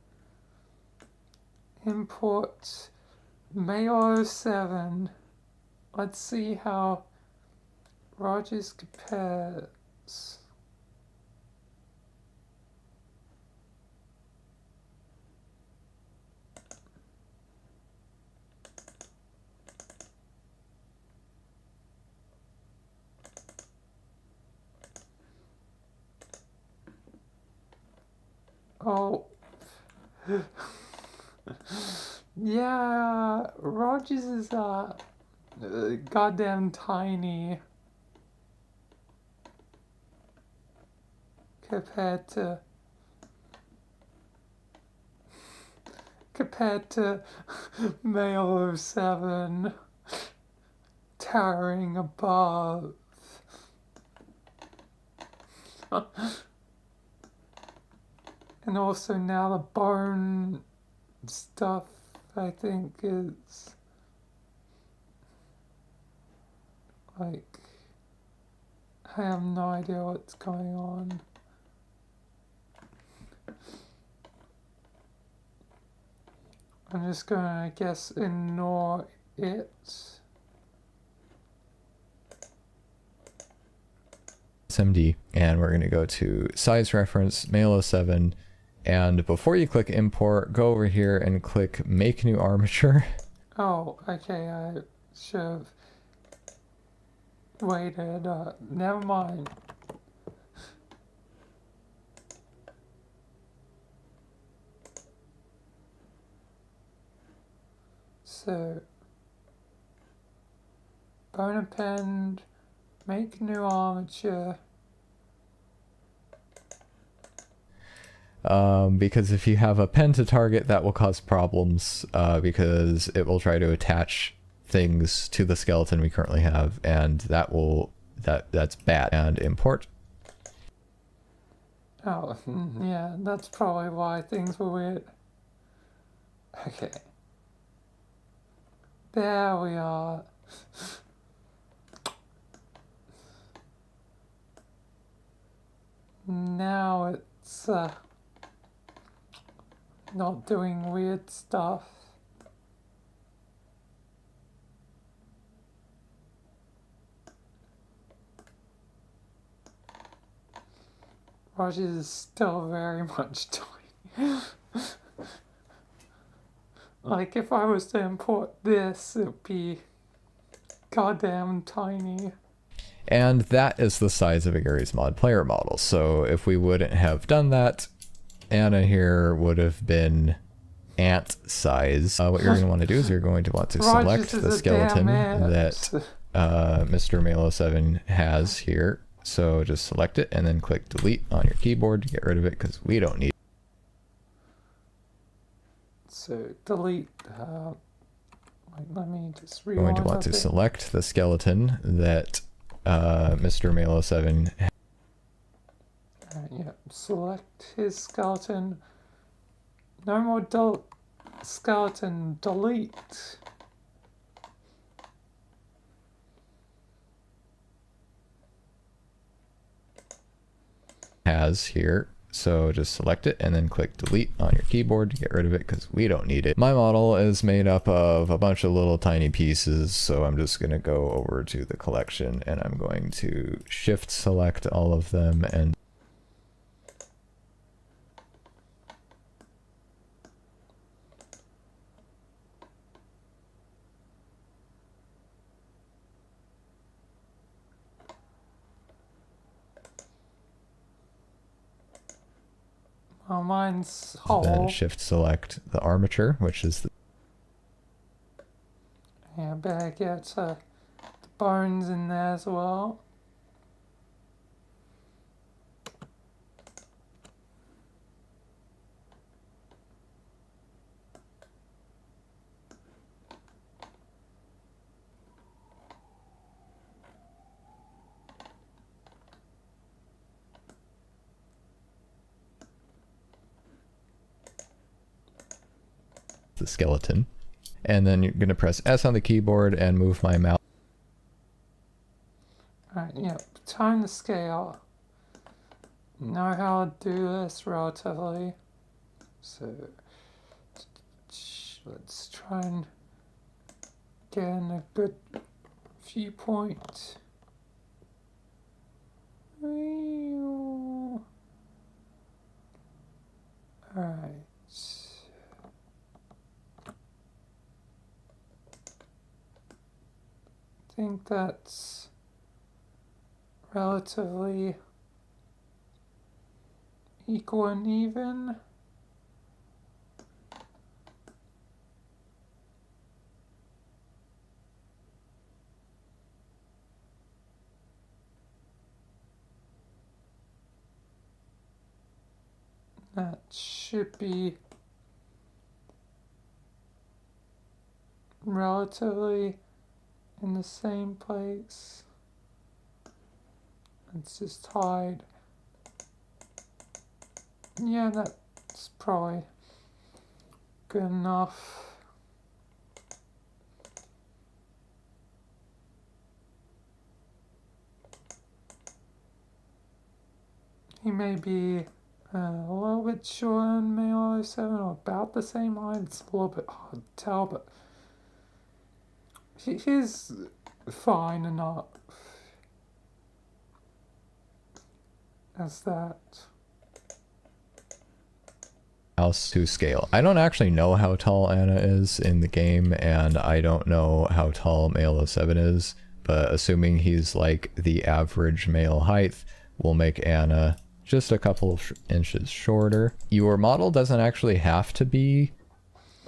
import Male07. Let's see how Rogers compares. Oh. Yeah, Rogers is goddamn tiny compared to Male07 towering above. And also now the bone stuff, I think, is I have no idea what's going on. I'm just gonna, I guess, ignore it. SMD, and we're going to go to size reference Male07, and before you click import, go over here and click make new armature. Oh, okay, I should have waited, never mind. So, bone append, make new armature. Because if you have a pen to target, that will cause problems, because it will try to attach things to the skeleton we currently have, and that's bad. And import. Oh, yeah, that's probably why things were weird. Okay. There we are. Now it's not doing weird stuff. Roger is still very much tiny. Like, if I was to import this, it'd be goddamn tiny. And that is the size of a Gmod player model. So if we wouldn't have done that, Anna here would have been ant size. What you're going to want to do is you're going to want to select the skeleton that Mr. Malo7 has here. So just select it and then click delete on your keyboard to get rid of it because we don't need it. So delete, let me just You're going to want to select the skeleton that Mr. Malo7 has. Yep, select his skeleton. No more skeleton, delete. Has here. So just select it and then click delete on your keyboard to get rid of it because we don't need it. My model is made up of a bunch of little tiny pieces, so I'm just going to go over to the collection and I'm going to shift select all of them and Oh, mine's whole. Then shift select the armature, which is the... Yeah, better get the bones in there as well. the skeleton. And then you're going to press S on the keyboard and move my mouse. Alright, yeah, time to scale. Know how to do this relatively. So, let's try and get in a good viewpoint. Alright. I think that's relatively equal and even. That should be relatively in the same place. Let's just hide. Yeah, that's probably good enough. He may be a little bit shorter than Malo7 or about the same height. It's a little bit hard to tell, but he's fine enough as that. Mouse to scale. I don't actually know how tall Anna is in the game, and I don't know how tall Malo7 is, but assuming he's like the average male height, we'll make Anna just a couple of inches shorter. Your model doesn't actually have to be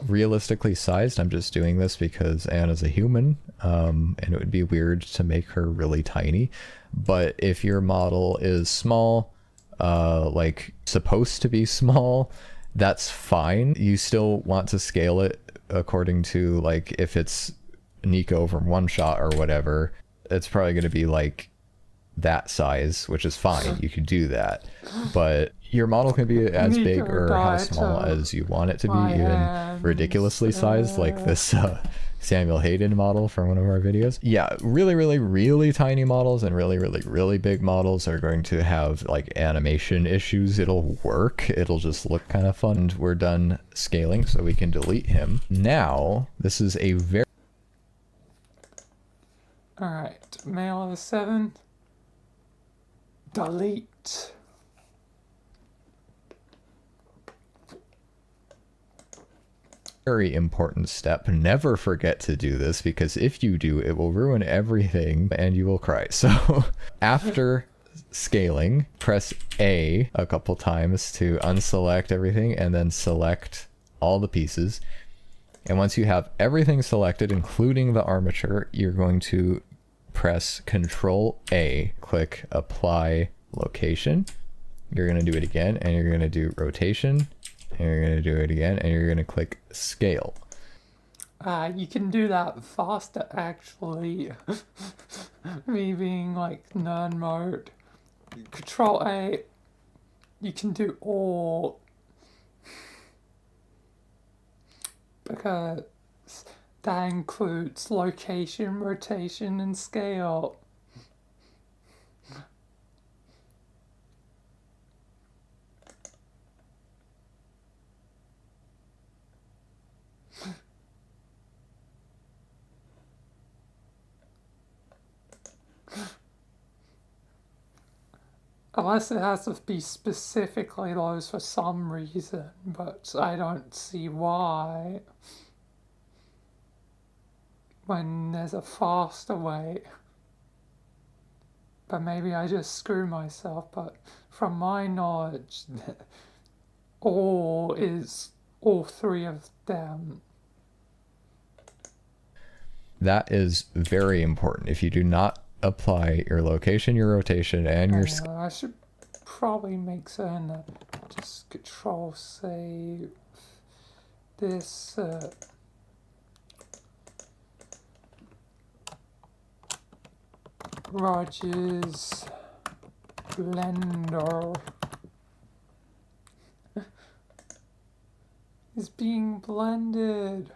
realistically sized. I'm just doing this because Anna's a human, and it would be weird to make her really tiny. But if your model is small, like supposed to be small, that's fine. You still want to scale it according to, like, if it's Nico from One Shot or whatever, it's probably going to be like that size, which is fine. You could do that. But Your model can be as big or how diet small of as you want it to be, my even hands, ridiculously sized, like this Samuel Hayden model from one of our videos. Yeah, really tiny models and really big models are going to have like animation issues. It'll work, it'll just look kind of fun. And we're done scaling, so we can delete him. Now, this is a very... Alright, male of 7. Delete. Very important step. Never forget to do this, because if you do, it will ruin everything and you will cry. So after scaling, press A a couple times to unselect everything and then select all the pieces. And once you have everything selected, including the armature, you're going to press Control A, click Apply Location. You're going to do it again, and you're going to do Rotation, and you're going to do it again, and you're going to click Scale. You can do that faster, actually. Me being like nerd mode. Control A, you can do all. Because that includes location, rotation, and scale. Unless it has to be specifically those for some reason, but I don't see why. When there's a faster way. But maybe I just screw myself, but from my knowledge, all three of them. That is very important. If you do not apply your location, your rotation, and your scale. I should probably make certain that just Control save this. Rogers Blender is being blended.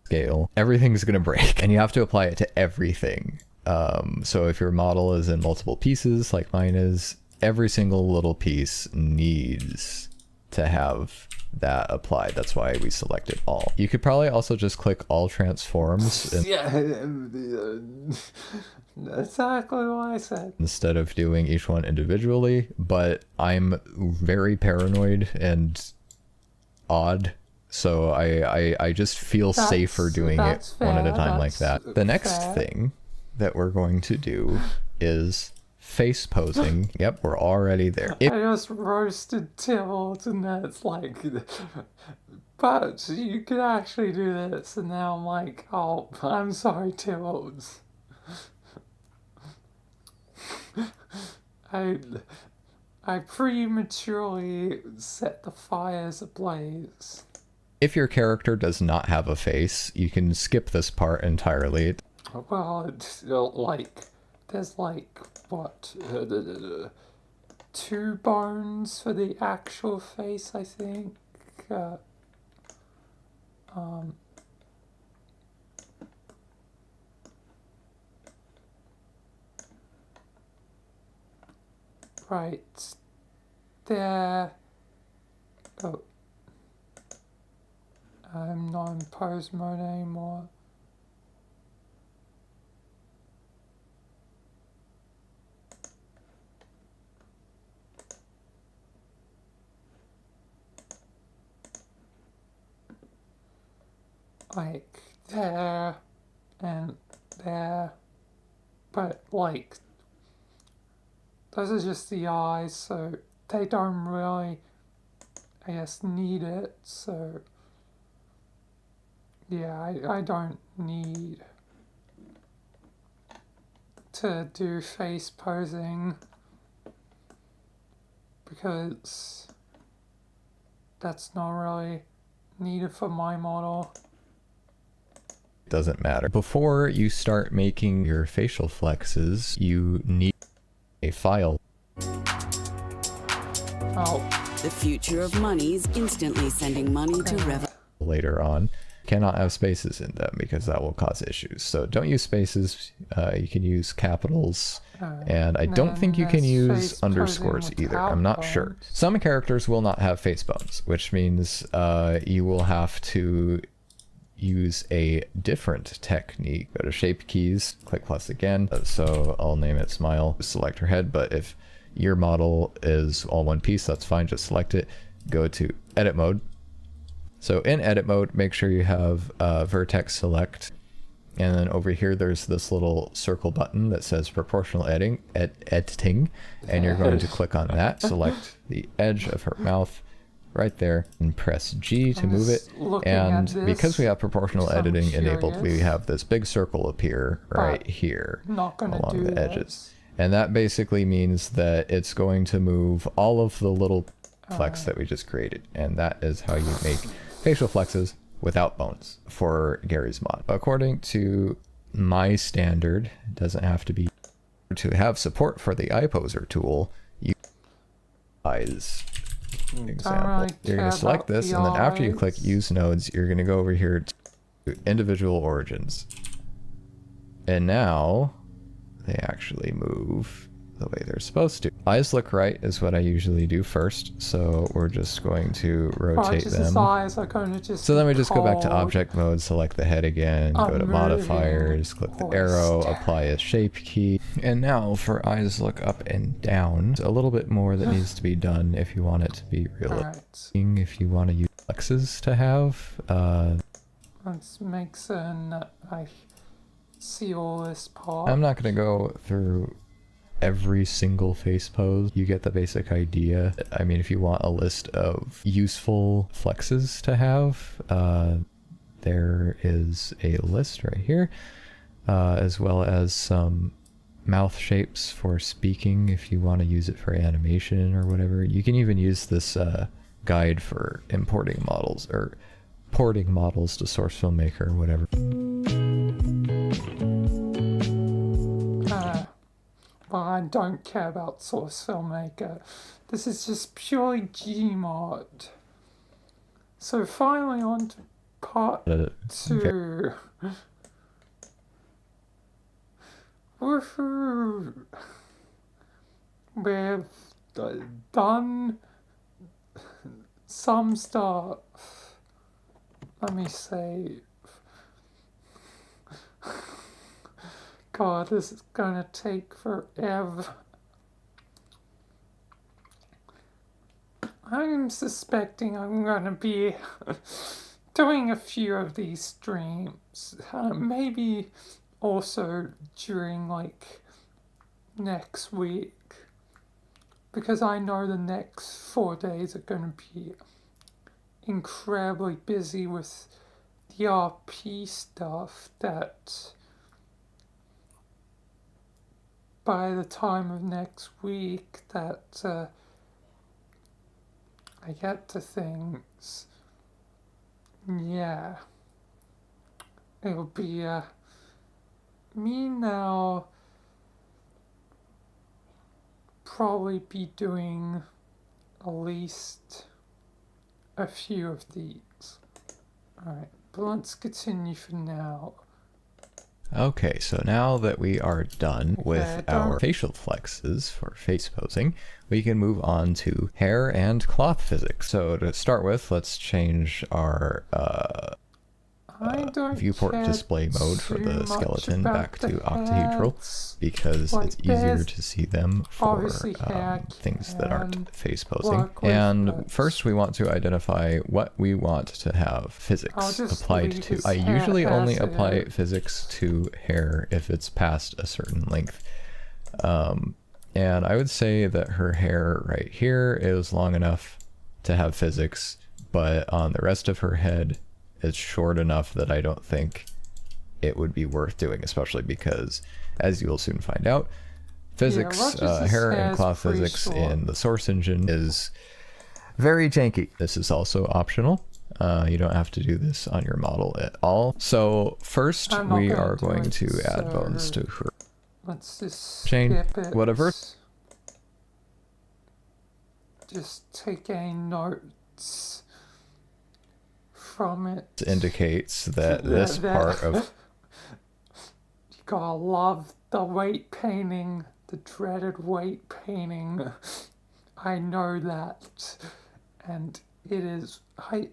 Scale, everything's gonna break, and you have to apply it to everything. So if your model is in multiple pieces, like mine is, every single little piece needs to have that applied. That's why we selected all. You could probably also just click all transforms. Yeah, that's exactly what I said. Instead of doing each one individually, but I'm very paranoid and odd. So I just feel safer doing it one at a time like that. The next thing that we're going to do is face posing. Yep, we're already there. I just roasted Tibbles and that's like, but you could actually do this, and now I'm like, oh, I'm sorry, Tibbles. I prematurely set the fires ablaze. If your character does not have a face, you can skip this part entirely. Well, it's like, there's like, what, 2 bones for the actual face, I think. Right there. Oh. I'm not in pose mode anymore. Like there and there, but like those are just the eyes, so they don't really, I guess, need it. So yeah, I don't need to do face posing because that's not really needed for my model. Doesn't matter. Before you start making your facial flexes, you need a file. Oh. The future of money is instantly sending money to Rev. Later on, cannot have spaces in them because that will cause issues. So don't use spaces. You can use capitals, and I don't think you can use underscores either. I'm not sure. Some characters will not have face bones, which means you will have to use a different technique. Go to shape keys, click plus again. So I'll name it smile, select her head, but if your model is all one piece, that's fine, just select it. Go to edit mode. So in edit mode, make sure you have vertex select, and then over here there's this little circle button that says proportional editing, and you're going to click on that, select the edge of her mouth right there, and press G to move it. And because we have proportional editing enabled, we have this big circle appear right here along the edges. And that basically means that it's going to move all of the little flex that we just created. And that is how you make facial flexes without bones for Gary's mod. According to my standard, it doesn't have to be. To have support for the eye poser tool, you eyes example. You're going to select this, and then after you click use nodes, you're going to go over here to individual origins. And now they actually move the way they're supposed to. Eyes look right is what I usually do first, so we're just going to rotate them. So then we just go back to object mode, select the head again, go to modifiers, click the arrow, apply a shape key. And now for eyes look up and down, a little bit more that needs to be done if you want it to be realistic. If you want to use flexes to have, let's make certain that I see all this part. I'm not going to go through every single face pose. You get the basic idea. I mean, if you want a list of useful flexes to have, there is a list right here, as well as some mouth shapes for speaking if you want to use it for animation or whatever. You can even use this guide for importing models or porting models to Source Filmmaker or whatever. But I don't care about Source Filmmaker. This is just purely Gmod. So finally on to part 2. Woohoo! We've done some stuff. Let me save. God, this is gonna take forever. I'm suspecting I'm gonna be doing a few of these streams. Maybe also during like next week. Because I know the next 4 days are gonna be incredibly busy with the RP stuff that by the time of next week that I get to things, yeah, it'll be me now probably be doing at least a few of these. Alright, but let's continue for now. Okay, so now that we are done with our facial flexes for face posing, we can move on to hair and cloth physics. So to start with, let's change our viewport display mode for the skeleton back to octahedral, because it's easier to see them for things that aren't face posing. And first we want to identify what we want to have physics applied to. I usually only apply physics to hair if it's past a certain length. And I would say that her hair right here is long enough to have physics, but on the rest of her head, it's short enough that I don't think it would be worth doing, especially because, as you'll soon find out, physics, hair and cloth physics in the Source engine is very janky. This is also optional. You don't have to do this on your model at all. So first we are going to add bones to her let's just chain, skip it. whatever. Just taking notes from it. Indicates that this part of... You gotta love the weight painting, the dreaded weight painting. I know that. And it is... I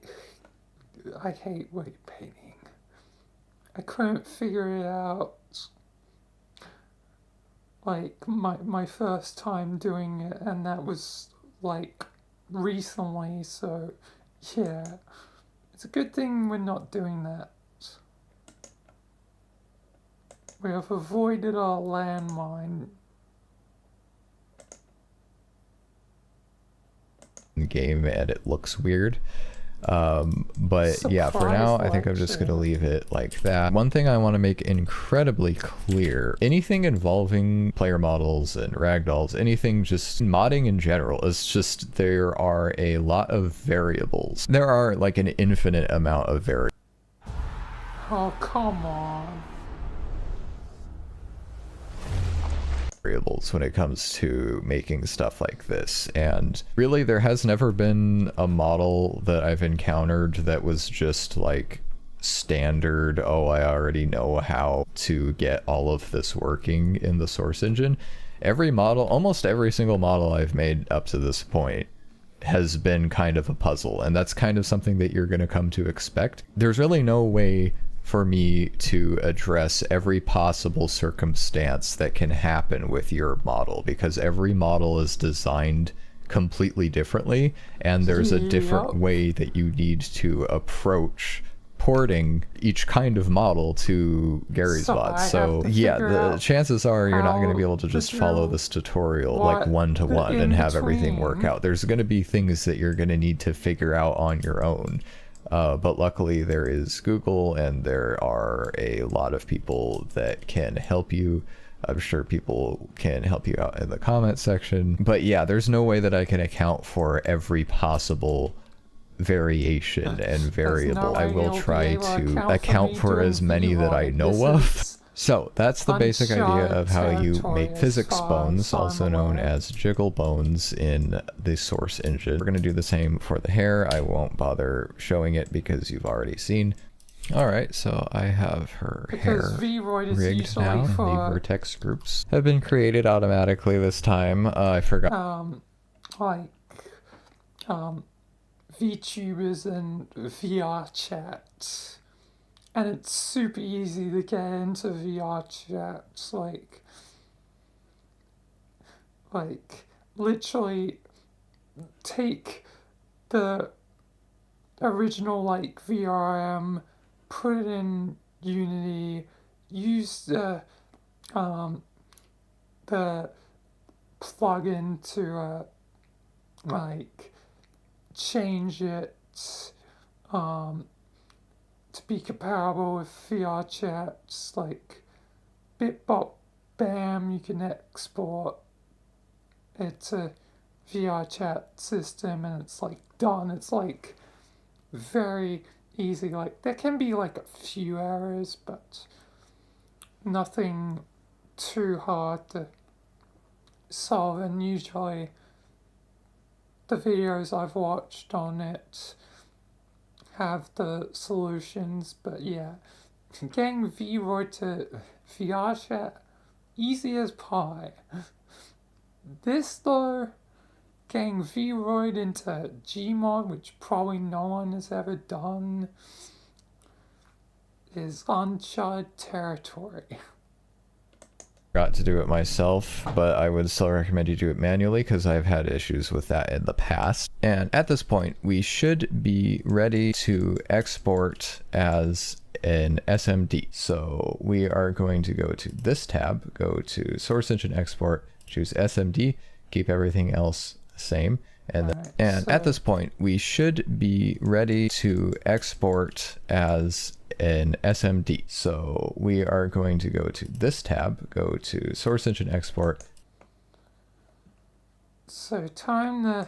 hate weight painting. I couldn't figure it out. Like, my first time doing it, and that was, like, recently, so, yeah. It's a good thing we're not doing that. We have avoided our landmine. Game, and it looks weird. But yeah, for now I think I'm just gonna leave it like that. One thing I want to make incredibly clear: anything involving player models and ragdolls, anything just modding in general, is just there are a lot of variables. There are like an infinite amount of variables. Oh, come on. When it comes to making stuff like this, and really there has never been a model that I've encountered that was just like standard, oh, I already know how to get all of this working in the source engine. Every model, almost every single model I've made up to this point has been kind of a puzzle, and that's kind of something that you're going to come to expect. There's really no way for me to address every possible circumstance that can happen with your model, because every model is designed completely differently, and there's a different way that you need to approach porting each kind of model to Gary's mod. So yeah, the chances are you're not going to be able to just follow this tutorial like one-to-one and have everything work out. There's going to be things that you're going to need to figure out on your own. But luckily there is Google, and there are a lot of people that can help you. I'm sure people can help you out in the comment section. But yeah, there's no way that I can account for every possible variation and variable. I will try to account for as many that I know of. So that's the basic idea of how you make physics bones, also known as jiggle bones, in the source engine. We're going to do the same for the hair. I won't bother showing it because you've already seen. Alright, so I have her hair rigged now. The vertex groups have been created automatically this time. I forgot. VTubers and VR chat. And it's super easy to get into VR chats, like literally take the original like VRM, put it in Unity, use the plugin to like change it to be comparable with VR chats, like Bitbop, bam, you can export it to VR chat system, and it's like done. It's like very easy. Like there can be like a few errors, but nothing too hard to solve, and usually the videos I've watched on it have the solutions. But yeah, getting VRoid to VR chat, easy as pie. This though, getting VRoid into Gmod, which probably no one has ever done, is uncharted territory. Got to do it myself, but I would still recommend you do it manually because I've had issues with that in the past. And at this point, we should be ready to export as an SMD. So we are going to go to this tab, go to Source Engine Export, choose SMD, keep everything else the same. And, at this point, we should be ready to export as an SMD. So we are going to go to this tab, go to Source Engine Export. So time to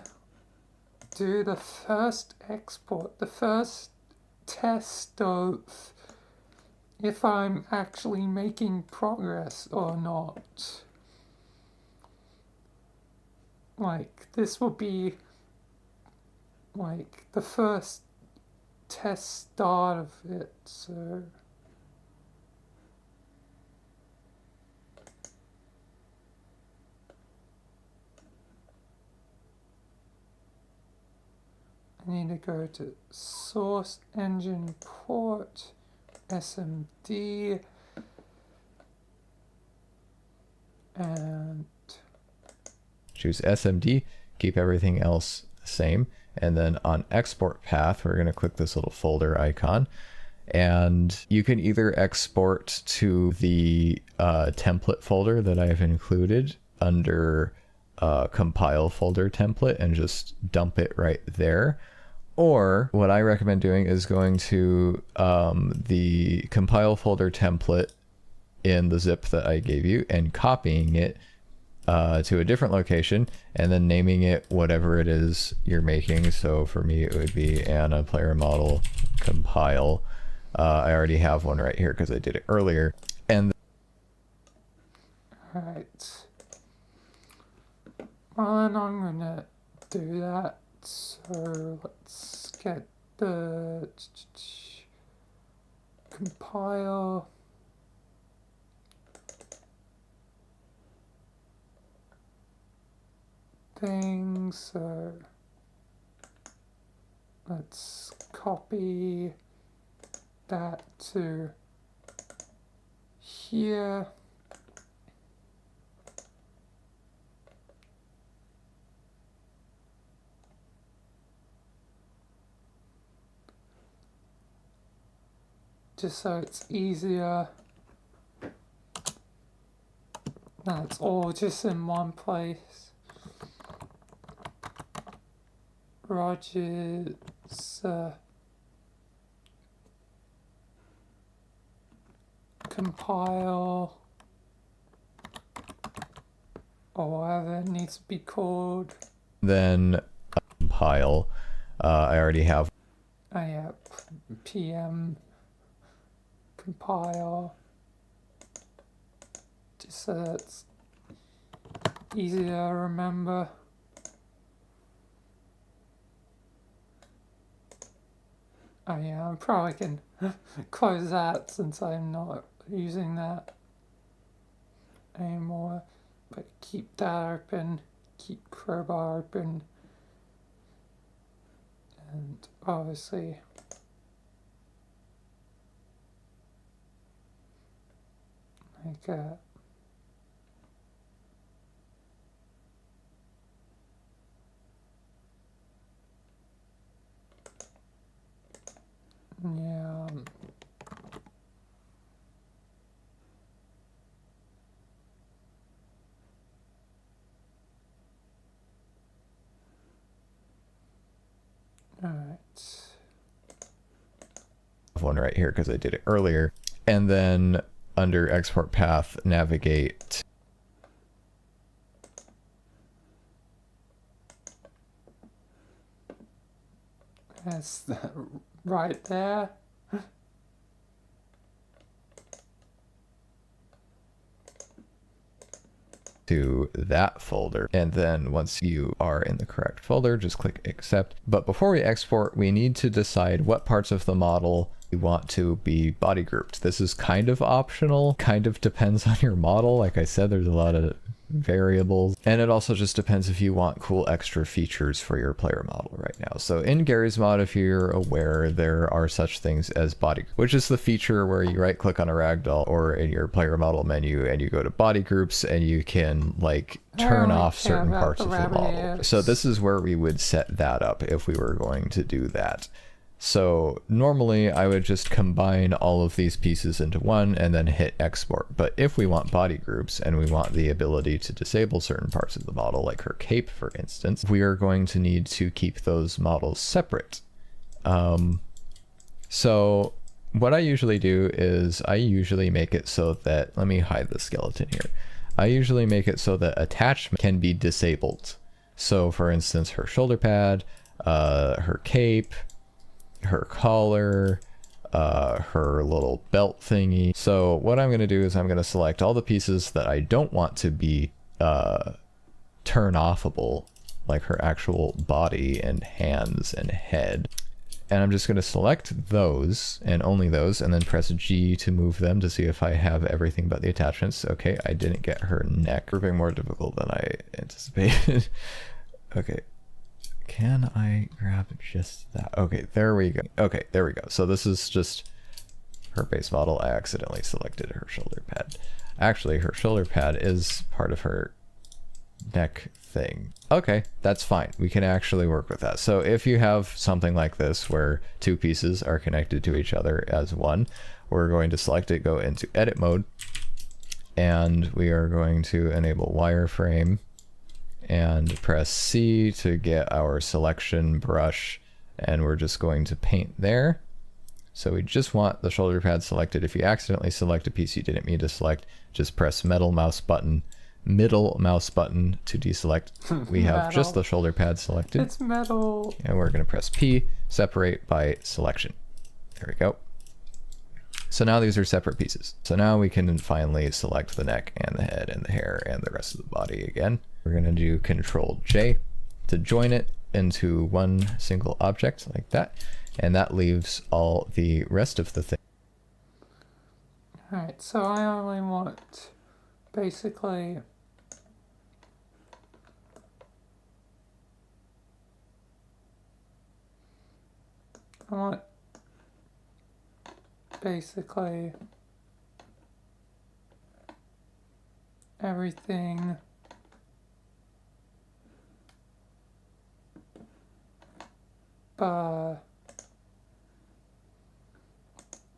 do the first export, the first test of if I'm actually making progress or not. Like, this will be like the first test start of it, so I need to go to source engine port SMD and choose SMD, keep everything else the same, and then on export path we're going to click this little folder icon, and you can either export to the template folder that I've included under compile folder template and just dump it right there. Or what I recommend doing is going to the compile folder template in the zip that I gave you and copying it to a different location and then naming it whatever it is you're making. So for me it would be Anna player model compile. I already have one right here because I did it earlier. And alright. Well, then I'm gonna do that. So let's get the compile thing. So let's copy that to here. Just so it's easier. That's all just in one place. Roger's compile or whatever it needs to be called. then compile, I already have. Oh yeah, PM compile, just so that's easier to remember. Oh yeah, I probably can close that since I'm not using that anymore, but keep that open, keep crowbar open, and obviously like yeah. All right. One right here because I did it earlier, and then under export path navigate That's right there. to that folder, and then once you are in the correct folder, just click accept. But before we export, we need to decide what parts of the model we want to be body grouped. This is kind of optional, kind of depends on your model. Like I said, there's a lot of variables, and it also just depends if you want cool extra features for your player model right now. So in Gary's mod, if you're aware, there are such things as body, which is the feature where you right click on a ragdoll or in your player model menu and you go to body groups and you can like turn off certain parts of the model. So this is where we would set that up if we were going to do that. So normally I would just combine all of these pieces into one and then hit export. But if we want body groups and we want the ability to disable certain parts of the model, like her cape, for instance, we are going to need to keep those models separate. So what I usually do is I usually make it so that, let me hide the skeleton here. I usually make it so that attachment can be disabled. So for instance, her shoulder pad, her cape, her collar, her little belt thingy. So what I'm going to do is I'm going to select all the pieces that I don't want to be turn offable, like her actual body and hands and head. And I'm just going to select those and only those, and then press G to move them to see if I have everything but the attachments. Okay, I didn't get her neck. Proving more difficult than I anticipated. Okay, can I grab just that? Okay, there we go. Okay, there we go. So this is just her base model. I accidentally selected her shoulder pad. Actually, her shoulder pad is part of her neck thing. Okay, that's fine. We can actually work with that. So if you have something like this where two pieces are connected to each other as one, we're going to select it, go into edit mode, and we are going to enable wireframe and press C to get our selection brush, and we're just going to paint there. So we just want the shoulder pad selected. If you accidentally select a piece you didn't mean to select, just press middle mouse button to deselect. We have just the shoulder pad selected. It's metal. And we're going to press P, separate by selection. There we go. So now these are separate pieces. So now we can finally select the neck and the head and the hair and the rest of the body again. We're going to do Control J to join it into one single object like that. And that leaves all the rest of the thing. Alright, so I only want basically everything but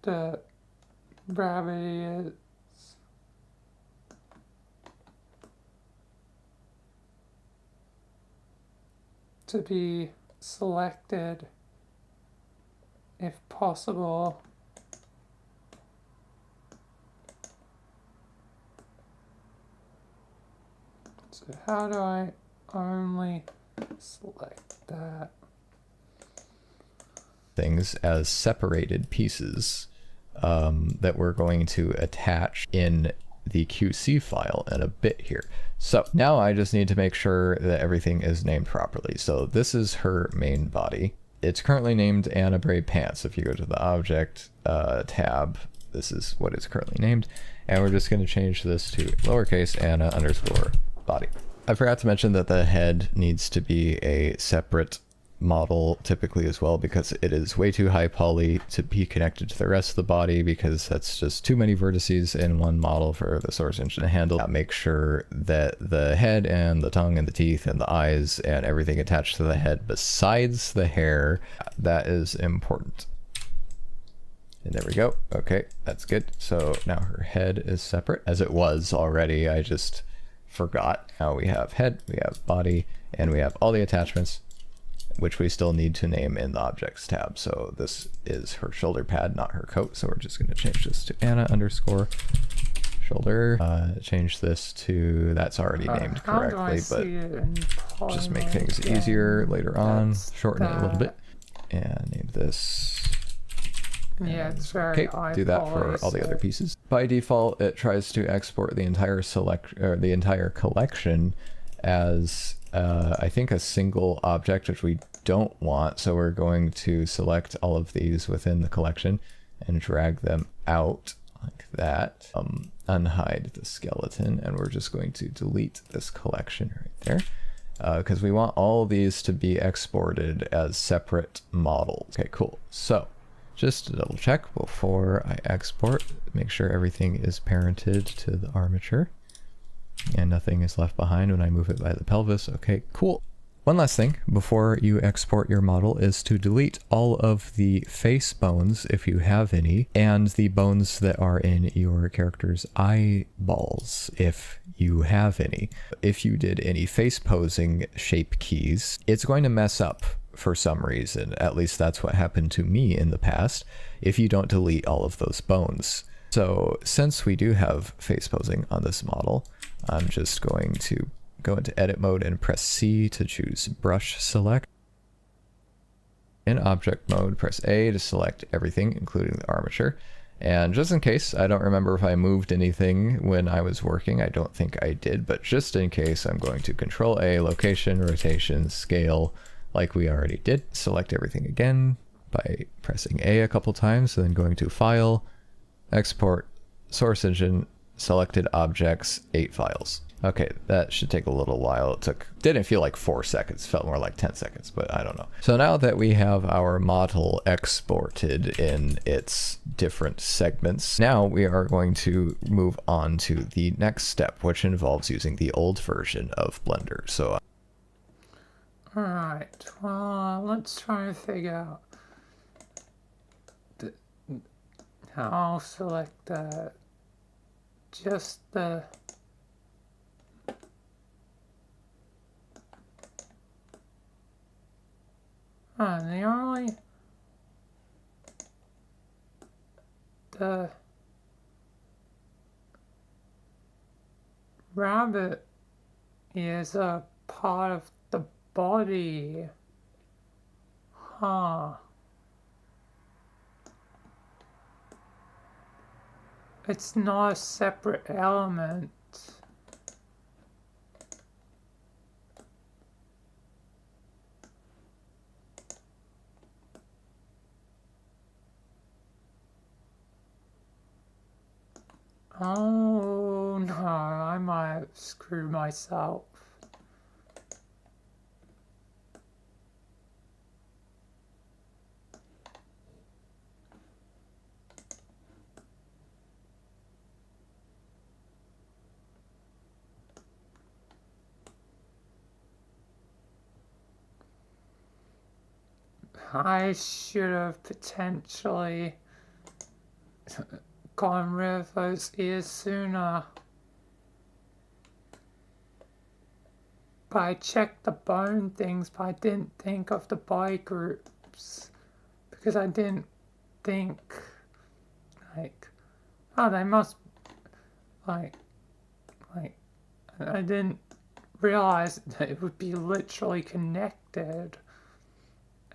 the gravity is to be selected if possible. So how do I only select that? Things as separated pieces that we're going to attach in the QC file in a bit here. So now I just need to make sure that everything is named properly. So this is her main body. It's currently named Anna Bray Pants. If you go to the object tab, this is what it's currently named. And we're just going to change this to lowercase Anna underscore body. I forgot to mention that the head needs to be a separate model typically as well, because it is way too high poly to be connected to the rest of the body, because that's just too many vertices in one model for the source engine to handle. Make sure that the head and the tongue and the teeth and the eyes and everything attached to the head besides the hair, that is important. And there we go. Okay, that's good. So now her head is separate, as it was already. I just forgot. Now we have head, we have body, and we have all the attachments, which we still need to name in the objects tab. So this is her shoulder pad, not her coat. So we're just going to change this to Anna underscore shoulder. Change this to, that's already named correctly, but just make things easier later on. Shorten it a little bit and name this. Yeah, it's very okay. Do that for all the other pieces. By default, it tries to export the entire collection as I think a single object, which we don't want. So we're going to select all of these within the collection and drag them out like that. Unhide the skeleton, and we're just going to delete this collection right there, because we want all these to be exported as separate models. Okay, cool. So just to double check before I export, make sure everything is parented to the armature and nothing is left behind when I move it by the pelvis. Okay, cool. One last thing before you export your model is to delete all of the face bones, if you have any, and the bones that are in your character's eyeballs, if you have any. If you did any face posing shape keys, it's going to mess up for some reason. At least that's what happened to me in the past, if you don't delete all of those bones. So since we do have face posing on this model, I'm just going to go into edit mode and press C to choose brush select. In object mode, press A to select everything, including the armature. And just in case, I don't remember if I moved anything when I was working. I don't think I did, but just in case, I'm going to Control A, location, rotation, scale, like we already did. Select everything again by pressing A a couple times, and then going to File, Export, Source Engine, Selected Objects, 8 files. Okay, that should take a little while. Didn't feel like 4 seconds, felt more like 10 seconds, but I don't know. So now that we have our model exported in its different segments, now we are going to move on to the next step, which involves using the old version of Blender. So alright, well, let's try and figure out how I'll select just the the rabbit is a part of the body. Huh. It's not a separate element. Oh no, I might have screwed myself. I should have potentially gotten rid of those ears sooner. But I checked the bone things, but I didn't think of the body groups. Because I didn't think, like, oh, they must, like, I didn't realize that it would be literally connected.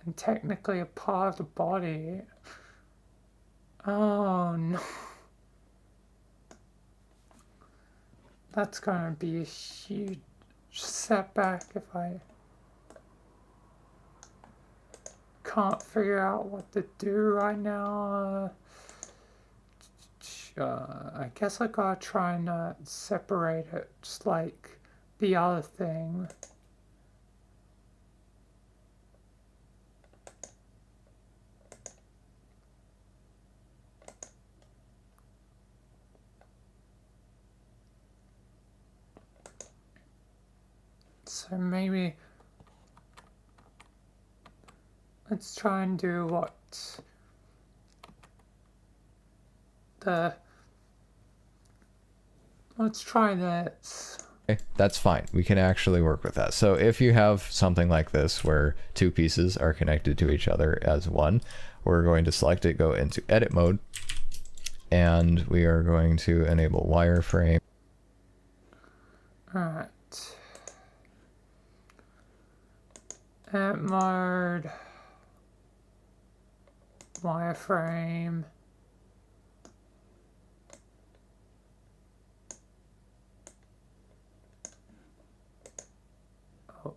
And technically a part of the body. Oh no. That's gonna be a huge setback if I can't figure out what to do right now. I guess I gotta try and separate it just like the other thing. So maybe let's try and do what let's try this. okay, that's fine. We can actually work with that. So if you have something like this where 2 pieces are connected to each other as one, we're going to select it, go into edit mode, and we are going to enable wireframe. Alright. Edit mode, wireframe, oh.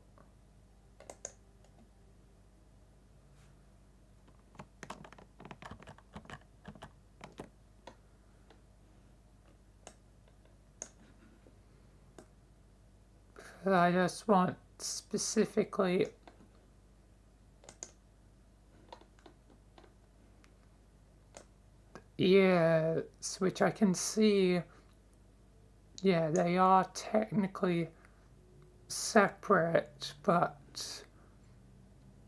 I just want specifically ears, which I can see, yeah, they are technically separate, but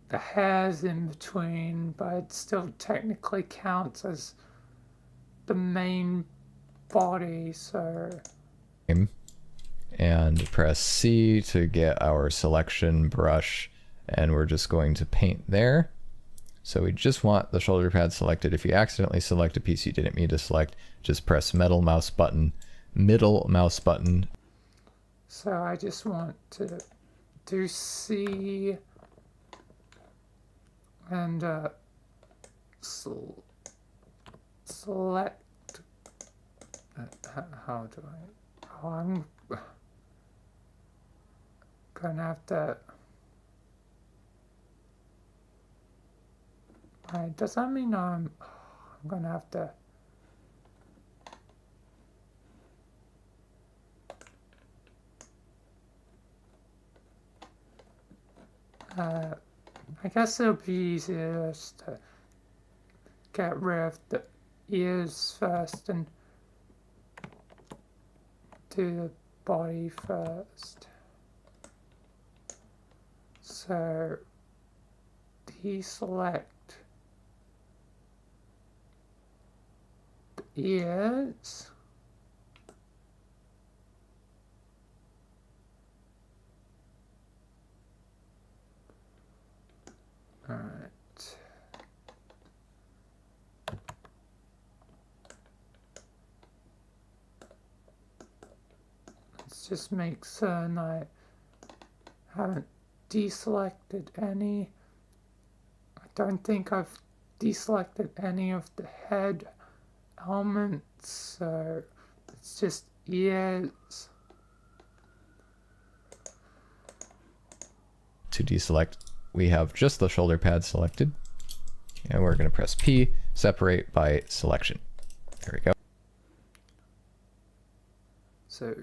the hair's in between, but it still technically counts as the main body, so... And press C to get our selection brush, and we're just going to paint there. So we just want the shoulder pad selected. If you accidentally select a piece you didn't mean to select, just press middle mouse button. So I just want to do C, and select. How do I? Oh, I'm gonna have to. Wait, does that mean I'm gonna have to? I guess it'll be easier just to get rid of the ears first and do the body first. So deselect the ears. Alright. Let's just make certain I haven't deselected any. I don't think I've deselected any of the head elements, so it's just ears. To deselect, we have just the shoulder pad selected, and we're going to press P, separate by selection. There we go. So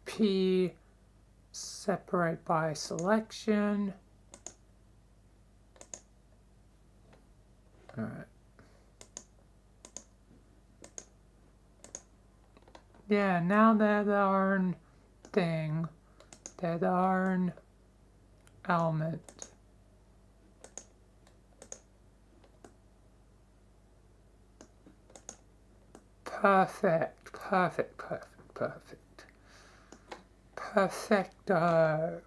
P, separate by selection. All right. Yeah, now they're their own thing. They're their own element. Perfect, perfect, perfect, perfect. Perfecto.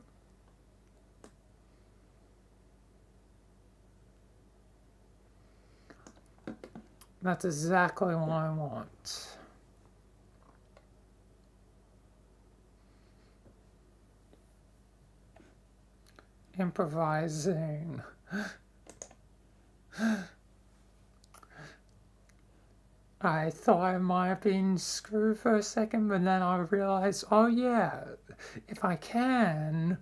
That's exactly what I want. Improvising. I thought I might have been screwed for a second, but then I realized, oh yeah, if I can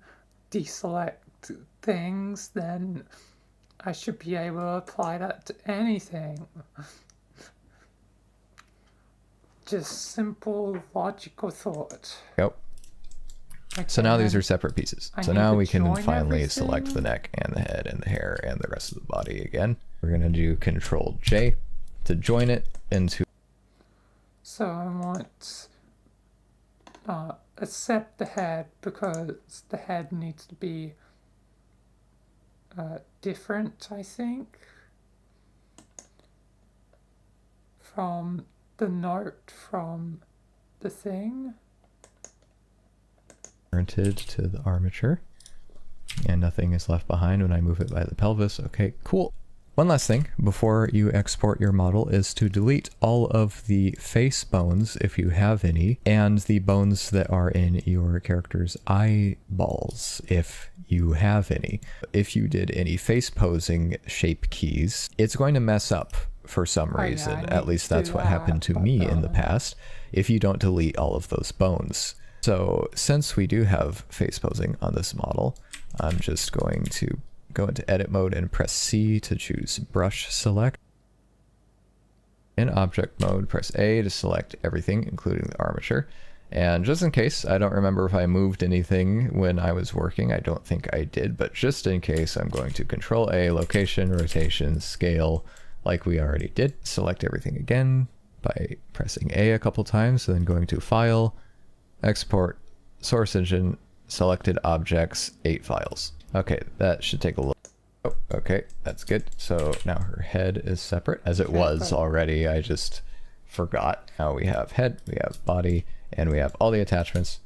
deselect things, then I should be able to apply that to anything. Just simple logical thought. Yep. So now these are separate pieces. So now we can finally select the neck and the head and the hair and the rest of the body again. We're going to do Control J to join it into. So I want accept the head because the head needs to be different, I think, from the note from the thing. Oriented to the armature, and nothing is left behind when I move it by the pelvis. Okay, cool. One last thing before you export your model is to delete all of the face bones, if you have any, and the bones that are in your character's eyeballs, if you have any. If you did any face posing shape keys, it's going to mess up for some reason. At least that's what happened to me in the past, if you don't delete all of those bones. So since we do have face posing on this model, I'm just going to go into edit mode and press C to choose brush select. In object mode, press A to select everything, including the armature. And just in case, I don't remember if I moved anything when I was working. I don't think I did, but just in case, I'm going to Control A, location, rotation, scale, like we already did. Select everything again by pressing A a couple times, and then going to File, Export, Source Engine, Selected Objects, 8 files. Okay, that should take a look. Oh, okay, that's good. So now her head is separate, as it was already. I just forgot. Now we have head, we have body, and we have all the attachments,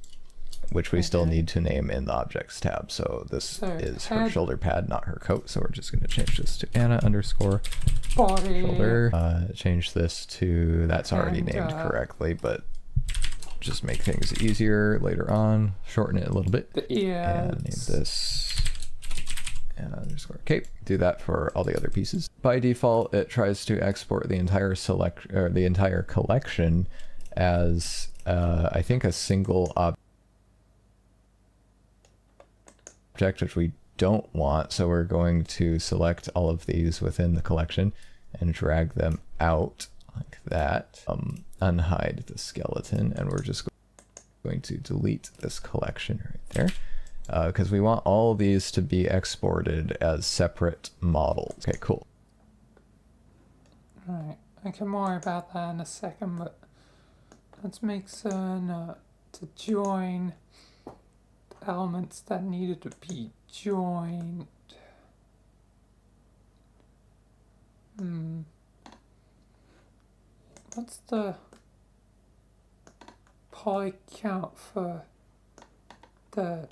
which we still need to name in the Objects tab. So this is her shoulder pad, not her coat. So we're just going to change this to Anna _ body shoulder. Change this to, that's already named correctly, but just make things easier later on. Shorten it a little bit. Yeah. And name this and underscore cape. Do that for all the other pieces. By default, it tries to export the entire the entire collection as I think a single object, which we don't want. So we're going to select all of these within the collection and drag them out like that. Unhide the skeleton, and we're just going to delete this collection right there. Because we want all these to be exported as separate models. Okay, cool. Right, I can worry about that in a second, but let's make certain to join elements that needed to be joined. What's the poly count for the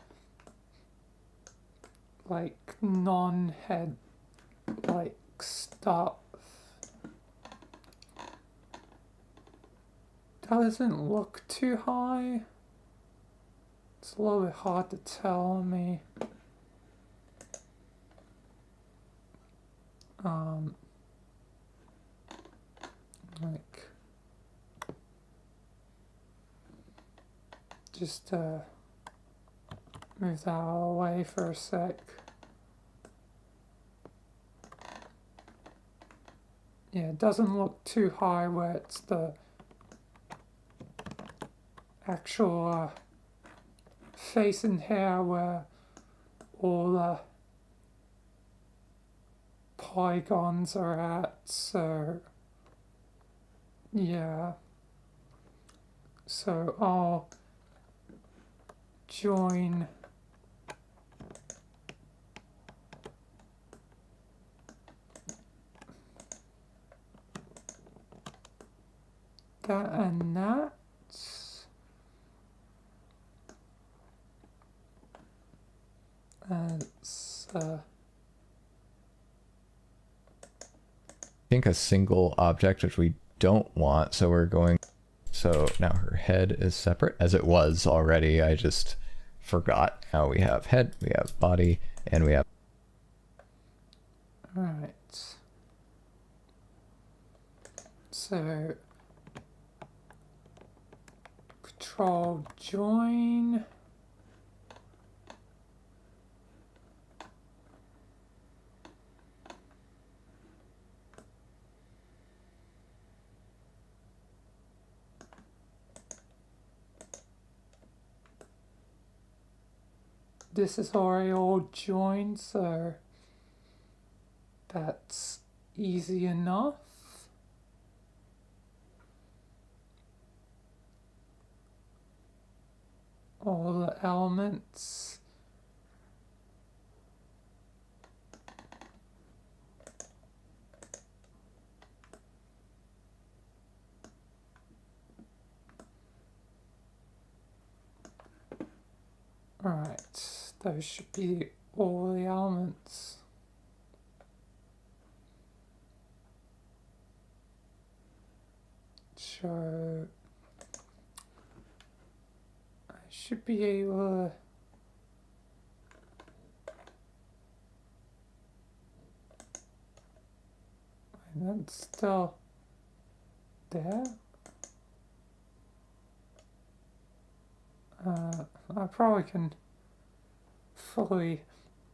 like non-head like stuff? Doesn't look too high. It's a little bit hard to tell on me. Like just move that all away for a sec. Yeah, it doesn't look too high where it's the actual face and hair where all the polygons are at, so yeah. So I'll join that and that. It's I think a single object, which we don't want, so we're going. So now her head is separate, as it was already. I just forgot. Now we have head, we have body, and we have. Alright. So control join. This is already all joined, so that's easy enough. All the elements. Alright, those should be all the elements. So I should be able to. That's still there. I probably can fully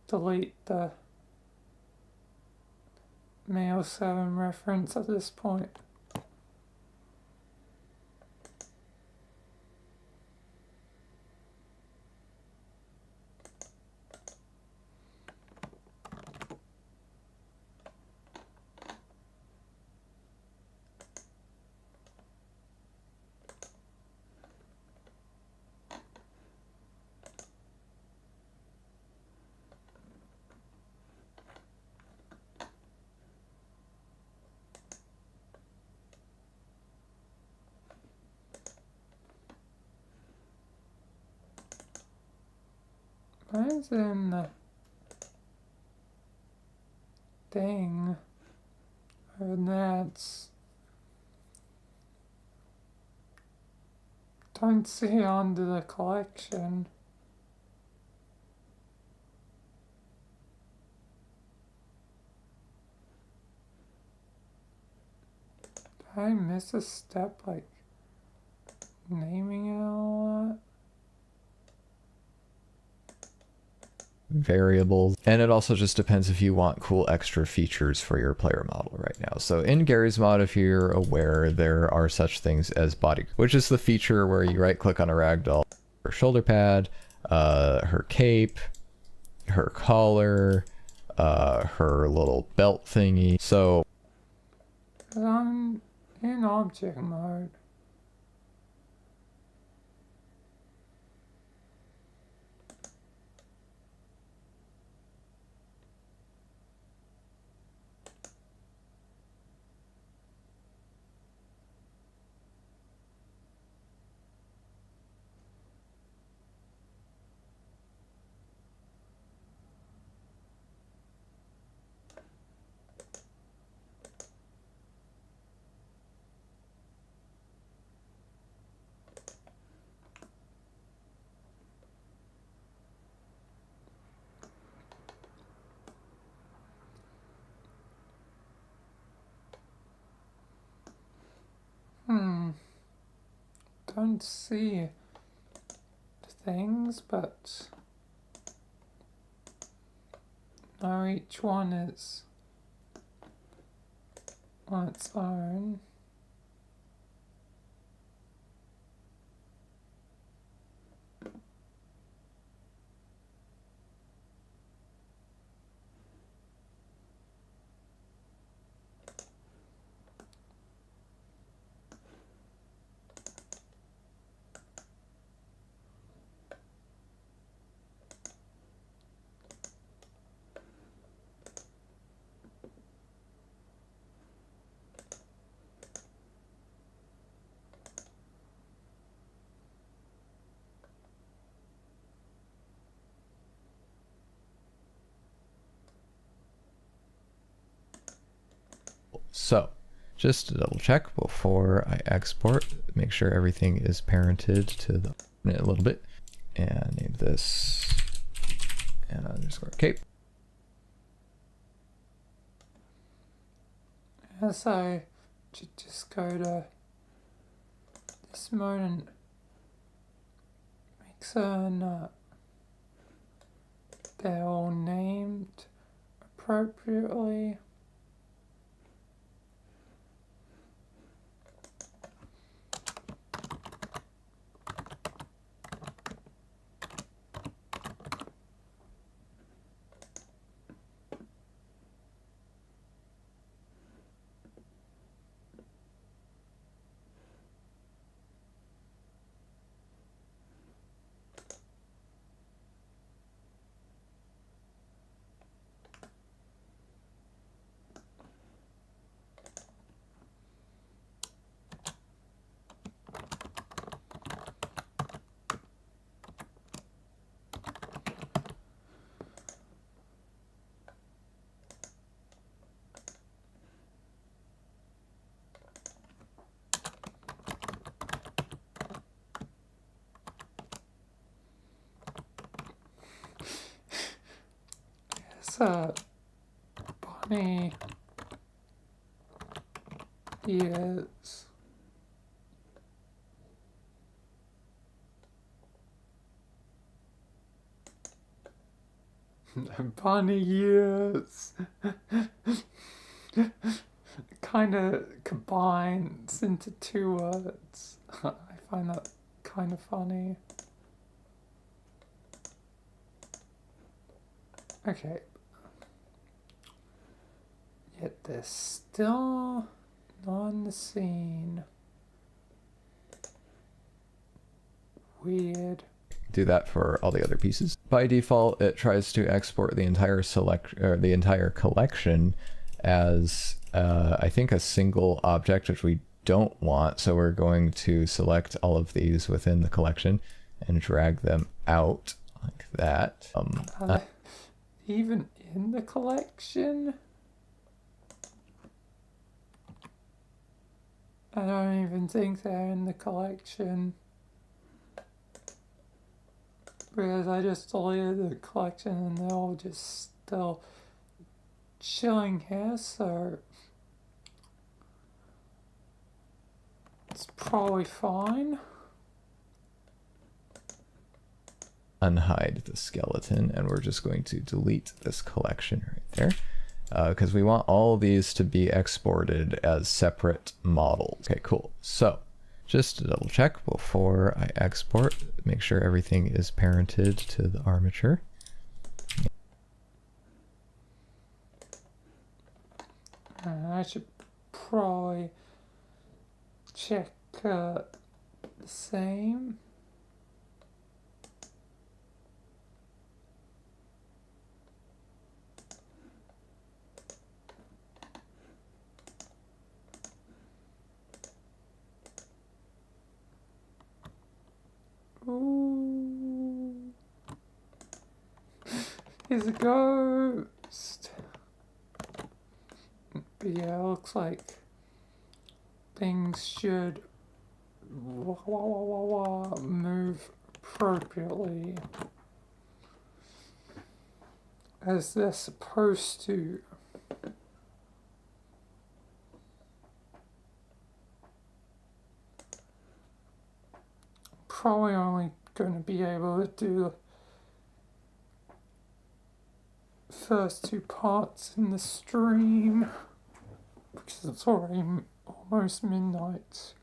delete the Mail 7 reference at this point. Mine's in the thing, and that's don't see under the collection. I miss a step, like naming it all that? Variables. And it also just depends if you want cool extra features for your player model right now. So in Gary's mod, if you're aware, there are such things as body, which is the feature where you right click on a ragdoll, her shoulder pad, her cape, her collar, her little belt thingy. So I'm in object mode. Don't see things, but now each one is on its own. So, just to double check before I export, make sure everything is parented to the a little bit, and name this and underscore cape. As I just go to this mode and make certain they're all named appropriately. Bunny ears. Bunny ears. Kind of combines into two words. I find that kind of funny. Okay. Yet they're still on the scene. Weird. Do that for all the other pieces. By default, it tries to export the entire the entire collection as I think a single object, which we don't want. So we're going to select all of these within the collection and drag them out like that. Even in the collection? I don't even think they're in the collection. Because I just deleted the collection and they're all just still chilling here, so It's probably fine. Unhide the skeleton, and we're just going to delete this collection right there. Because we want all of these to be exported as separate models. Okay, cool. So, just to double check before I export, make sure everything is parented to the armature. I should probably check the same. Ooh. Here's a ghost. But yeah, looks like things should move appropriately as they're supposed to. Probably only going to be able to do the first two parts in the stream because it's already almost midnight.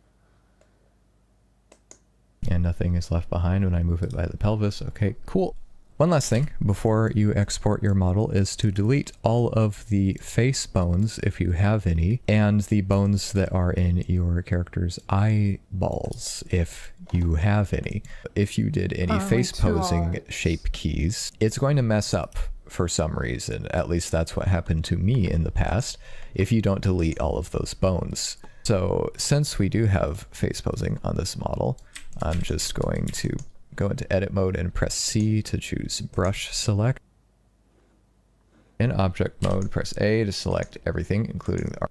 And nothing is left behind when I move it by the pelvis. Okay, cool. One last thing before you export your model is to delete all of the face bones, if you have any, and the bones that are in your character's eyeballs, if you have any. If you did any face posing shape keys, it's going to mess up for some reason. At least that's what happened to me in the past, if you don't delete all of those bones. So since we do have face posing on this model, I'm just going to go into edit mode and press C to choose brush select. In object mode, press A to select everything, including the art.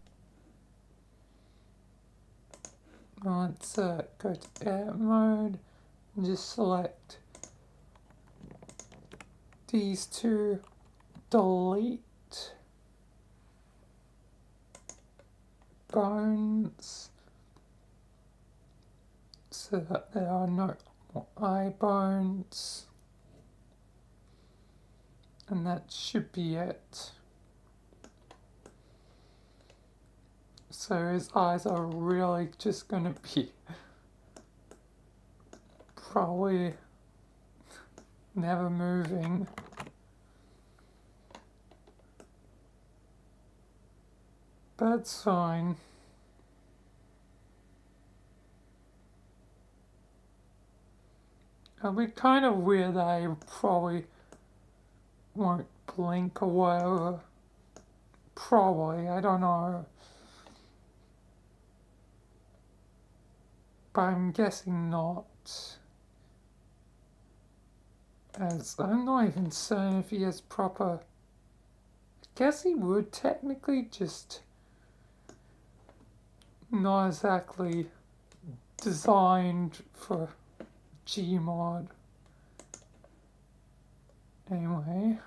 Let's go to edit mode and just select these two, delete bones so that there are no eye bones, and that should be it. So his eyes are really just gonna be probably never moving. That's fine. It'll be kind of weird that I probably won't blink or whatever. Probably, I don't know. But I'm guessing not. As I'm not even certain if he has proper... I guess he would technically, just not exactly designed for Gmod. Anyway.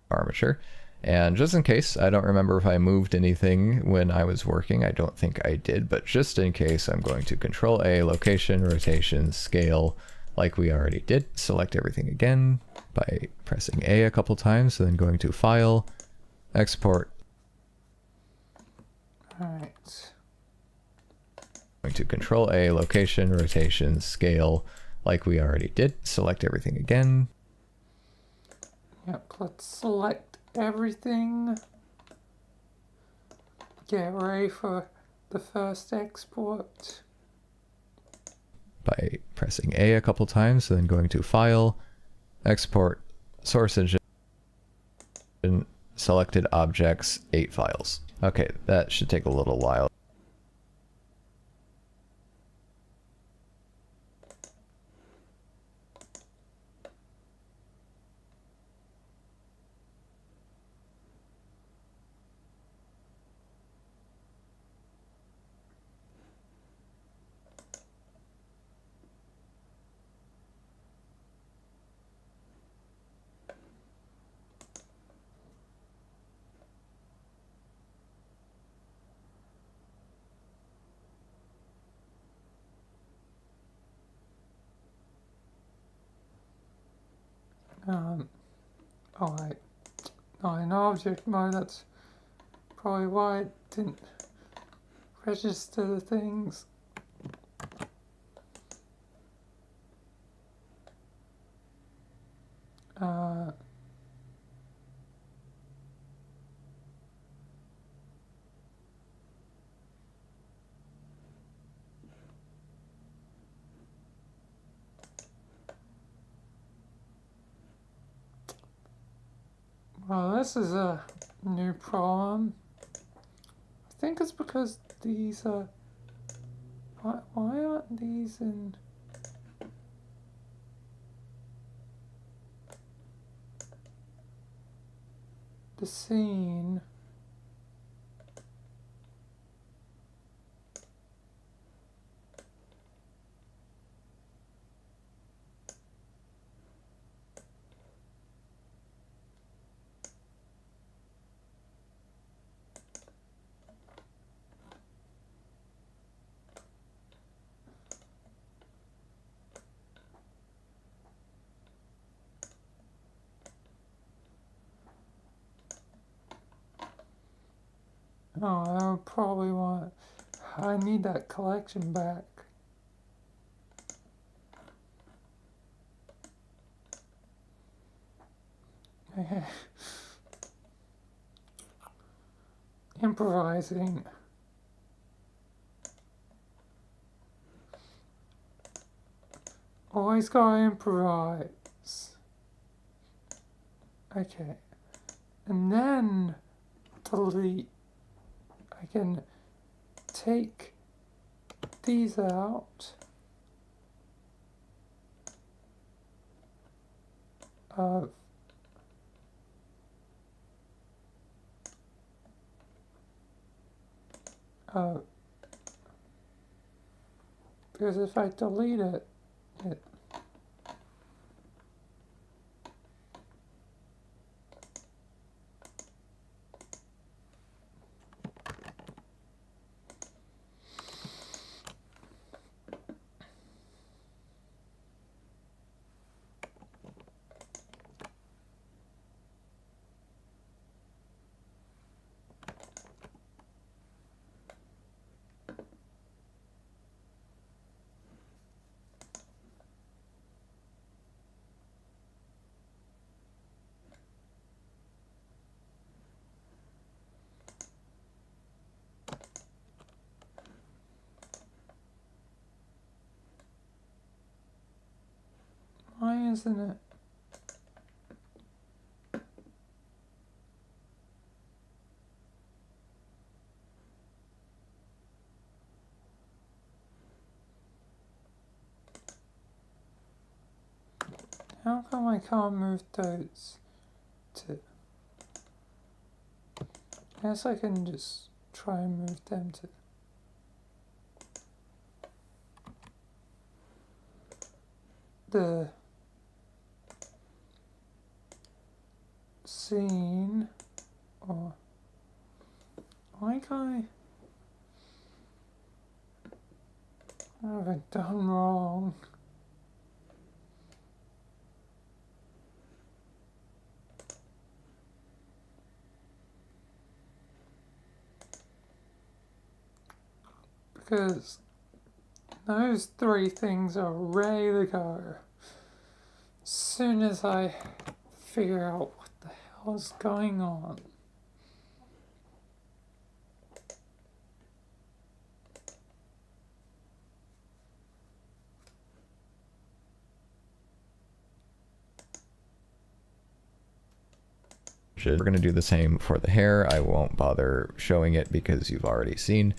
Armature. And just in case, I don't remember if I moved anything when I was working. I don't think I did, but just in case, I'm going to Control A, location, rotation, scale, like we already did. Select everything again by pressing A a couple times, and then going to File, Export. Alright. Going to Control A, location, rotation, scale, like we already did. Select everything again. Yep, let's select everything. Get ready for the first export. By pressing A a couple times, and then going to File, Export, Source Engine, Selected Objects, 8 files. Okay, that should take a little while. Oh wait, not in object mode, that's probably why it didn't register the things. Well, this is a new problem. I think it's because these are... Why aren't these in... the scene? Oh, I would probably want... I need that collection back. Improvising. Always gotta improvise. Okay. And then delete. I can take these out of because if I delete it, why isn't it? How come I can't move those to... I guess I can just try and move them to... the scene, or why can't what have I done wrong? Because those three things are ready to go. As soon as I figure out what the hell is going on. We're going to do the same for the hair. I won't bother showing it because you've already seen.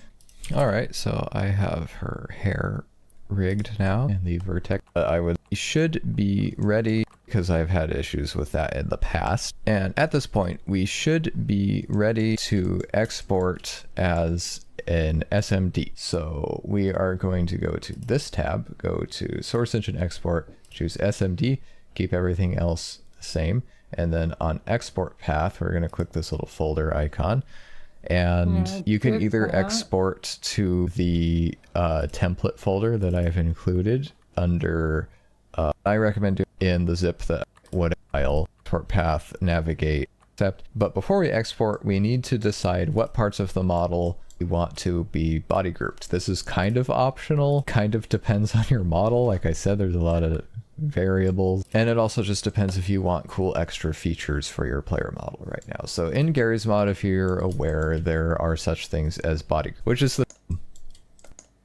Alright, so I have her hair rigged now, and the vertex should be ready because I've had issues with that in the past. And at this point, we should be ready to export as an SMD. So we are going to go to this tab, go to Source Engine Export, choose SMD, keep everything else the same. And then on export path, we're going to click this little folder icon. And Yeah, you can either export to the template folder that I've included under, I recommend doing in the zip that whatever file, export path, navigate, accept. But before we export, we need to decide what parts of the model we want to be body grouped. This is kind of optional, kind of depends on your model. Like I said, there's a lot of variables, and it also just depends if you want cool extra features for your player model right now. So in Gary's mod, if you're aware, there are such things as body, which is the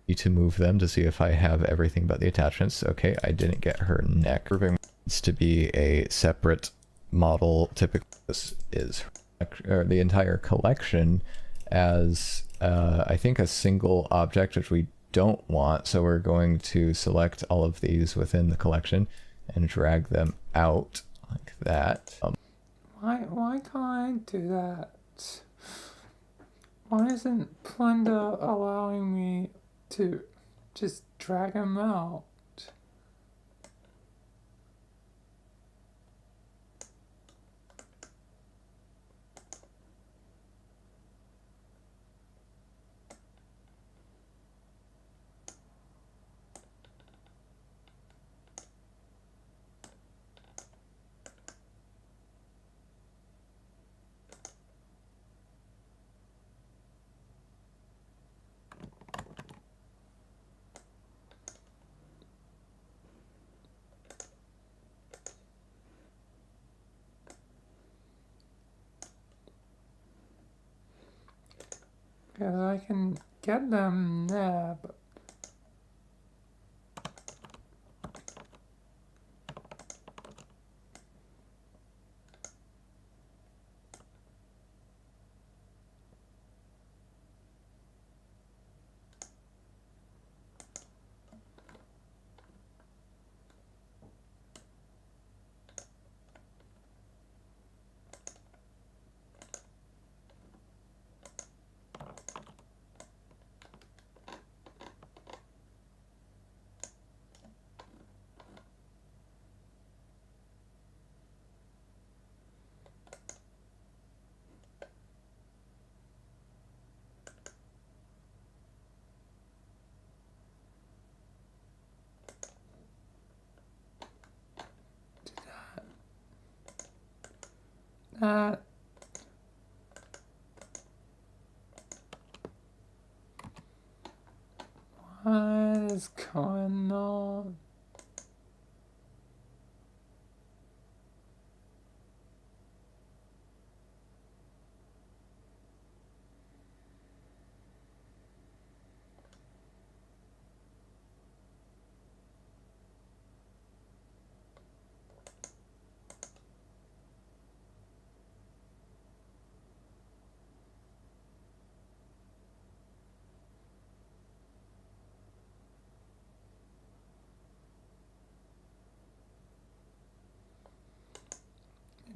need to move them to see if I have everything but the attachments. Okay, I didn't get her neck. Grouping needs to be a separate model. Typically this is the entire collection as I think a single object, which we don't want. So we're going to select all of these within the collection and drag them out like that. Why can't I do that? Why isn't Blender allowing me to just drag them out? Because I can get them there, but that what is going on?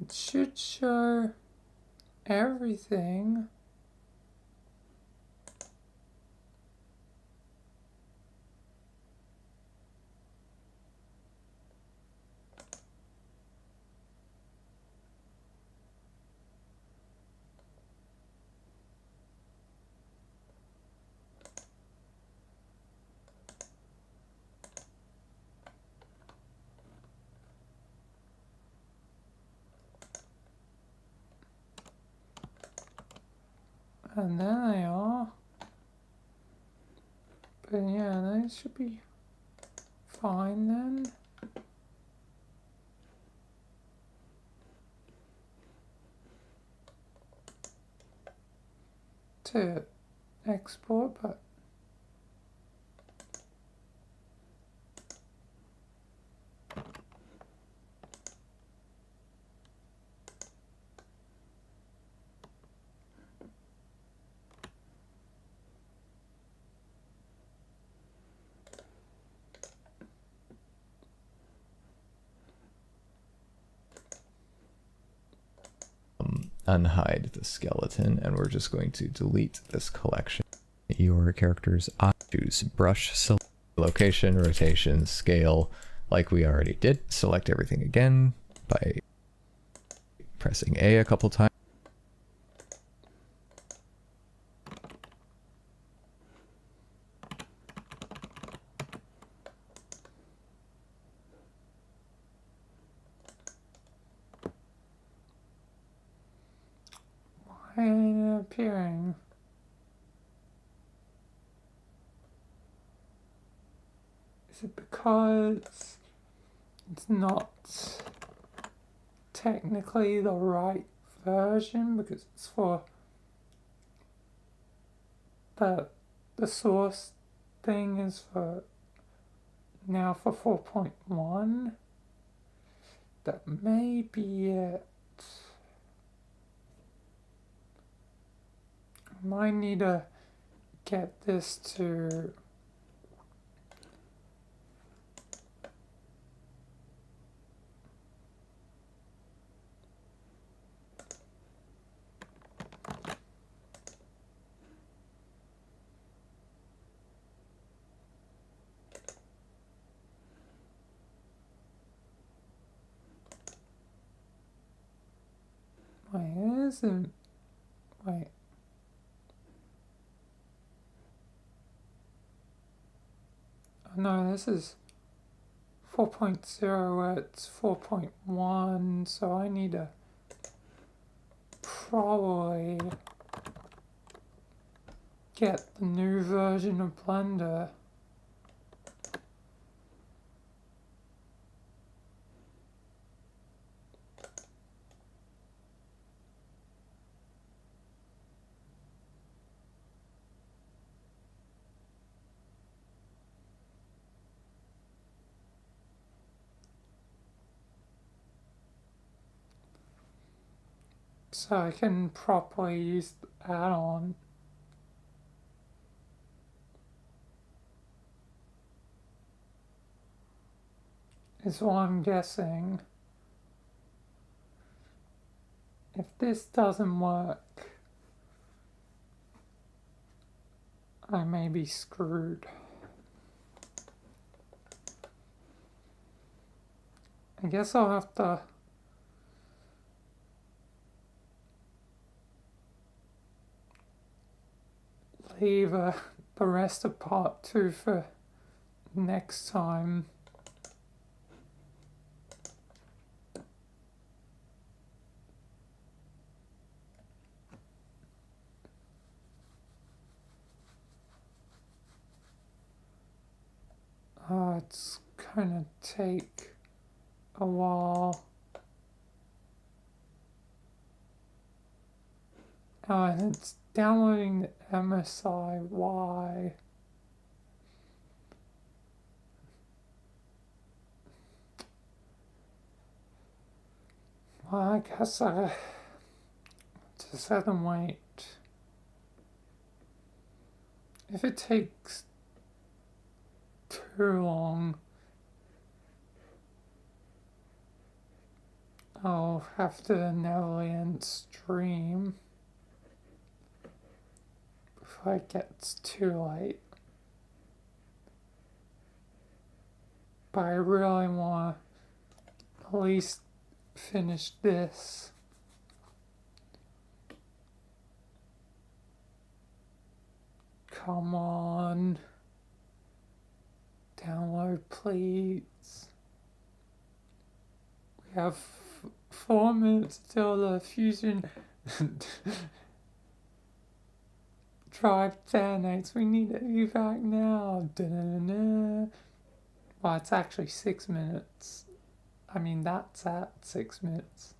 It should show everything. And there they are. But yeah, they should be fine then. To export, but unhide the skeleton, and we're just going to delete this collection. Your character's choose brush, select location, rotation, scale, like we already did. Select everything again by pressing A a couple times. Why ain't it appearing? Is it because it's not technically the right version because it's for the source thing is for now for 4.1? That may be it. I might need to get this to wait, isn't wait. Oh no, this is 4.0, it's 4.1, so I need to probably get the new version of Blender. So I can properly use the add-on. Is what I'm guessing. If this doesn't work, I may be screwed. I guess I'll have to leave the rest of part 2 for next time. It's gonna take a while. And it's downloading the MSIY. Well, I guess I just have to wait. If it takes too long, I'll have to never end stream before it gets too late. But I really want to at least finish this. Come on. Download, please. We have 4 minutes till the fusion drive detonates. We need to evac now. Da-da-da-da. Well, it's actually 6 minutes. I mean, that's at 6 minutes.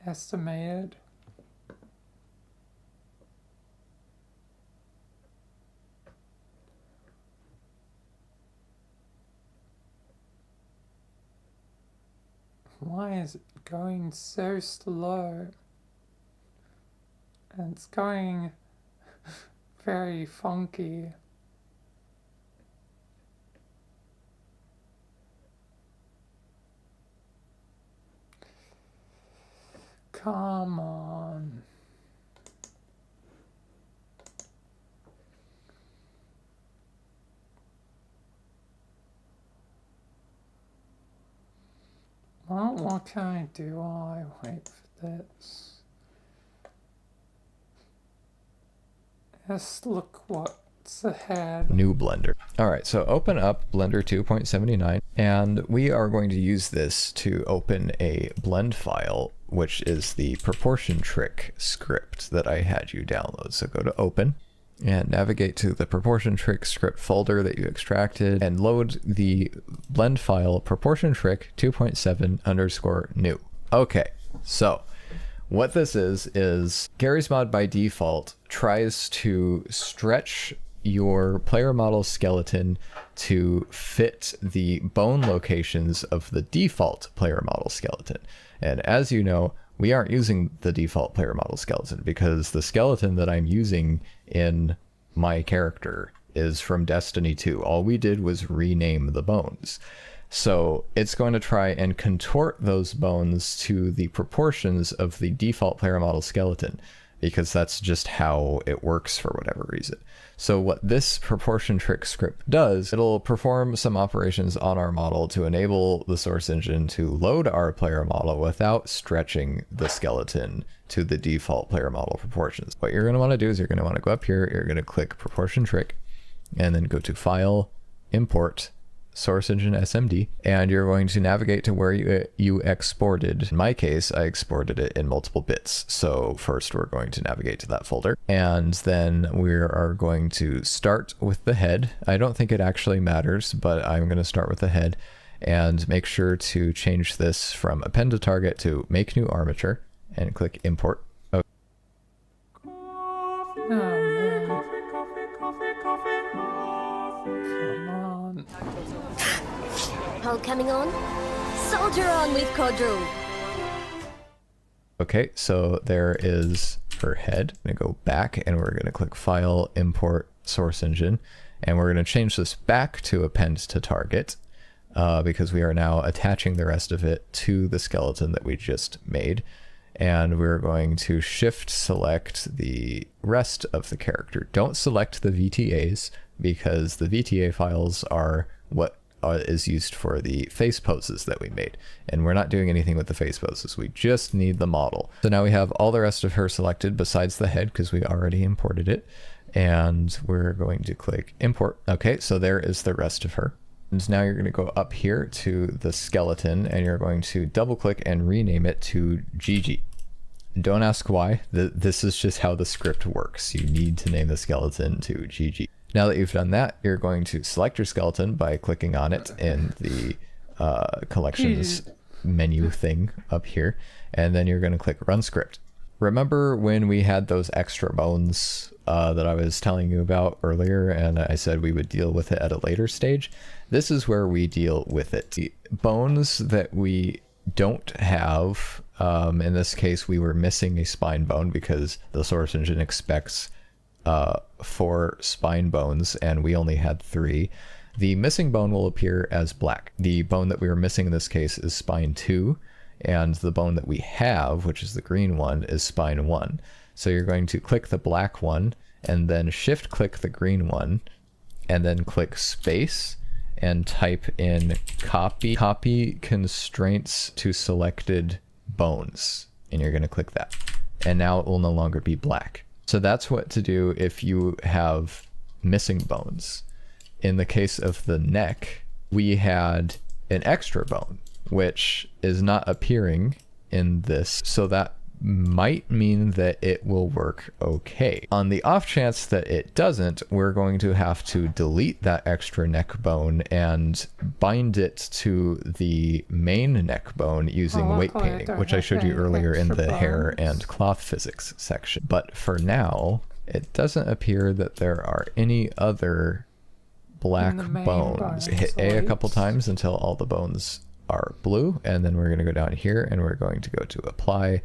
Estimated. Why is it going so slow? And it's going very funky. Come on. Well, what can I do while I wait for this? Let's look what's ahead. New Blender. All right, so open up Blender 2.79, and we are going to use this to open a blend file which is the proportion trick script that I had you download. So go to open and navigate to the proportion trick script folder that you extracted and load the blend file proportion trick 2.7_new. Okay, so what this is Garry's Mod by default tries to stretch your player model skeleton to fit the bone locations of the default player model skeleton. And as you know, we aren't using the default player model skeleton because the skeleton that I'm using in my character is from Destiny 2. All we did was rename the bones. So it's going to try and contort those bones to the proportions of the default player model skeleton, because that's just how it works for whatever reason. So what this proportion trick script does, it'll perform some operations on our model to enable the source engine to load our player model without stretching the skeleton to the default player model proportions. What you're going to want to do is you're going to want to go up here, you're going to click proportion trick, and then go to File, Import, Source Engine SMD, and you're going to navigate to where you exported. In my case, I exported it in multiple bits. So first we're going to navigate to that folder, and then we are going to start with the head. I don't think it actually matters, but I'm going to start with the head and make sure to change this from append to target to make new armature and click import. Okay. Oh man. Come on. Hull coming on. Soldier on with Codro. Okay, so there is her head. I'm gonna go back and we're gonna click File, Import, Source Engine, and we're gonna change this back to append to target because we are now attaching the rest of it to the skeleton that we just made. And we're going to shift select the rest of the character. Don't select the VTAs because the VTA files are what is used for the face poses that we made. And we're not doing anything with the face poses. We just need the model. So now we have all the rest of her selected besides the head because we already imported it. And we're going to click import. Okay, so there is the rest of her. And now you're going to go up here to the skeleton and you're going to double click and rename it to GG. Don't ask why. This is just how the script works. You need to name the skeleton to GG. Now that you've done that, you're going to select your skeleton by clicking on it in the collections menu thing up here. And then you're going to click run script. Remember when we had those extra bones that I was telling you about earlier and I said we would deal with it at a later stage? This is where we deal with it. The bones that we don't have, in this case we were missing a spine bone because the source engine expects 4 spine bones and we only had 3. The missing bone will appear as black. The bone that we were missing in this case is spine 2, and the bone that we have, which is the green one, is spine 1. So you're going to click the black one and then shift click the green one and then click space and type in copy constraints to selected bones, and you're going to click that, and now it will no longer be black. So that's what to do if you have missing bones. In the case of the neck, we had an extra bone which is not appearing in this, so that might mean that it will work okay. On the off chance that it doesn't, we're going to have to delete that extra neck bone and bind it to the main neck bone using weight painting, which I showed you earlier in the hair and cloth physics section. But for now, it doesn't appear that there are any other black bones. Hit A a couple times until all the bones are blue, and then we're going to go down here and we're going to go to apply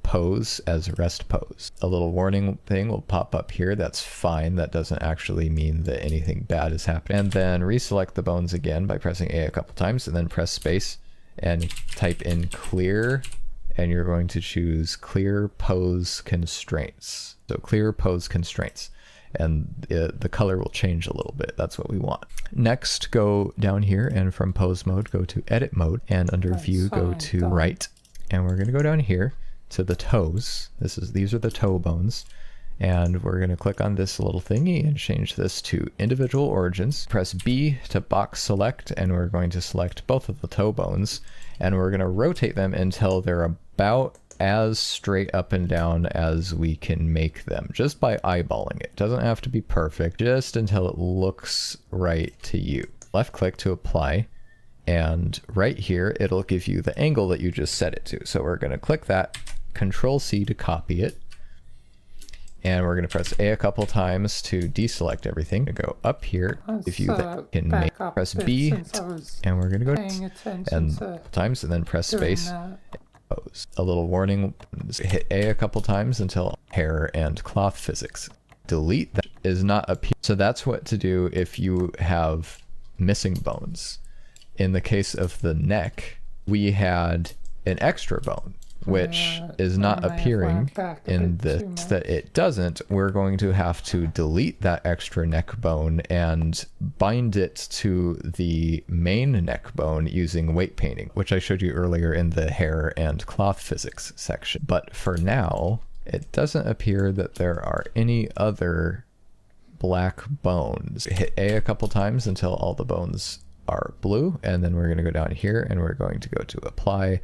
pose as rest pose. A little warning thing will pop up here. That's fine. That doesn't actually mean that anything bad is happening. And then reselect the bones again by pressing A a couple times, and then press space and type in clear, and you're going to choose clear pose constraints. So clear pose constraints. And the color will change a little bit. That's what we want. Next, go down here and from pose mode, go to edit mode, and under view, go to right. And we're gonna go down here to the toes. These are the toe bones. And we're gonna click on this little thingy and change this to individual origins. Press B to box select, and we're going to select both of the toe bones. And we're gonna rotate them until they're about as straight up and down as we can make them, just by eyeballing it. Doesn't have to be perfect, just until it looks right to you. Left click to apply, and right here it'll give you the angle that you just set it to. So we're going to click that, Control C to copy it, and we're going to press A a couple times to deselect everything. Go up here, if you can make, press B, and we're going to go and times, and then press space. A little warning, hit A a couple times until hair and cloth physics. Delete that is not appear. So that's what to do if you have missing bones. In the case of the neck, we had an extra bone, which is not appearing in this, that it doesn't. We're going to have to delete that extra neck bone and bind it to the main neck bone using weight painting, which I showed you earlier in the hair and cloth physics section. But for now, it doesn't appear that there are any other black bones. Hit A a couple times until all the bones are blue, and then we're going to go down here and we're going to go to apply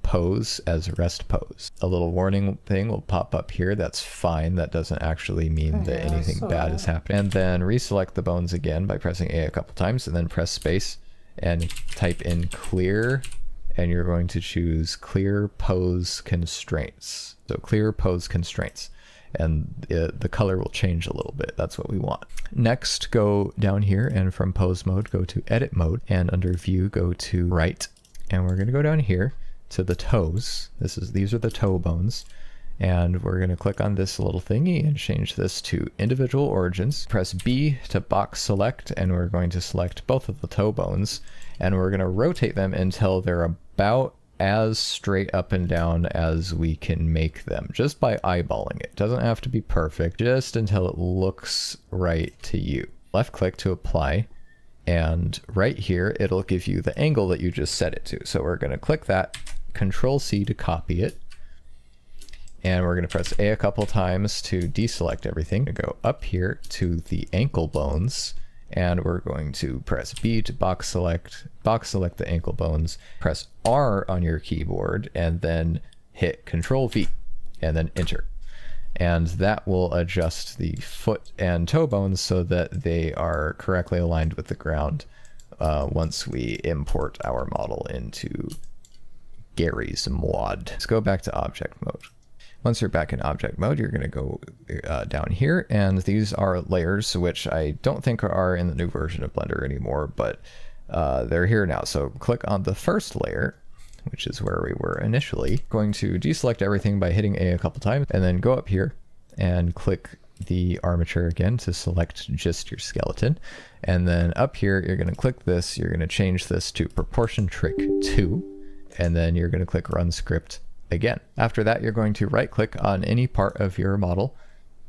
pose as rest pose. A little warning thing will pop up here. That's fine. That doesn't actually mean that anything bad is happening. And then reselect the bones again by pressing A a couple times, and then press space and type in clear, and you're going to choose clear pose constraints. So clear pose constraints. And the color will change a little bit. That's what we want. Next, go down here, and from pose mode, go to edit mode, and under view, go to right. And we're going to go down here to the toes. These are the toe bones. And we're going to click on this little thingy and change this to individual origins. Press B to box select, and we're going to select both of the toe bones. And we're going to rotate them until they're about as straight up and down as we can make them, just by eyeballing it. Doesn't have to be perfect, just until it looks right to you. Left click to apply, and right here it'll give you the angle that you just set it to. So we're going to click that, Control C to copy it, and we're going to press A a couple times to deselect everything. Go up here to the ankle bones, and we're going to press B to box select the ankle bones, press R on your keyboard, and then hit Control V, and then enter. And that will adjust the foot and toe bones so that they are correctly aligned with the ground once we import our model into Gary's mod. Let's go back to object mode. Once you're back in object mode, you're going to go down here, and these are layers, which I don't think are in the new version of Blender anymore, but they're here now. So click on the first layer, which is where we were initially. Going to deselect everything by hitting A a couple times, and then go up here and click the armature again to select just your skeleton. And then up here, you're going to click this, you're going to change this to proportion trick 2, and then you're going to click run script again. After that, you're going to right click on any part of your model,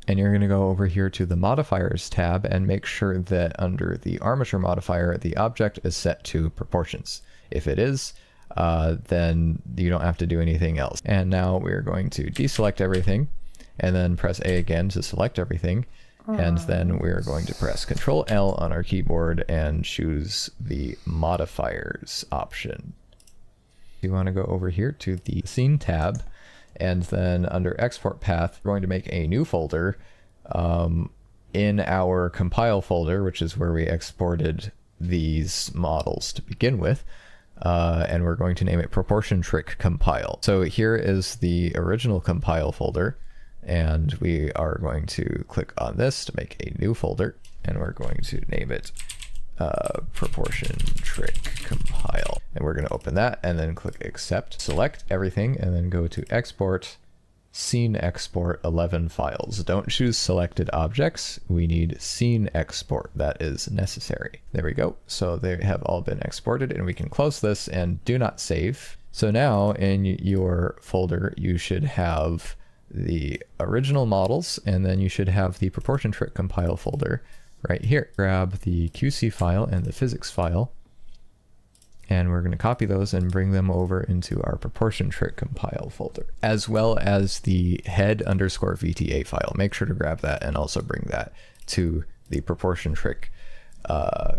and you're going to go over here to the modifiers tab and make sure that under the armature modifier, the object is set to proportions. If it is, then you don't have to do anything else. And now we're going to deselect everything, and then press A again to select everything. And then we're going to press Control L on our keyboard and choose the modifiers option. You want to go over here to the scene tab, and then under export path, we're going to make a new folder in our compile folder, which is where we exported these models to begin with. And we're going to name it proportion trick compile. So here is the original compile folder, and we are going to click on this to make a new folder, and we're going to name it proportion trick compile, and we're going to open that and then click accept, select everything, and then go to export, scene export 11 files. Don't choose selected objects, we need scene export, that is necessary. There we go, so they have all been exported, and we can close this and do not save. So now in your folder you should have the original models, and then you should have the proportion trick compile folder right here. Grab the QC file and the physics file, and we're going to copy those and bring them over into our proportion trick compile folder, as well as the head_VTA file. Make sure to grab that and also bring that to the proportion trick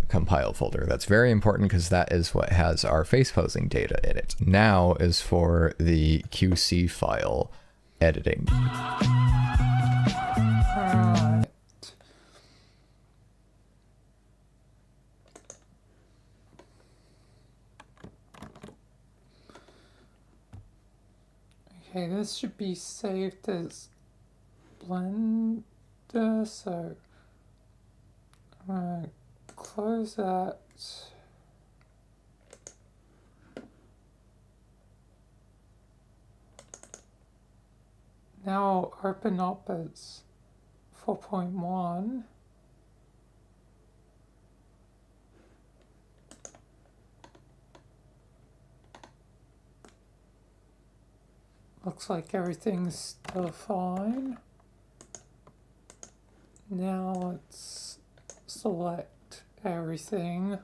compile folder. That's very important because that is what has our face posing data in it. Now is for the QC file editing. Alright. Okay, this should be saved as Blender, so I'm gonna close that. Now I'll open up as 4.1. Looks like everything's still fine. Now let's select everything.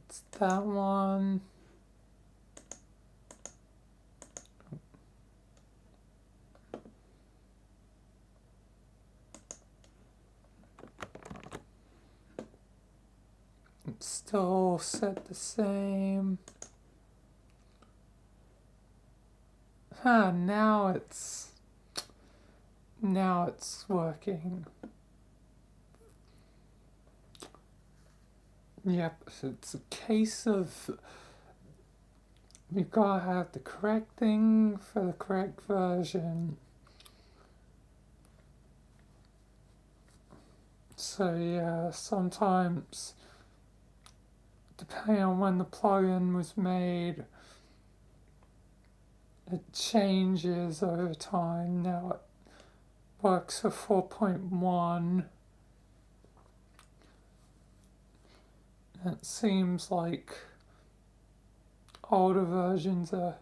It's that one. It's still set the same. Huh, now it's working. Yep, it's a case of you gotta have the correct thing for the correct version. So yeah, sometimes, depending on when the plugin was made, it changes over time. Now it works for 4.1. It seems like older versions are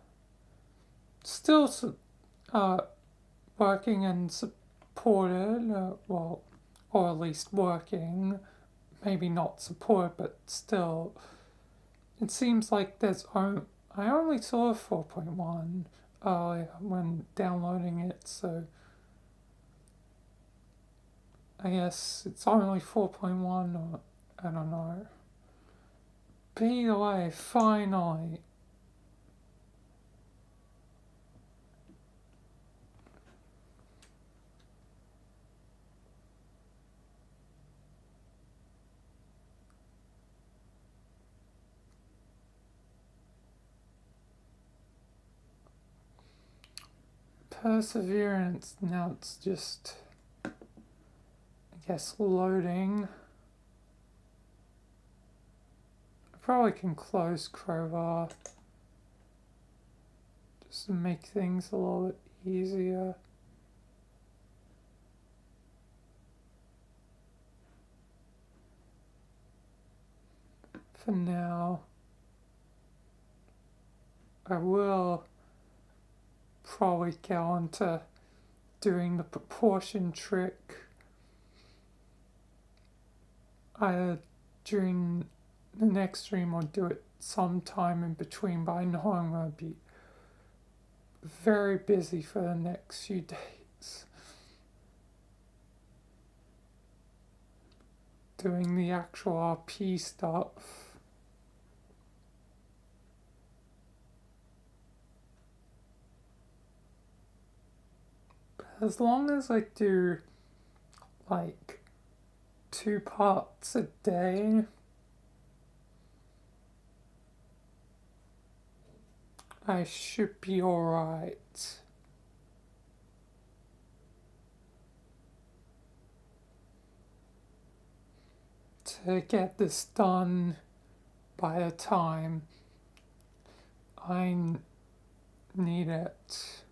still working and supported, well, or at least working, maybe not supported, but still. It seems like I only saw 4.1 earlier when downloading it, so I guess it's only 4.1, or I don't know. But either way, finally. Perseverance, now it's just, I guess, loading. I probably can close Crowbar just to make things a little bit easier. For now, I will probably get on to doing the proportion trick either during the next stream or do it sometime in between, but I know I'm going to be very busy for the next few days doing the actual RP stuff. As long as I do like 2 parts a day, I should be alright. to get this done by the time I need it.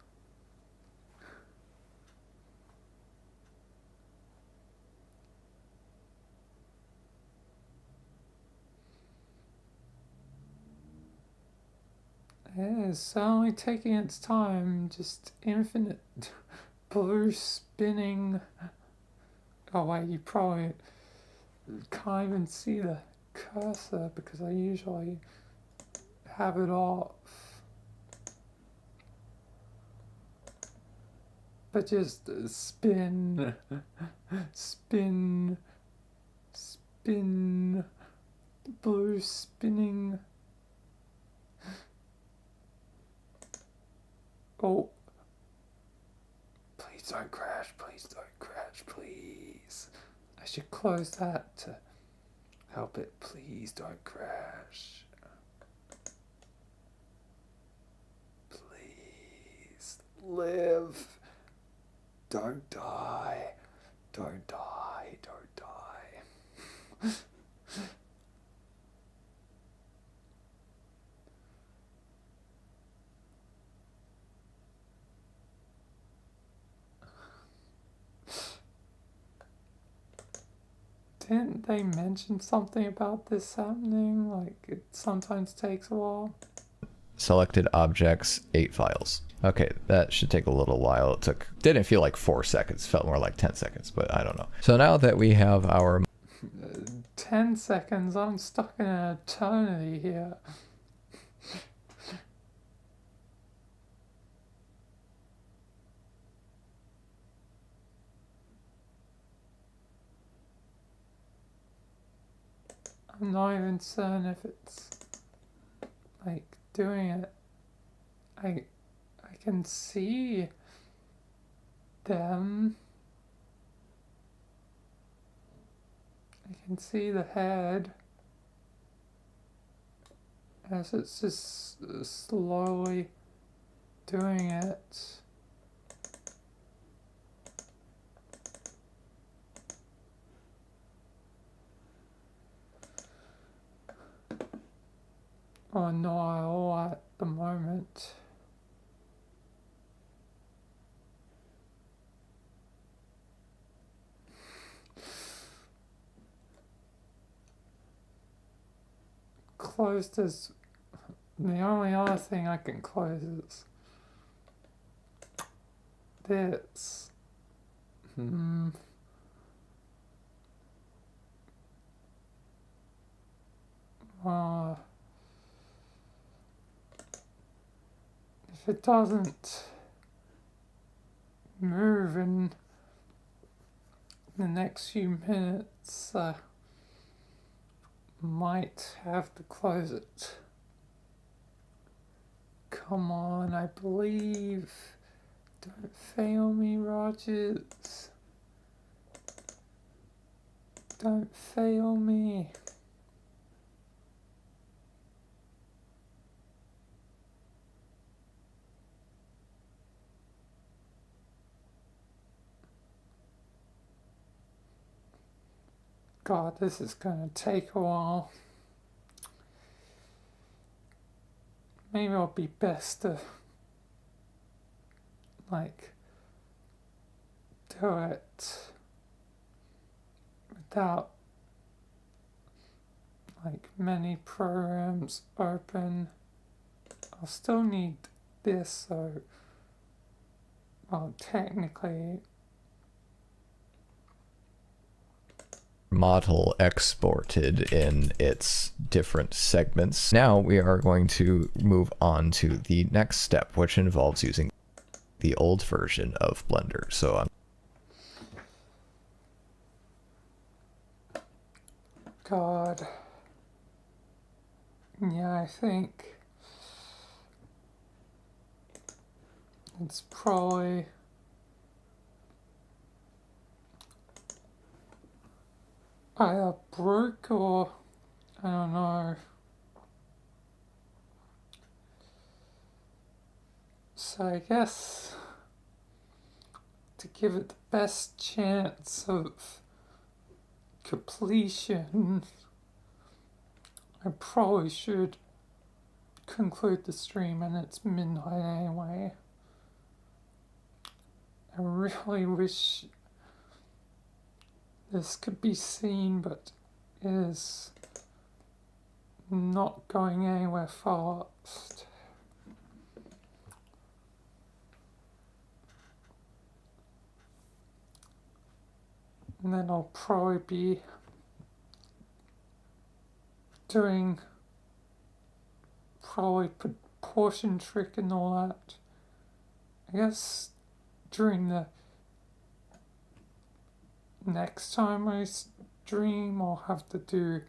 It is certainly taking its time, just infinite blue spinning. Oh wait, you probably can't even see the cursor because I usually have it off. But just spin, spin, spin, blue spinning. Oh, please don't crash, please don't crash, please. I should close that to help it. Please don't crash. Please live. Don't die. Don't die. Don't die. Didn't they mention something about this happening? Like, it sometimes takes a while. Selected objects, 8 files. Okay, that should take a little while. Didn't feel like 4 seconds, felt more like 10 seconds, but I don't know. So now that we have our 10 seconds, I'm stuck in an eternity here. I'm not even certain if it's like doing it. I can see them. I can see the head as it's just slowly doing it. Oh no, at the moment. Closed is the only other thing I can close is this. If it doesn't move in the next few minutes, might have to close it. Come on, I believe. Don't fail me, Rogers. Don't fail me. God, this is gonna take a while. Maybe it'll be best to, like, do it without, like, many programs open. I'll still need this, so, well, technically, model exported in its different segments. Now we are going to move on to the next step, which involves using the old version of Blender. So I'm God. Yeah, I think it's probably either broke or I don't know. So I guess to give it the best chance of completion, I probably should conclude the stream, and it's midnight anyway. I really wish this could be seen, but it is not going anywhere fast. And then I'll probably be doing proportion trick and all that. I guess during the next time I stream, I'll have to do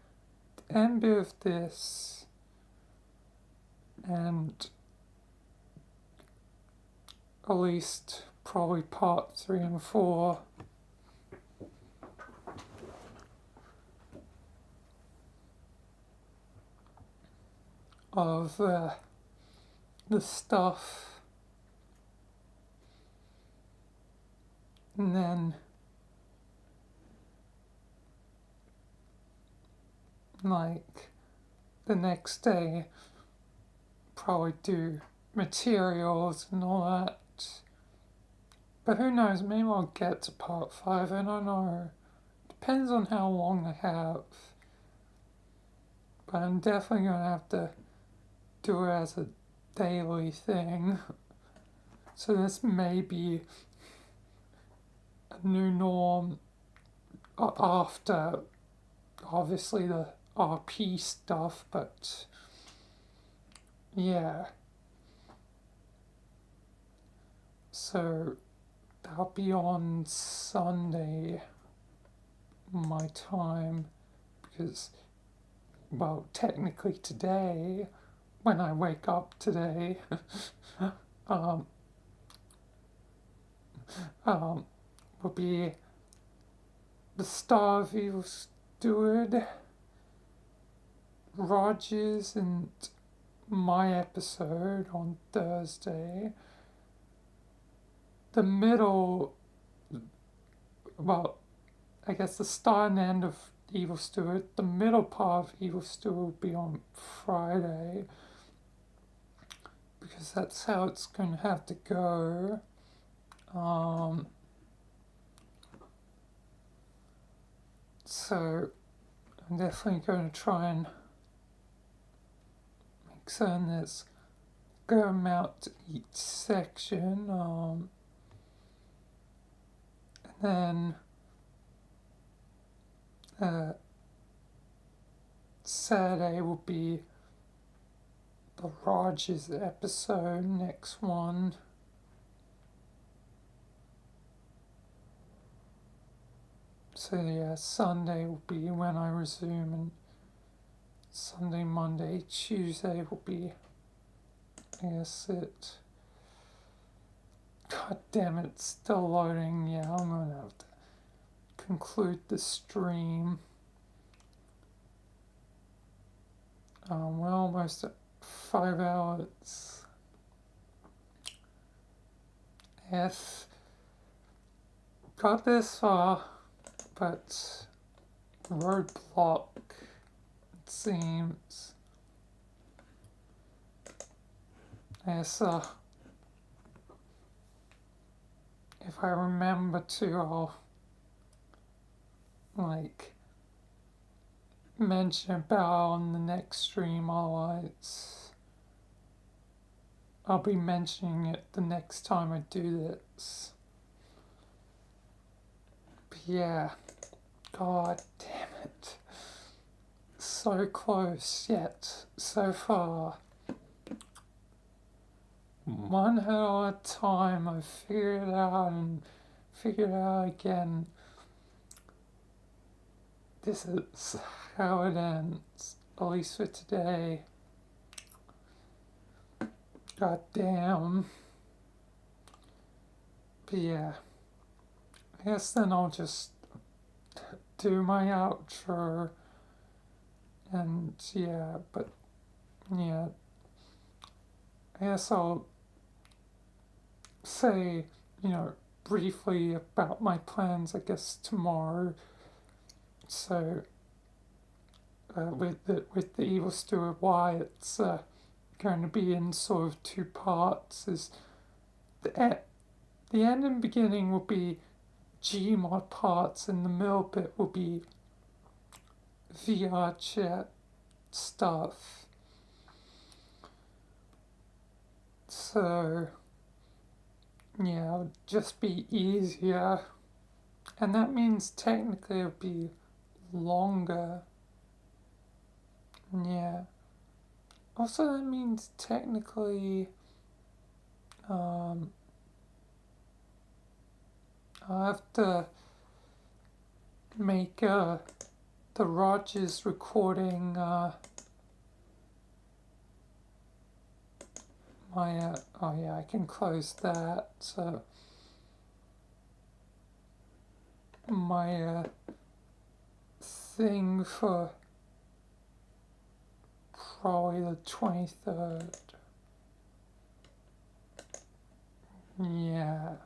the end bit of this and at least probably part 3 and 4. Of the stuff, and then like the next day probably do materials and all that, but who knows, maybe I'll get to part 5, I don't know, depends on how long I have, but I'm definitely gonna have to do it as a daily thing. So this may be a new norm after obviously the RP stuff, but yeah. So that'll be on Sunday my time, because, well, technically today, when I wake up today, will be the Star of Evil Steward, Rogers, and my episode on Thursday. The middle, well, I guess the start and end of Evil Steward, the middle part of Evil Steward will be on Friday, because that's how it's going to have to go. So I'm definitely going to try and make certain there's a good amount to each section. And then Saturday will be the Rogers episode, next one. So yeah, Sunday will be when I resume, and Sunday, Monday, Tuesday will be, I guess, it. God damn it, it's still loading. Yeah, I'm gonna have to conclude the stream. We're almost at 5 hours. Yes, got this far, but roadblock, it seems. Yes, if I remember to, I'll mention about on the next stream, otherwise I'll be mentioning it the next time I do this. But yeah, god damn it. So close, yet so far. One hell at a time, I figured it out and figured it out again. This is how it ends, at least for today. God damn. But yeah, I guess then I'll just do my outro. And yeah, but yeah, I guess I'll say, briefly about my plans, I guess, tomorrow. So with the Evil Steward, why it's going to be in sort of two parts is the end and beginning will be Gmod parts, and the middle bit will be VR chat stuff. So yeah, it would just be easier, and that means technically it'll be longer. Yeah. Also, that means technically, I have to make the Rogers recording my oh yeah, I can close that. So my thing for probably the 23rd. Yeah.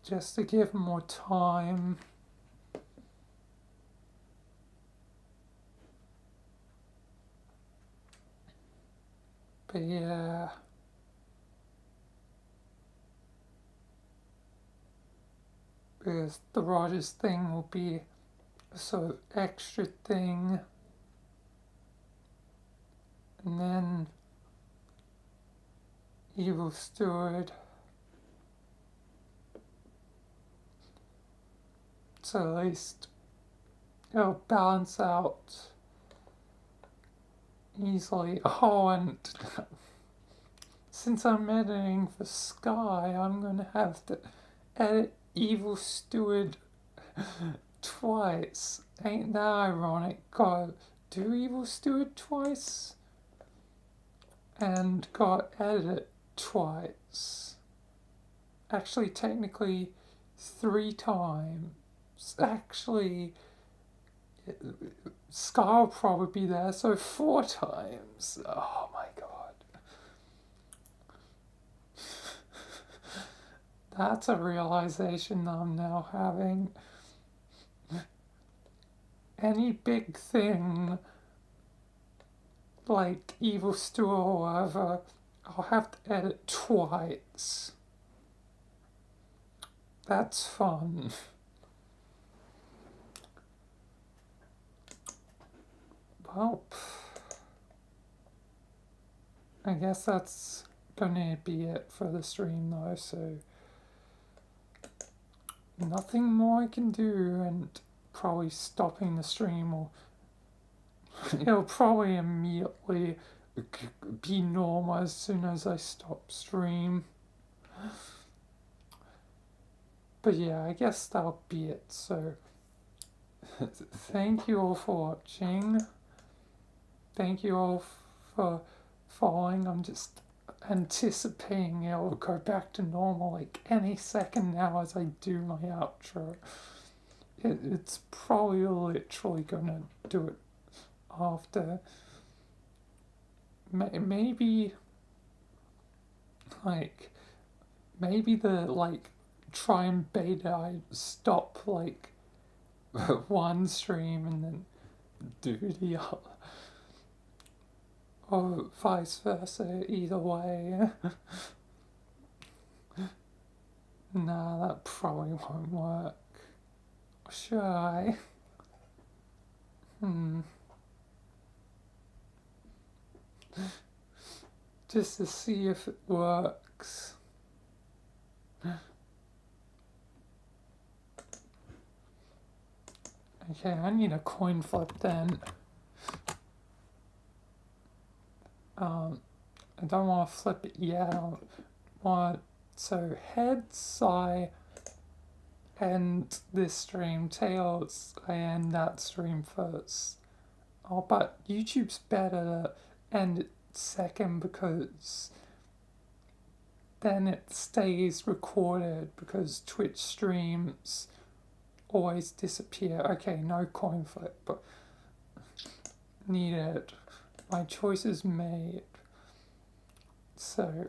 Just to give more time. But yeah. Because the Rogers thing will be a sort of extra thing. And then Evil Steward. So at least it'll balance out easily. Oh, and since I'm editing for Sky, I'm gonna have to edit Evil Steward twice. Ain't that ironic? Gotta do Evil Steward twice and gotta edit it twice. Actually, technically 3 times. Actually, Sky will probably be there, so 4 times. Oh my god. That's a realization that I'm now having. Any big thing, like Evil Stew or whatever, I'll have to edit twice. That's fun. Well, I guess that's gonna be it for the stream though, so nothing more I can do, and probably stopping the stream or it'll probably immediately be normal as soon as I stop stream. But yeah, I guess that'll be it. So thank you all for watching. Thank you all for following. I'm just anticipating it'll go back to normal like any second now as I do my outro. It's probably literally gonna do it after. Maybe the try and beta I stop like one stream and then do the other, or vice versa, either way. Nah, that probably won't work. Or should I? Just to see if it works. Okay, I need a coin flip then. I don't want to flip it yet. So heads, I end this stream. Tails, I end that stream first. Oh, but YouTube's better to end it second because then it stays recorded, because Twitch streams always disappear. Okay, no coin flip, but needed. My choice is made. So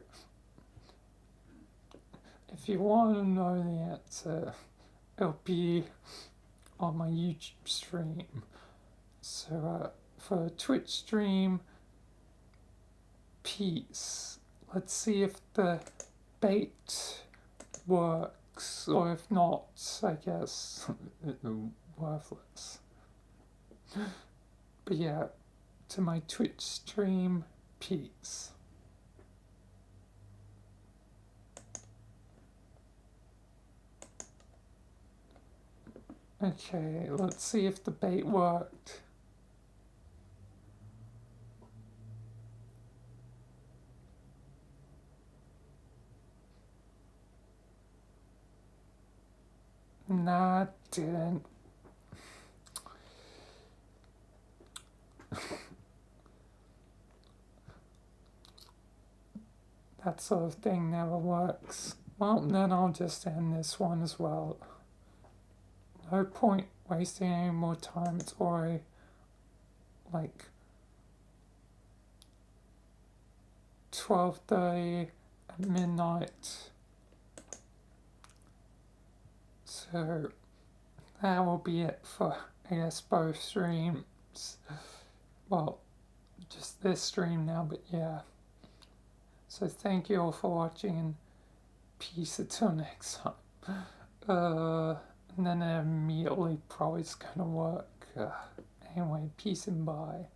if you want to know the answer, it'll be on my YouTube stream. So for Twitch stream, peace. Let's see if the bait works, or if not, I guess worthless. But yeah, to my Twitch stream, peace. Okay, let's see if the bait worked. Nah, it didn't. That sort of thing never works. Well, then I'll just end this one as well. No point wasting any more time. It's already like 12:30 at midnight. So that will be it for, I guess, both streams. Well, just this stream now, but yeah. So thank you all for watching, and peace until next time. And then it immediately probably is gonna work. Anyway, peace and bye.